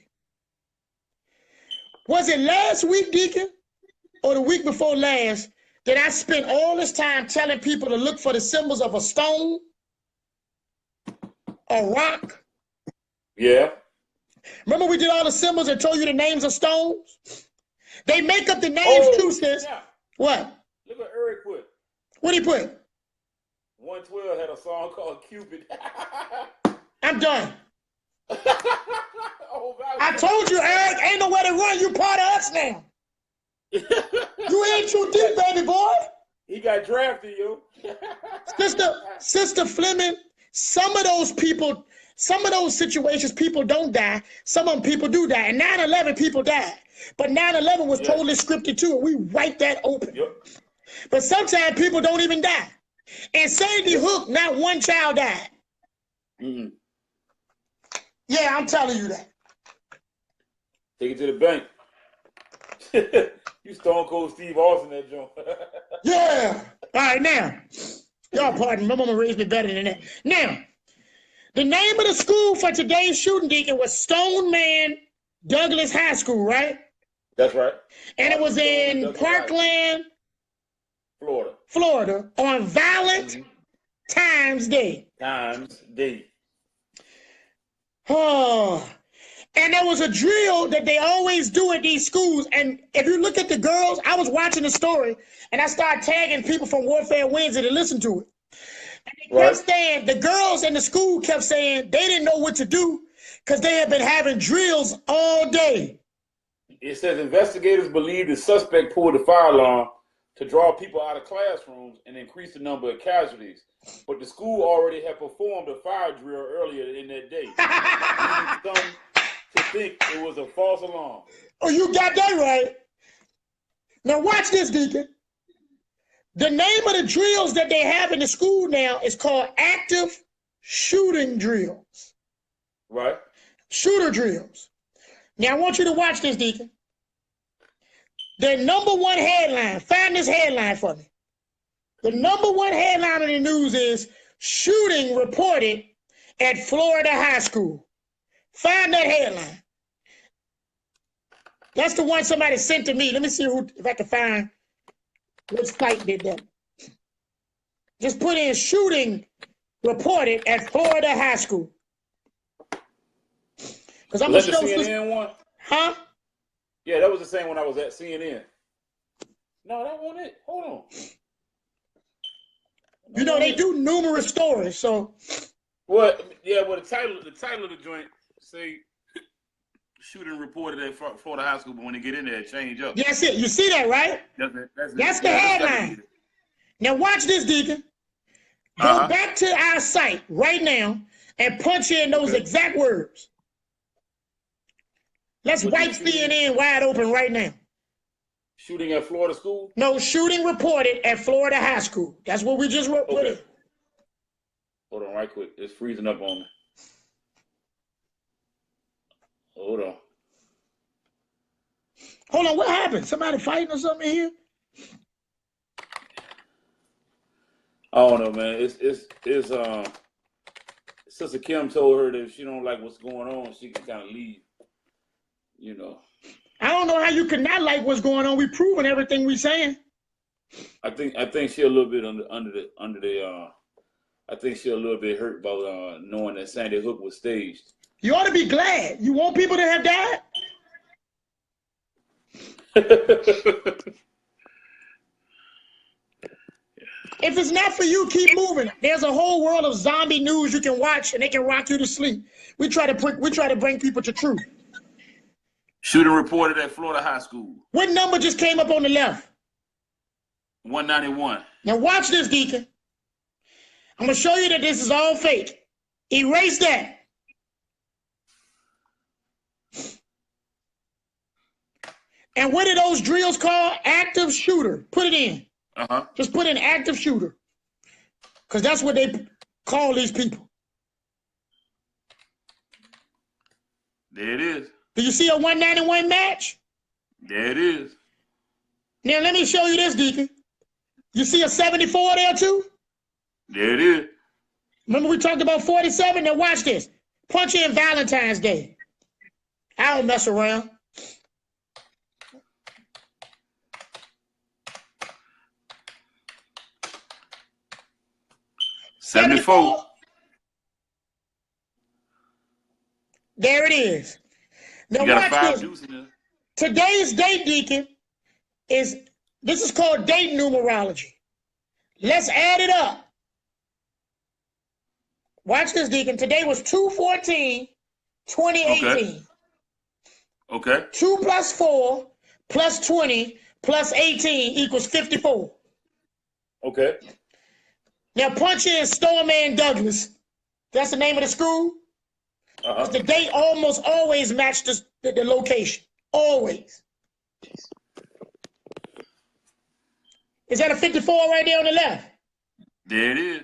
Was it last week, Deacon, or the week before last, that I spent all this time telling people to look for the symbols of a stone, a rock? Yeah. Remember we did all the symbols and told you the names of stones? They make up the names too, sis. Yeah. What? Look what Eric put. What he put? 112 had a song called Cupid. I'm done. I told you, Eric, ain't nowhere to run. You part of us now. You ain't too deep, baby boy. He got drafted, yo. Sister Fleming, some of those people, some of those situations, people don't die. Some of them people do die. And 9/11 people died. But 9/11 was totally scripted too, and we wiped that open. Yep. But sometimes people don't even die. And Sandy Hook, not one child died. Mm-hmm. Yeah, I'm telling you that. Take it to the bank. You Stone Cold Steve Austin that joint. Yeah. All right, now. Y'all pardon, my mama raised me better than that. Now, the name of the school for today's shooting, Deacon, was Stoneman Douglas High School, right? That's right. And it was in Parkland, Florida. Florida, on Violent Times Day. Times Day. Oh. And there was a drill that they always do at these schools. And if you look at the girls, I was watching the story, and I started tagging people from Warfare Wednesday to listen to it. And they kept saying, the girls in the school kept saying they didn't know what to do because they had been having drills all day. It says investigators believe the suspect pulled the fire alarm to draw people out of classrooms and increase the number of casualties. But the school already had performed a fire drill earlier in that day. Leading some to think it was a false alarm. Oh, you got that right. Now watch this, Deacon. The name of the drills that they have in the school now is called active shooting drills. Right. Shooter drills. Now I want you to watch this, Deacon. The number one headline, find this headline for me. The number one headline in the news is shooting reported at Florida high school. Find that headline. That's the one somebody sent to me. Let me see if I can find which site did that. Just put in shooting reported at Florida high school. Because I'm Was gonna that show the CNN one? Huh? Yeah, that was the same one I was at, CNN. No, that wasn't it. Hold on. You know, they do numerous stories, so. Well, yeah, well, the title of the joint say shooting reported at Florida high school, but when they get in there, it change up. That's it. You see that, right? That's the headline. Now watch this, Deacon. Go back to our site right now and punch in those exact words. Let's wipe CNN wide open right now. Shooting at Florida school? No, shooting reported at Florida high school. That's what we just wrote. Okay. Hold on right quick. It's freezing up on me. Hold on. Hold on, what happened? Somebody fighting or something here? I don't know, man. It's Sister Kim told her that if she don't like what's going on, she can kind of leave. You know. I don't know how you can not like what's going on. We proving everything we saying. I think she a little bit under the I think she a little bit hurt about knowing that Sandy Hook was staged. You ought to be glad. You want people to have died? If it's not for you, keep moving. There's a whole world of zombie news you can watch, and they can rock you to sleep. We try to bring people to truth. Shooting reported at Florida high school. What number just came up on the left? 191. Now watch this, Deacon. I'm going to show you that this is all fake. Erase that. And what are those drills called? Active shooter. Put it in. Just put in active shooter. Because that's what they call these people. There it is. Do you see a 191 match? There it is. Now let me show you this, Deacon. You see a 74 there too? There it is. Remember we talked about 47? Now watch this. Punch in Valentine's Day. I don't mess around. $74. There it is. Now watch this. Today's date, Deacon, this is called date numerology. Let's add it up. Watch this, Deacon. Today was 2/14/2018. Okay. 2 plus 4 plus 20 plus 18 equals 54. Okay. Now punch in Stoneman Douglas. That's the name of the school. The date almost always matched the location. Always. Is that a 54 right there on the left? There it is.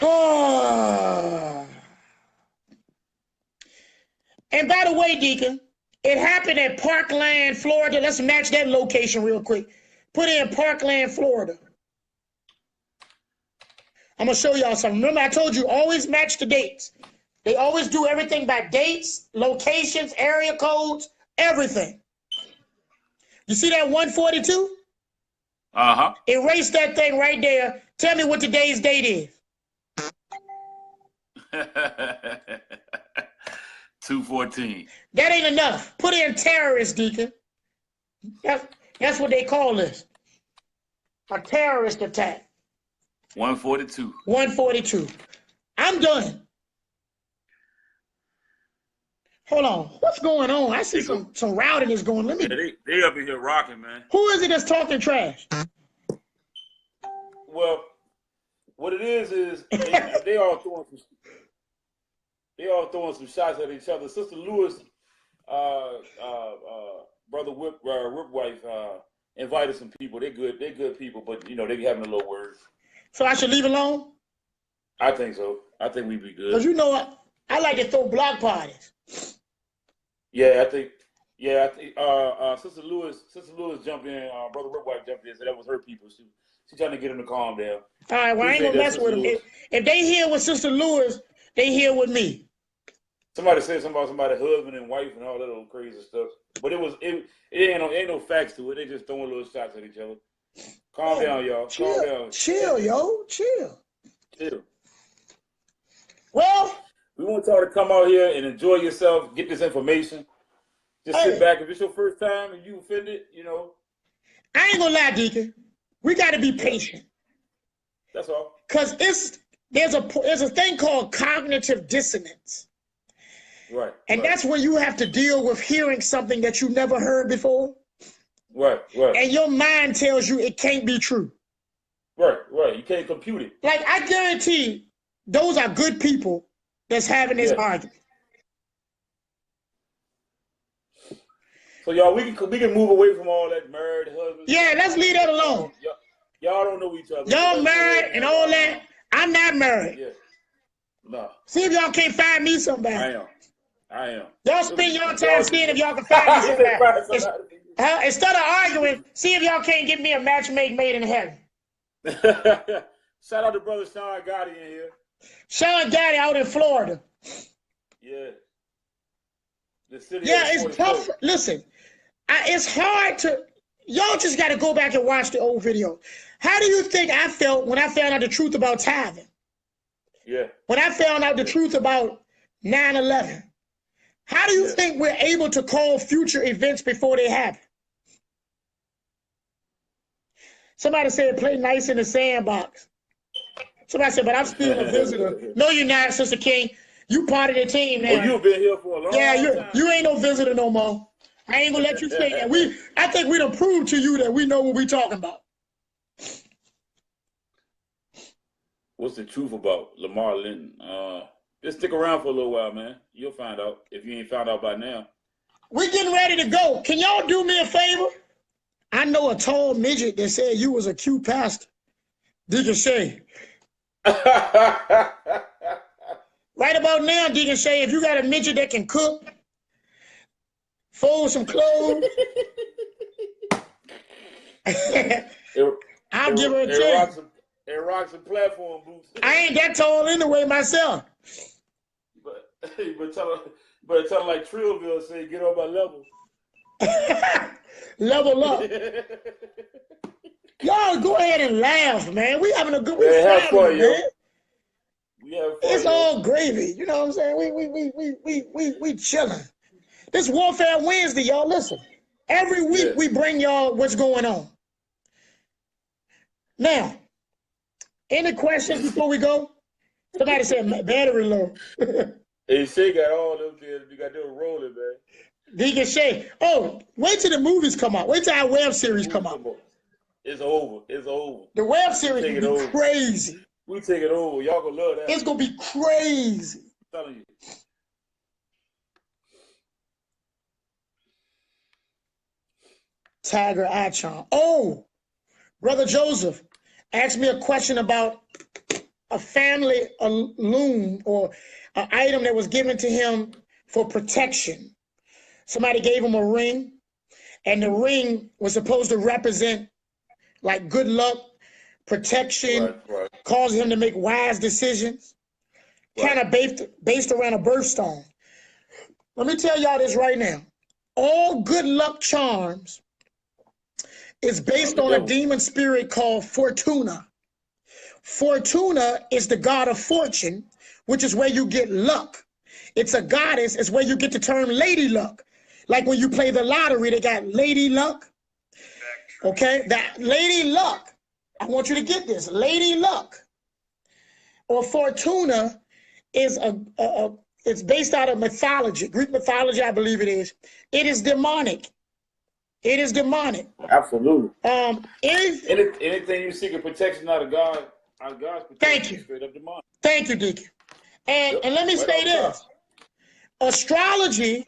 Oh. And by the way, Deacon, it happened at Parkland, Florida. Let's match that location real quick. Put in Parkland, Florida. I'm going to show y'all something. Remember, I told you, always match the dates. They always do everything by dates, locations, area codes, everything. You see that 142? Erase that thing right there. Tell me what today's date is. 214. That ain't enough. Put in terrorist, Deacon. That's what they call this. A terrorist attack. 142. 142. I'm done. Hold on. What's going on? I see some rowdiness going. Let me. Yeah, they up in here rocking, man. Who is it that's talking trash? Well, what it is they all throwing some shots at each other. Sister Lewis, brother Whip wife invited some people. They're good people, but you know they be having a little words. So I should leave alone? I think so. I think we'd be good. Because you know what? I like to throw block parties. Yeah, I think Sister Lewis jumped in, brother Whip wife jumped in, so that was her people. She trying to get him to calm down. All right, well, I ain't gonna mess with them. If they here with Sister Lewis, they here with me. Somebody said something about somebody's husband and wife and all that little crazy stuff. But it ain't no facts to it. They just throwing little shots at each other. Calm down, y'all. Calm down. Chill, yo. Chill. Well, we want y'all to come out here and enjoy yourself, get this information. Just sit back. If it's your first time and you offended, you know. I ain't gonna lie, Deacon. We got to be patient. That's all. Because there's a thing called cognitive dissonance. Right. And that's when you have to deal with hearing something that you never heard before. Right. And your mind tells you it can't be true. Right. You can't compute it. Like, I guarantee those are good people that's having this argument. So y'all, we can move away from all that married husband. Yeah, let's leave that alone. Y'all don't know each other. Y'all married and all that. I'm not married. Yeah. No. See if y'all can't find me somebody. I am. Y'all spend your time seeing if y'all can find me somebody. Instead of arguing, see if y'all can't get me a matchmake made in heaven. Shout out to brother Sean Gotti in here. Sean Gotti out in Florida. Yeah. The city. Yeah, it's tough. Listen, it's hard to. Y'all just got to go back and watch the old video. How do you think I felt when I found out the truth about tithing? Yeah. When I found out the truth about 9/11, how do you think we're able to call future events before they happen? Somebody said play nice in the sandbox. Somebody said, but I'm still a visitor. No, you're not, Sister King. You part of the team now. Oh, you've been here for a long time. You ain't no visitor no more. I ain't gonna let you stay there. I think we done proved to you that we know what we talking about. What's the truth about Lamar Linton? Just stick around for a little while, man. You'll find out if you ain't found out by now. We getting ready to go. Can y'all do me a favor? I know a tall midget that said you was a cute pastor. Deacon Shay. Right about now, Deacon Shay, if you got a midget that can cook, fold some clothes, I'll give her a chance. It rocks some platform boots. I ain't that tall anyway myself. But tell her like Trillville say, get on my level. Level up. Y'all go ahead and laugh, man. We having a good time, man. It's yo. all gravy. You know what I'm saying? We chilling. This Warfare Wednesday, y'all. Listen. Every week we bring y'all what's going on. Now, any questions before we go? Somebody said battery low. Hey, Shay got all them kids. You got them rolling, man. Deacon Shay. Oh, wait till the movies come out. Wait till our web series come out. It's over. The web series will be crazy. We take it over. Y'all gonna love that. It's gonna be crazy. I'm telling you. Tiger Achon. Oh, Brother Joseph asked me a question about a family loom or an item that was given to him for protection. Somebody gave him a ring, and the ring was supposed to represent like good luck, protection, causing him to make wise decisions, kind of based around a birthstone. Let me tell y'all this right now. All good luck charms is based on a demon spirit called Fortuna. Fortuna is the god of fortune, which is where you get luck. It's a goddess. It's where you get the term lady luck. Like when you play the lottery, they got lady luck. Okay, that lady luck. I want you to get this. Lady luck or fortuna is it's based out of mythology, Greek mythology, I believe it is. It is demonic. It is demonic. Absolutely. Anything you seek a protection out of God, God's protection. Thank you. Straight up demonic. Thank you, Deacon. And let me say this. Astrology,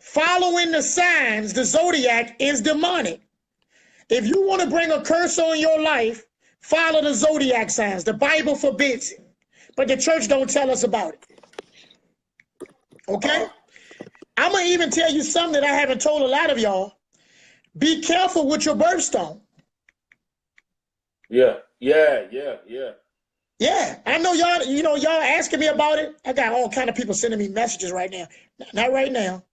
following the signs, the zodiac, is demonic. If you want to bring a curse on your life, follow the zodiac signs. The Bible forbids it, but the church don't tell us about it. Okay? I'm going to even tell you something that I haven't told a lot of y'all. Be careful with your birthstone. Yeah. Yeah, I know y'all, y'all asking me about it. I got all kind of people sending me messages right now. Not right now.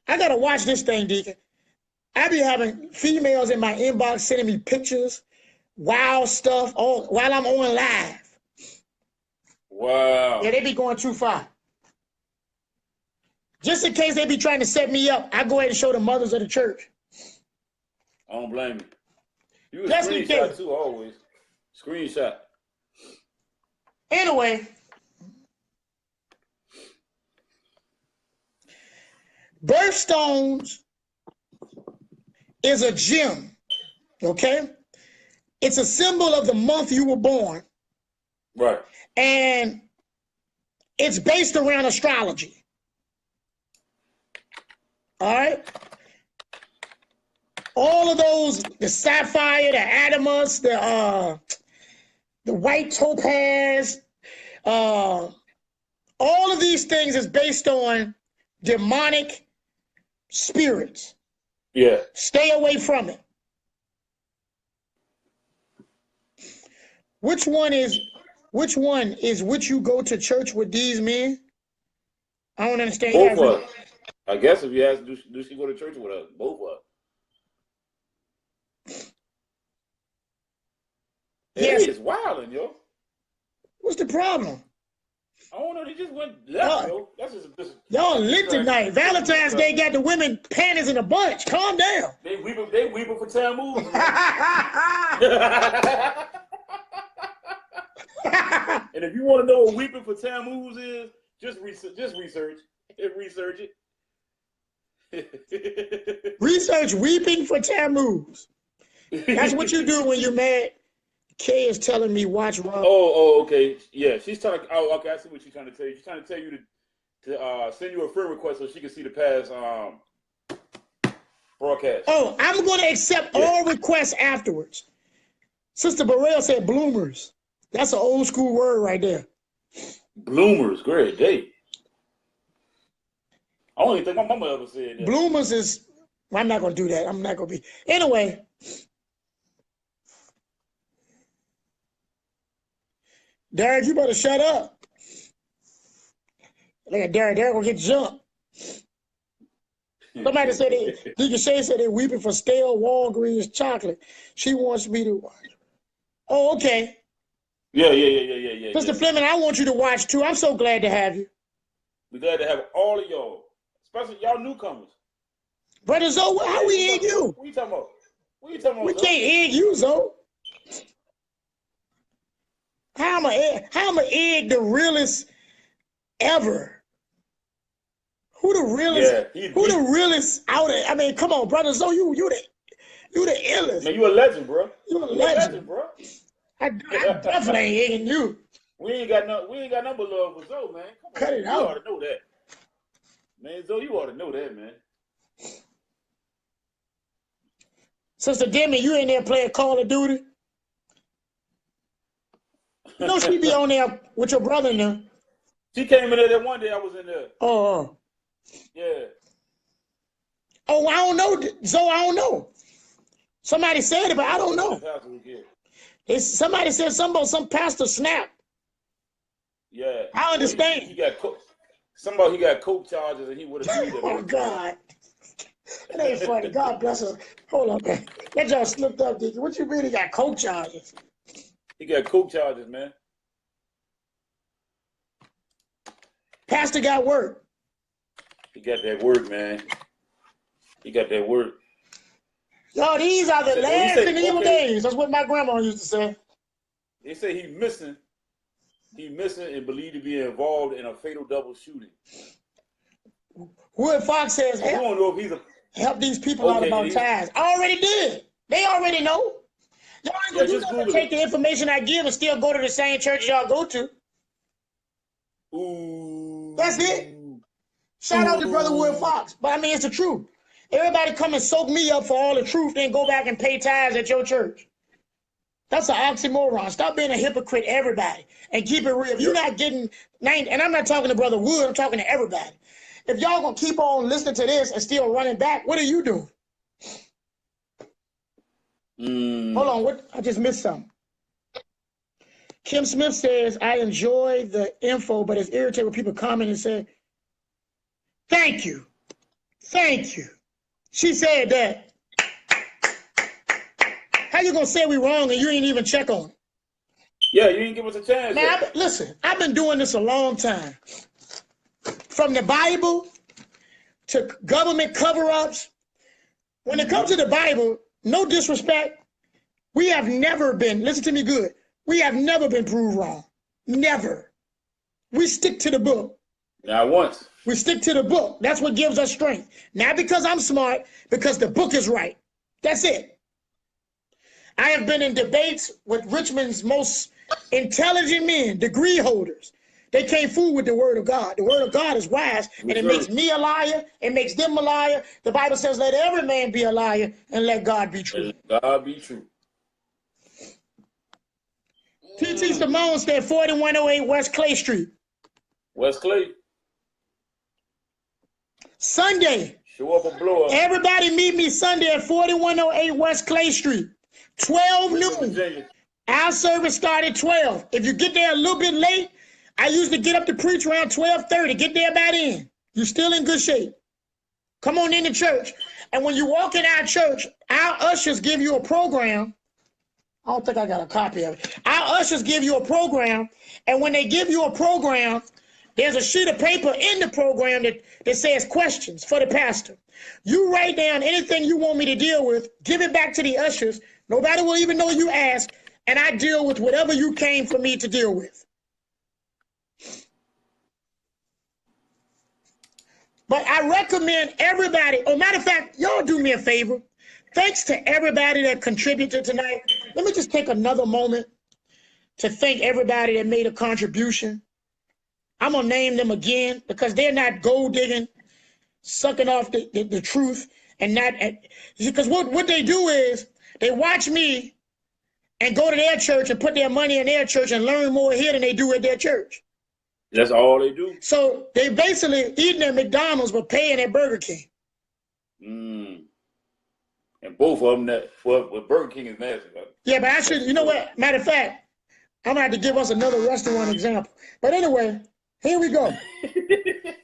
I got to watch this thing, Deacon. I be having females in my inbox sending me pictures, wild stuff, while I'm on live. Wow. Yeah, they be going too far. Just in case they be trying to set me up, I go ahead and show the mothers of the church. I don't blame you. You a Just in screenshot case. too, always. Screenshot. Anyway, birthstones is a gem, okay? It's a symbol of the month you were born. Right. And it's based around astrology. All right? All of those, the sapphire, the adamus, the white topaz, all of these things is based on demonic spirits. Yeah. Stay away from it. Which one is would you go to church with these men? I don't understand. Both of us. I guess if you ask, do she go to church with us? Both of us. Yes. It's wilding, yo. What's the problem? I don't know. They just went left, yo. That's just y'all lit tonight. Valentine's Day got the women panties in a bunch. Calm down. They weeping for Tammuz. And if you want to know what weeping for Tammuz is, just research it. Research weeping for Tammuz. That's what you do when you're mad. Kay is telling me watch Rob. Oh, okay. Yeah, she's trying to. Oh, okay. I see what she's trying to tell you. She's trying to tell you to send you a friend request so she can see the past broadcast. Oh, I'm going to accept all requests afterwards. Sister Burrell said bloomers. That's an old school word right there. Bloomers, great day. I don't even think my mama ever said that. Bloomers is. I'm not going to do that. I'm not going to be. Anyway. Derek, you better shut up. Look at Derek. Derek will get jumped. Somebody said Deacon Shay said they're weeping for stale Walgreens chocolate. She wants me to watch. Oh, okay. Yeah. Mr. Fleming, I want you to watch too. I'm so glad to have you. We're glad to have all of y'all, especially y'all newcomers. Brother Zoe, how we egg you? What you talking about? We can't egg you, Zoe. How am I egg the realest ever? Who the realest? Yeah, who the realest out of? I mean, come on, brother Zoe, you the illest. Man, you a legend, bro. You a legend, bro. I definitely ain't egging you. We ain't got no but love for Zoe, man. Come on, cut it out. You ought to know that, man. Zoe, you ought to know that, man. Sister Demi, you in there playing Call of Duty? No, she be on there with your brother now. She came in there that one day I was in there. Oh. Yeah. Oh, I don't know, Zoe. I don't know. Somebody said it, but I don't know. Somebody said something about some pastor snap. Yeah. I understand. He got coke charges and he would have been Oh, God. That ain't funny. God bless her. Hold on, man. That just slipped up, Deacon. What you mean he got coke charges? He got coke charges, man. Pastor got work. He got that work, man. He got that work. Yo, these are the last and evil days. That's what my grandma used to say. They say he's missing. He's missing and believed to be involved in a fatal double shooting. Wood Fox says, I don't know if he's help these people out about tithes. I already did. They already know. Y'all ain't gonna do nothing but take the information I give and still go to the same church y'all go to. Ooh. That's it. Shout out to Brother Wood Fox. But I mean, it's the truth. Everybody come and soak me up for all the truth, then go back and pay tithes at your church. That's an oxymoron. Stop being a hypocrite, everybody, and keep it real. If you're not getting, and I'm not talking to Brother Wood, I'm talking to everybody. If y'all gonna keep on listening to this and still running back, what are you doing? Hold on, what? I just missed something. Kim Smith says, I enjoy the info, but it's irritating when people comment and say, thank you. Thank you. She said that. How you gonna say we wrong and you ain't even check on it? Yeah, you didn't give us a chance. Man, listen, I've been doing this a long time. From the Bible to government cover-ups. When it comes to the Bible, no disrespect, we have never been, listen to me good, we have never been proved wrong. Never. We stick to the book. Not once. We stick to the book. That's what gives us strength. Not because I'm smart, because the book is right. That's it. I have been in debates with Richmond's most intelligent men, degree holders. They can't fool with the word of God. The word of God is wise, and it makes me a liar. It makes them a liar. The Bible says, let every man be a liar and let God be true. Let God be true. T.T. Simone said 4108 West Clay Street. West Clay. Sunday. Show up or blow up. Everybody meet me Sunday at 4108 West Clay Street. 12 noon. Virginia. Our service started 12. If you get there a little bit late, I usually get up to preach around 12:30. Get there by then. You're still in good shape. Come on into church. And when you walk in our church, our ushers give you a program. I don't think I got a copy of it. Our ushers give you a program. And when they give you a program, there's a sheet of paper in the program that says questions for the pastor. You write down anything you want me to deal with, give it back to the ushers. Nobody will even know you asked. And I deal with whatever you came for me to deal with. But I recommend everybody, matter of fact, y'all do me a favor. Thanks to everybody that contributed tonight. Let me just take another moment to thank everybody that made a contribution. I'm going to name them again because they're not gold digging, sucking off the truth, and not, because what they do is they watch me and go to their church and put their money in their church and learn more here than they do at their church. That's all they do. So they basically eating at McDonald's but paying at Burger King. And both of them, Burger King is nasty. Yeah, but I should, you know what? Matter of fact, I'm going to have to give us another restaurant example. But anyway, here we go.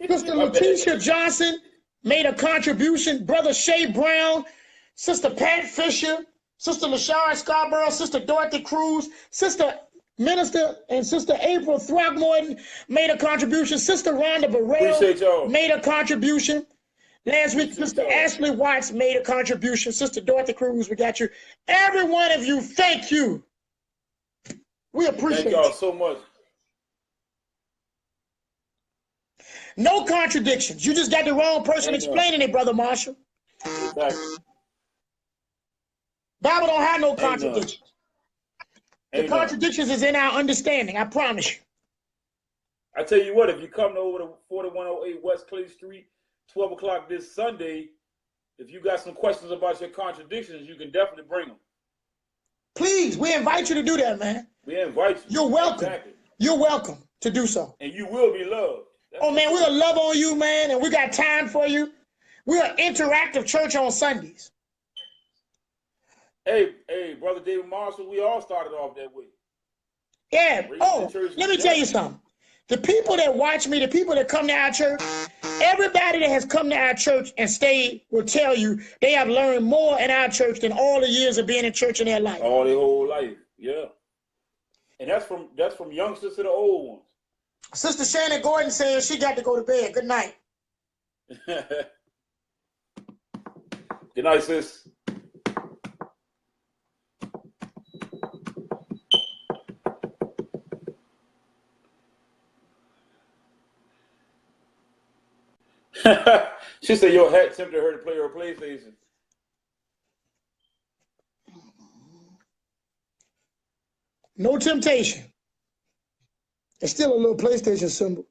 Sister Letitia Johnson made a contribution. Brother Shay Brown, Sister Pat Fisher, Sister LaShawn Scarborough, Sister Dorothy Cruz, Sister Minister and Sister April Throckmorton made a contribution. Sister Rhonda Burrell made a contribution. Last week, Sister Ashley Watts made a contribution. Sister Dorothy Cruz, we got you. Every one of you, thank you. We appreciate it. Thank y'all so much. No contradictions. You just got the wrong person explaining it, Brother Marshall. Exactly. Bible don't have no contradictions. The contradictions is in our understanding, I promise you. I tell you what, if you come over to 4108 West Clay Street, 12 o'clock this Sunday, if you got some questions about your contradictions, you can definitely bring them. Please, we invite you to do that, man. We invite you. You're welcome. Exactly. You're welcome to do so. And you will be loved. Oh, man, we'll love on you, man, and we got time for you. We're an interactive church on Sundays. Hey, Brother David Marshall, we all started off that way. Yeah. Let me tell you something. The people that watch me, the people that come to our church, everybody that has come to our church and stayed will tell you they have learned more in our church than all the years of being in church in their life. All their whole life, yeah. And that's from youngsters to the old ones. Sister Shannon Gordon says she got to go to bed. Good night. Good night, sis. She said your hat tempted her to play her PlayStation. No temptation. It's still a little PlayStation symbol.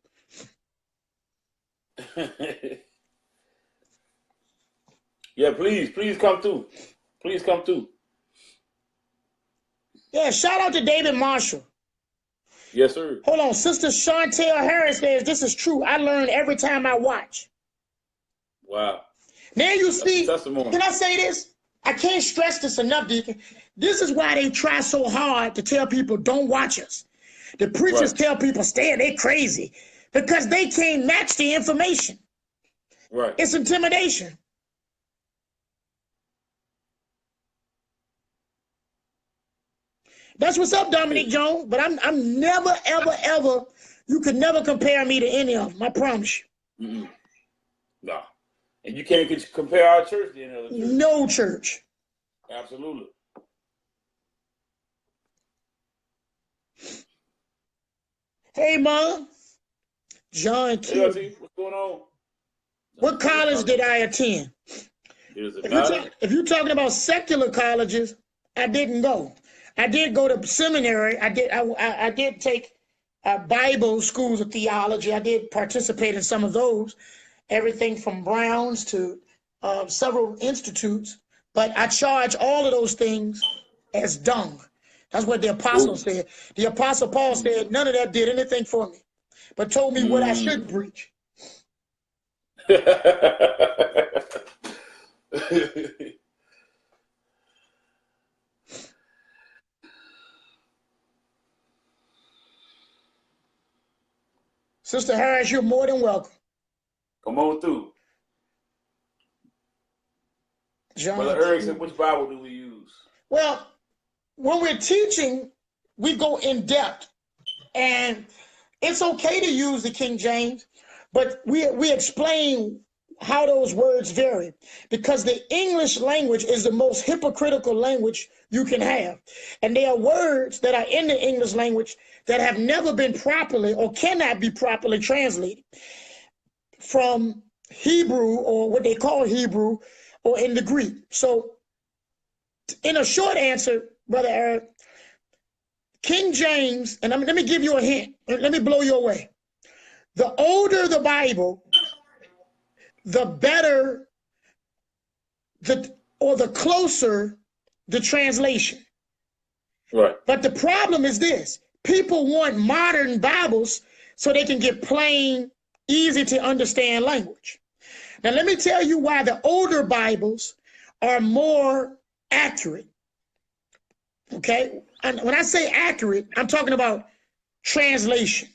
Yeah, please come through. Please come through. Yeah, shout out to David Marshall. Yes, sir. Hold on. Sister Chantel Harris says, this is true. I learn every time I watch. Wow. Now you see, testimony. Can I say this? I can't stress this enough, Deacon. This is why they try so hard to tell people don't watch us. The preachers tell people stay, they crazy because they can't match the information. Right. It's intimidation. That's what's up, Dominique Jones. But I'm never, ever, you could never compare me to any of them. I promise you. Mm-mm. No. And you can't compare our church to any other church. No church. Absolutely. Hey, Mom. John Q. Hey, what's going on? What college did I attend? If you're talking about secular colleges, I didn't go. I did go to seminary. I did take Bible schools of theology. I did participate in some of those, everything from Brown's to several institutes. But I charge all of those things as dung. That's what the apostle said. The apostle Paul said, none of that did anything for me, but told me what I should preach. Sister Harris, you're more than welcome. Come on through. Brother Erickson, which Bible do we use? Well, when we're teaching, we go in depth. And it's okay to use the King James, but we explain how those words vary, because the English language is the most hypocritical language you can have. And there are words that are in the English language that have never been properly or cannot be properly translated from Hebrew, or what they call Hebrew, or in the Greek. So in a short answer, Brother Eric, King James, and let me give you a hint. Let me blow you away. The older the Bible, the better the closer the translation. Right. But the problem is this. People want modern Bibles so they can get plain, easy to understand language. Now, let me tell you why the older Bibles are more accurate. Okay? And when I say accurate, I'm talking about translation.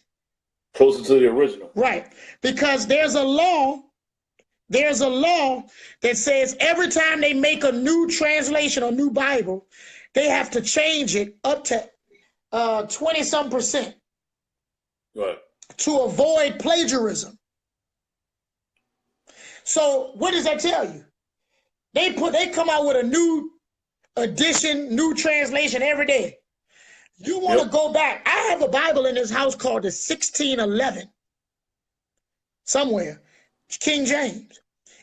Closer to the original. Right. Because there's a law that says every time they make a new translation or new Bible, they have to change it up to 20-some%. Right. To avoid plagiarism. So what does that tell you? They come out with a new edition, new translation every day. You want to go back. I have a Bible in this house called the 1611 somewhere. It's King James.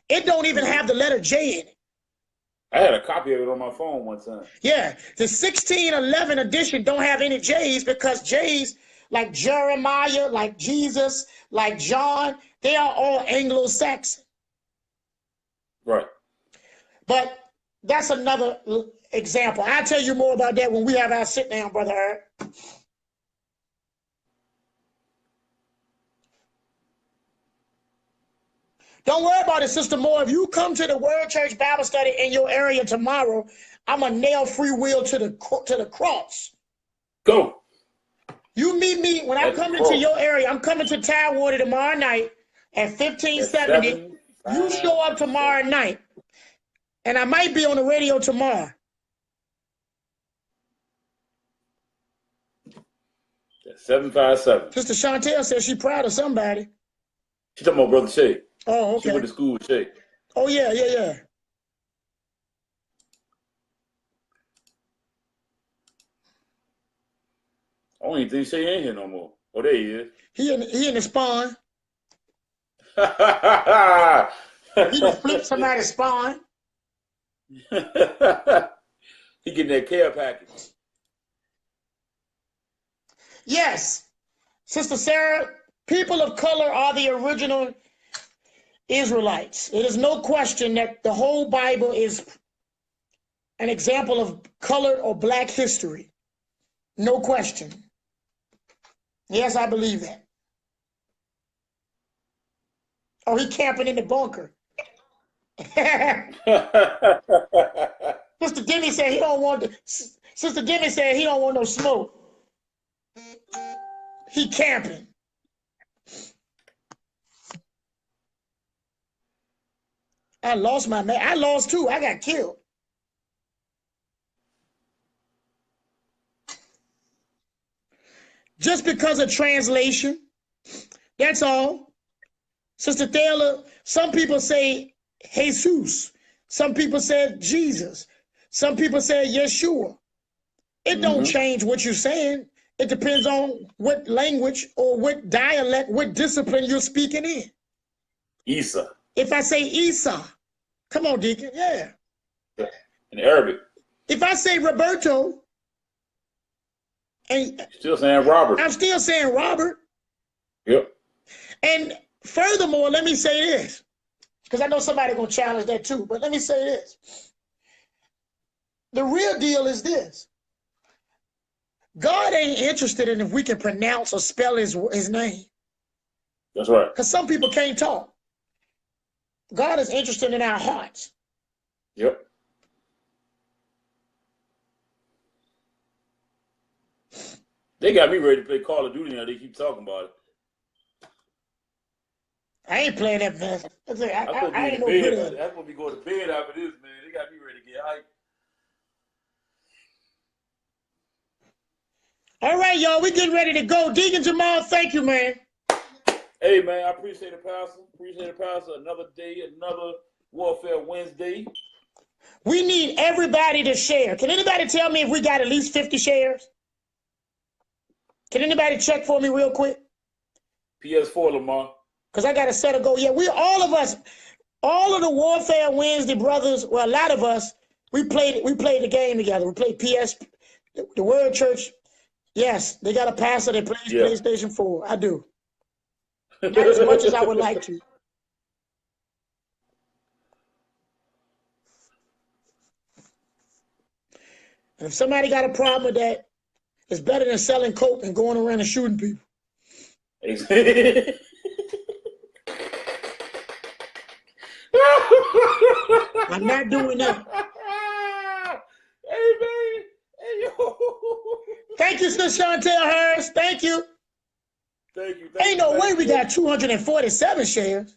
It don't even have the letter J in it. I had a copy of it on my phone one time. Yeah, the 1611 edition don't have any J's, because J's like Jeremiah, like Jesus, like John, they are all Anglo-Saxon. Right. But that's another example. I'll tell you more about that when we have our sit down, Brother Eric. Don't worry about it, Sister Moore. If you come to the Word Church Bible study in your area tomorrow, I'm going to nail free will to the cross. Go. You meet me when I'm coming to your area. I'm coming to Tidewater tomorrow night at 1570. You show up tomorrow night, and I might be on the radio tomorrow. That's 757. Sister Chantel says she's proud of somebody. She talking about Brother Shay. Oh, okay. She went to school with Shay. Oh, yeah, yeah, yeah. I don't even think Shay ain't here no more. Oh, there he is. He in the spawn. He done flipped somebody's spawn. He getting that care package. Yes. Sister Sarah, people of color are the original Israelites. It is no question that the whole Bible is an example of colored or black history. No question. Yes, I believe that. Oh, he camping in the bunker. Sister Demi said he don't want Sister Demi said he don't want no smoke. He camping. I lost my man. I lost too. I got killed. Just because of translation. That's all. Sister Taylor, some people say Jesus. Some people say Jesus. Some people say Yeshua. It don't change what you're saying. It depends on what language or what dialect, what discipline you're speaking in. Isa. If I say Isa, come on, Deacon, yeah. In Arabic. If I say Roberto, and Still saying Robert. I'm still saying Robert. Yep. And furthermore, let me say this, because I know somebody gonna challenge that too, but let me say this. The real deal is this. God ain't interested in if we can pronounce or spell his name. That's right. Because some people can't talk. God is interested in our hearts. Yep. They got me ready to play Call of Duty now. They keep talking about it. I ain't playing that mess. I ain't no bed. good at it. That's when we go to bed after this, man. They got me ready to get hyped. All right, y'all, we getting ready to go. Deacon Jamal, thank you, man. Hey, man, I appreciate it, Pastor. Appreciate it, Pastor. Another day, another Warfare Wednesday. We need everybody to share. Can anybody tell me if we got at least 50 shares? Can anybody check for me real quick? PS4, Lamar. Because I got to set a goal. Yeah, we all of us, all of the Warfare Wednesday brothers, well, a lot of us, we played the game together. We played PS, the Word Church. Yes, they got a pastor that plays PlayStation 4. I do. Not as much as I would like to. And if somebody got a problem with that, it's better than selling coke and going around and shooting people. I'm not doing that. Hey, man. Hey, yo. Thank you, Sister Chantel Harris. Thank you. Thank you. Ain't no way we got 247 shares.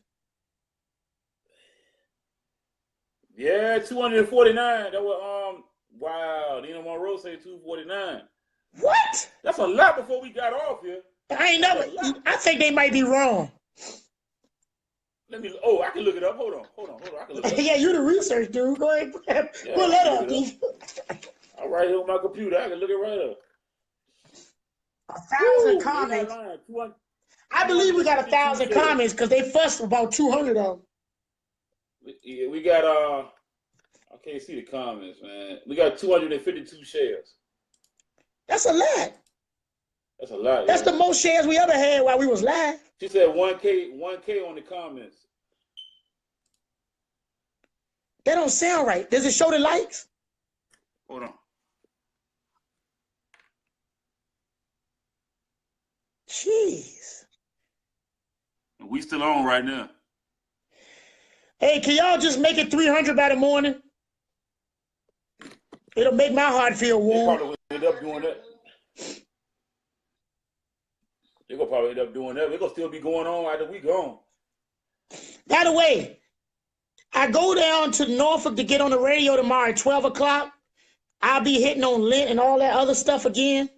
Yeah, 249. That was wow. Nina Monroe said 249. What? That's a lot before we got off here. I think they might be wrong. I can look it up. Hold on. I can look it up. Yeah, you the research dude. Go ahead. Pull that up, dude. I'm right here on my computer. I can look it right up. 1,000 comments. I believe we got 1,000 comments because they fussed about 200 of them. Yeah, we got I can't see the comments, man. We got 252 shares. That's a lot. That's a lot. That's the most shares we ever had while we was live. She said 1K on the comments. That don't sound right. Does it show the likes? Hold on. Jeez. We still on right now. Hey, can y'all just make it 300 by the morning? It'll make my heart feel warm. They probably end up doing that. They're going to probably end up doing that. They're going to still be going on after we gone. By the way, I go down to Norfolk to get on the radio tomorrow at 12 o'clock. I'll be hitting on Lent and all that other stuff again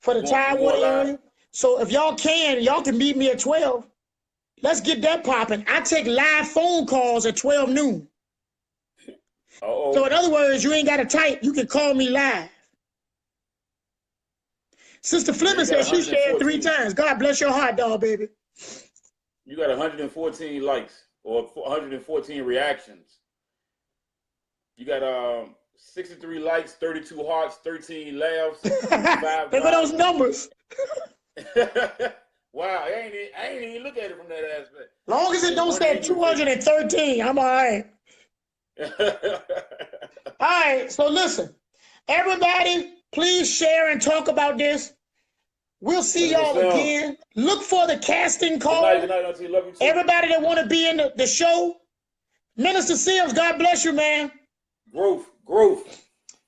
for the Tidewater area. So if y'all can meet me at 12. Let's get that popping. I take live phone calls at 12 noon. Uh-oh. So in other words, you ain't got to type. You can call me live. Sister Flippin said she shared 3 times. God bless your heart, dog, baby. You got 114 likes or 114 reactions. You got 63 likes, 32 hearts, 13 laughs. Look at those numbers. Wow, I ain't even look at it from that aspect. Long as it don't say 213, I'm all right. All right, so listen. Everybody, please share and talk about this. We'll see y'all again. Look for the casting call. Good night, Auntie. Love you too. Everybody that want to be in the show. Minister Sims, God bless you, man. Growth.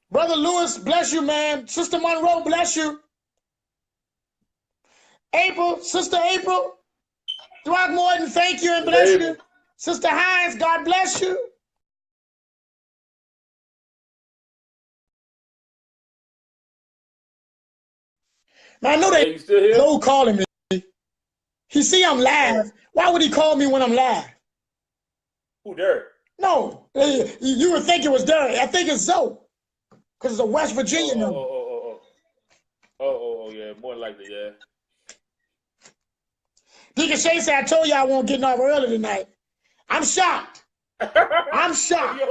Brother Lewis, bless you, man. Sister Monroe, bless you. Sister April, Throckmorton, thank you and bless you. Sister Hines, God bless you. Man, I know Hey, you still here? Joe calling me. He see I'm live. Why would he call me when I'm live? Who, Derek? No, you would think it was Derek. I think it's Zoe, because it's a West Virginia number. Oh, yeah, more likely, yeah. Deacon Shay said, I told you I won't get off early tonight. I'm shocked. I'm shocked.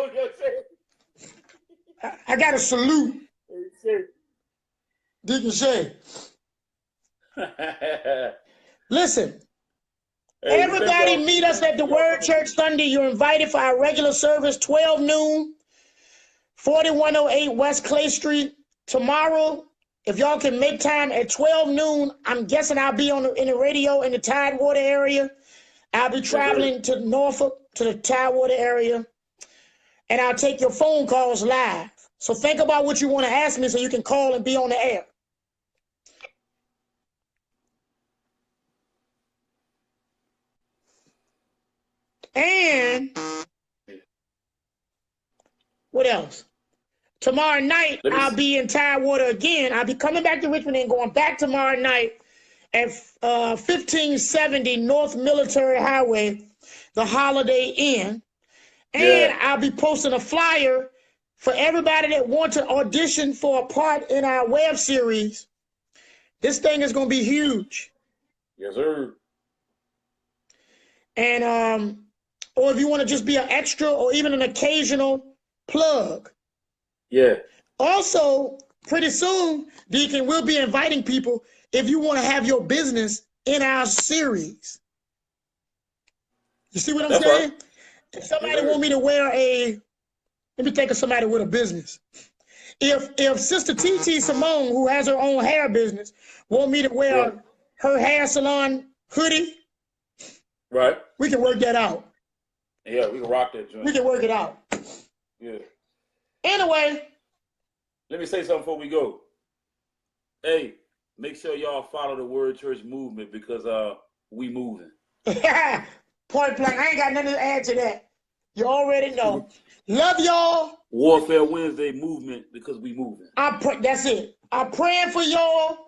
I got to salute Deacon Shay. Listen, everybody meet us at the Word Church Sunday. You're invited for our regular service, 12 noon, 4108 West Clay Street. Tomorrow, if y'all can make time at 12 noon, I'm guessing I'll be in the radio in the Tidewater area. I'll be traveling to Norfolk, to the Tidewater area, and I'll take your phone calls live. So think about what you want to ask me so you can call and be on the air. And what else? Tomorrow night, I'll be in Tidewater again. I'll be coming back to Richmond and going back tomorrow night at 1570 North Military Highway, the Holiday Inn. And I'll be posting a flyer for everybody that wants to audition for a part in our web series. This thing is going to be huge. Yes, sir. And, or if you want to just be an extra or even an occasional plug. Yeah. Also, pretty soon, Deacon, we'll be inviting people if you want to have your business in our series. You see what I'm saying? Right. If somebody want me to wear let me think of somebody with a business. If Sister T.T. Simone, who has her own hair business, want me to wear her hair salon hoodie, right, we can work that out. Yeah, we can rock that joint. We can work it out. Yeah. Anyway. Let me say something before we go. Hey, make sure y'all follow the Word Church movement because we moving. Point blank. I ain't got nothing to add to that. You already know. Love y'all. Warfare Wednesday movement because we moving. That's it. I'm praying for y'all.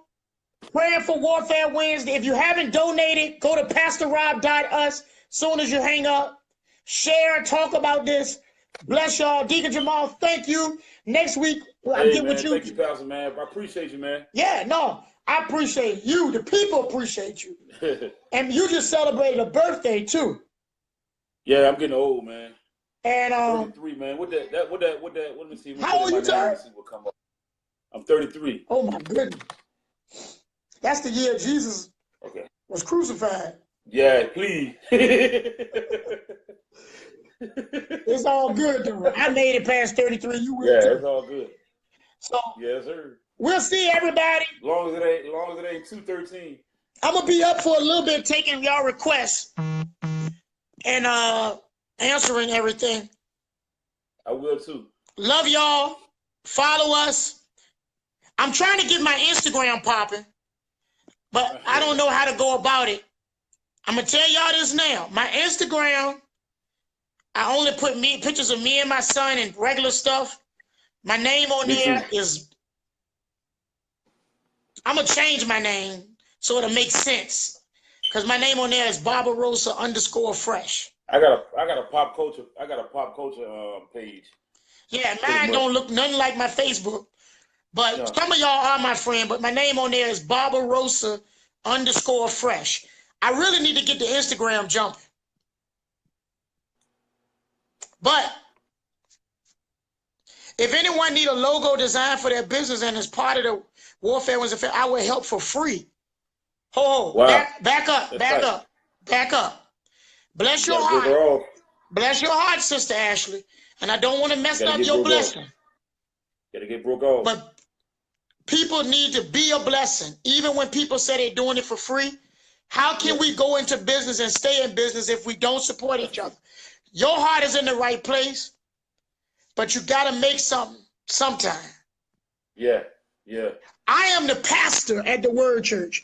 Praying for Warfare Wednesday. If you haven't donated, go to PastorRob.us. Soon as you hang up, share and talk about this. Bless y'all. Deacon Jamal, thank you. Next week, I'll get with you. Thank you, Pastor, man. I appreciate you, man. Yeah, no, I appreciate you. The people appreciate you. And you just celebrated a birthday, too. Yeah, I'm getting old, man. And 33, man. What let me see. How old you turn? I'm 33. Oh my goodness. That's the year Jesus was crucified. Yeah, please. It's all good, though. I made it past 33. You will too. Yeah, it's all good. So yes, sir. We'll see everybody. As long as it ain't 213. I'm gonna be up for a little bit taking y'all requests and answering everything. I will too. Love y'all. Follow us. I'm trying to get my Instagram popping, but I don't know how to go about it. I'm gonna tell y'all this now. My Instagram, I only put pictures of me and my son and regular stuff. My name on there is, I'm gonna change my name so it'll make sense. Because my name on there is Barbarossa_fresh. I got a pop culture page. Yeah, mine don't look nothing like my Facebook. But some of y'all are my friend, but my name on there is Barbarossa_fresh. I really need to get the Instagram jumping. But if anyone need a logo design for their business and is part of the Warfare Wins Affair, I will help for free. Wow. Back up. Bless your heart. Bless your heart, Sister Ashley. And I don't want to mess up your blessing. Gotta get broke off. But people need to be a blessing. Even when people say they're doing it for free, how can we go into business and stay in business if we don't support each other? Your heart is in the right place, but you got to make something sometime. Yeah. I am the pastor at the Word Church,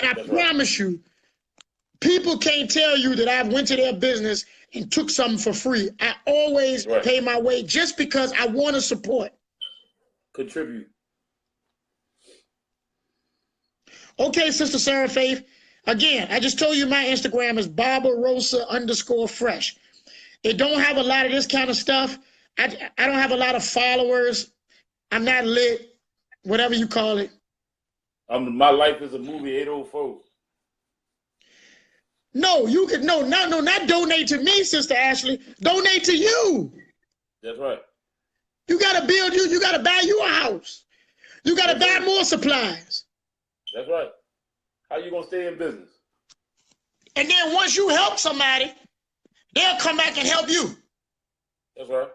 and I promise you, people can't tell you that I went to their business and took something for free. I always pay my way just because I want to support. Contribute. Okay, Sister Sarah Faith. Again, I just told you my Instagram is Barbarossa_fresh. It don't have a lot of this kind of stuff. I don't have a lot of followers. I'm not lit, whatever you call it. My life is a movie 804. No, you could not donate to me, Sister Ashley. Donate to you. That's right. You gotta build you gotta buy you a house. You gotta buy more supplies. That's right. How you gonna stay in business? And then once you help somebody, they'll come back and help you. That's right.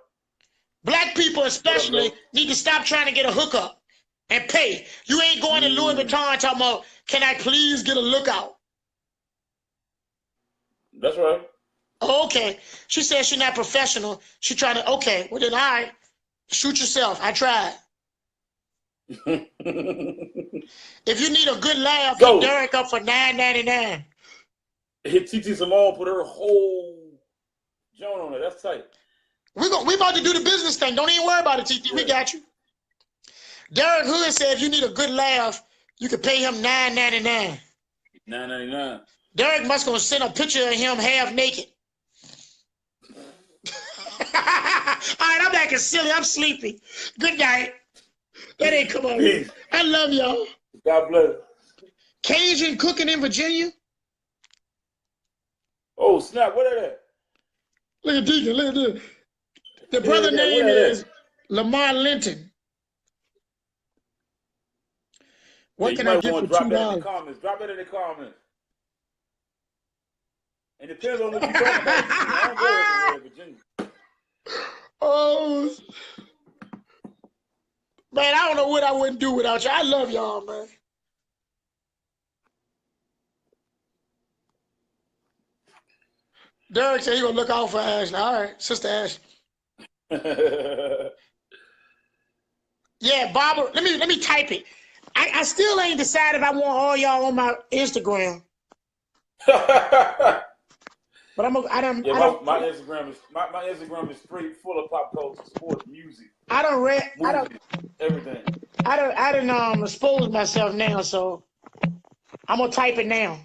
Black people especially need to stop trying to get a hookup and pay. You ain't going to Louis Vuitton talking about, can I please get a lookout? That's right. Oh, okay. She said she's not professional. She trying to, okay, well then all right, shoot yourself. I tried. If you need a good laugh, hit Derek up for $9.99. Hit TT Simone, put her whole joint on it. That's tight. We about to do the business thing. Don't even worry about it, TT. We got you. Derek Hood said if you need a good laugh, you can pay him $9.99. $9.99. Derek must gonna send a picture of him half naked. All right, I'm acting silly. I'm sleepy. Good night. That ain't come on. Peace. I love y'all. God bless. Cajun cooking in Virginia. Oh snap! What is that? Look at Deacon. Look at this. The brother name is Lamar Linton. What can I get for $2? Drop it in the comments. And it depends on what you're talking about. I don't go everywhere in Virginia. Oh, man, I don't know what I wouldn't do without you. I love y'all, man. Derek said he gonna look out for Ashley. All right, Sister Ashley. Yeah, Barbara. Let me type it. I still ain't decided if I want all y'all on my Instagram. But my Instagram is straight full of pop culture, sports, music. Everything. I done exposed myself now, so I'm gonna type it now.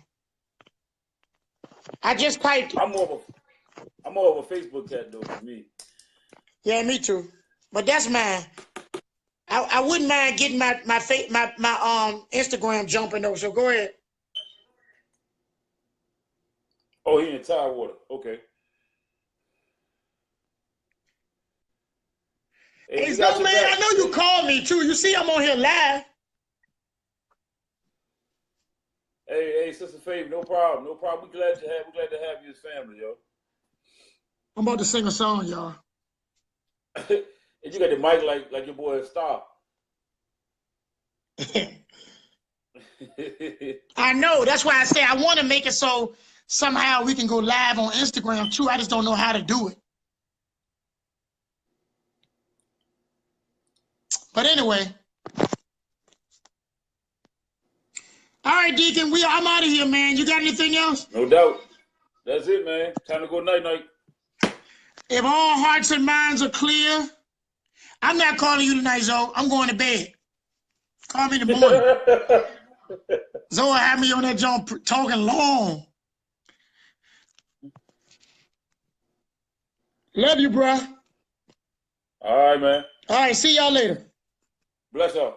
I just typed it. I'm more of a Facebook cat though for me. Yeah, me too. But that's mine. I wouldn't mind getting my Instagram jumping though. So go ahead. Oh, he in Tidewater. Okay. Hey, so man, I know you called me too. You see, I'm on here live. Hey, Sister Faith, no problem. We glad to have you as family, yo. I'm about to sing a song, y'all. And you got the mic like your boy Star. I know. That's why I say I want to make it so somehow we can go live on Instagram too. I just don't know how to do it. But anyway. All right, Deacon, I'm out of here, man. You got anything else? No doubt. That's it, man. Time to go night-night. If all hearts and minds are clear, I'm not calling you tonight, Zoe. I'm going to bed. Call me in the morning. Zoe had me on that jump talking long. Love you, bruh. All right, man. All right, see y'all later. Bless y'all.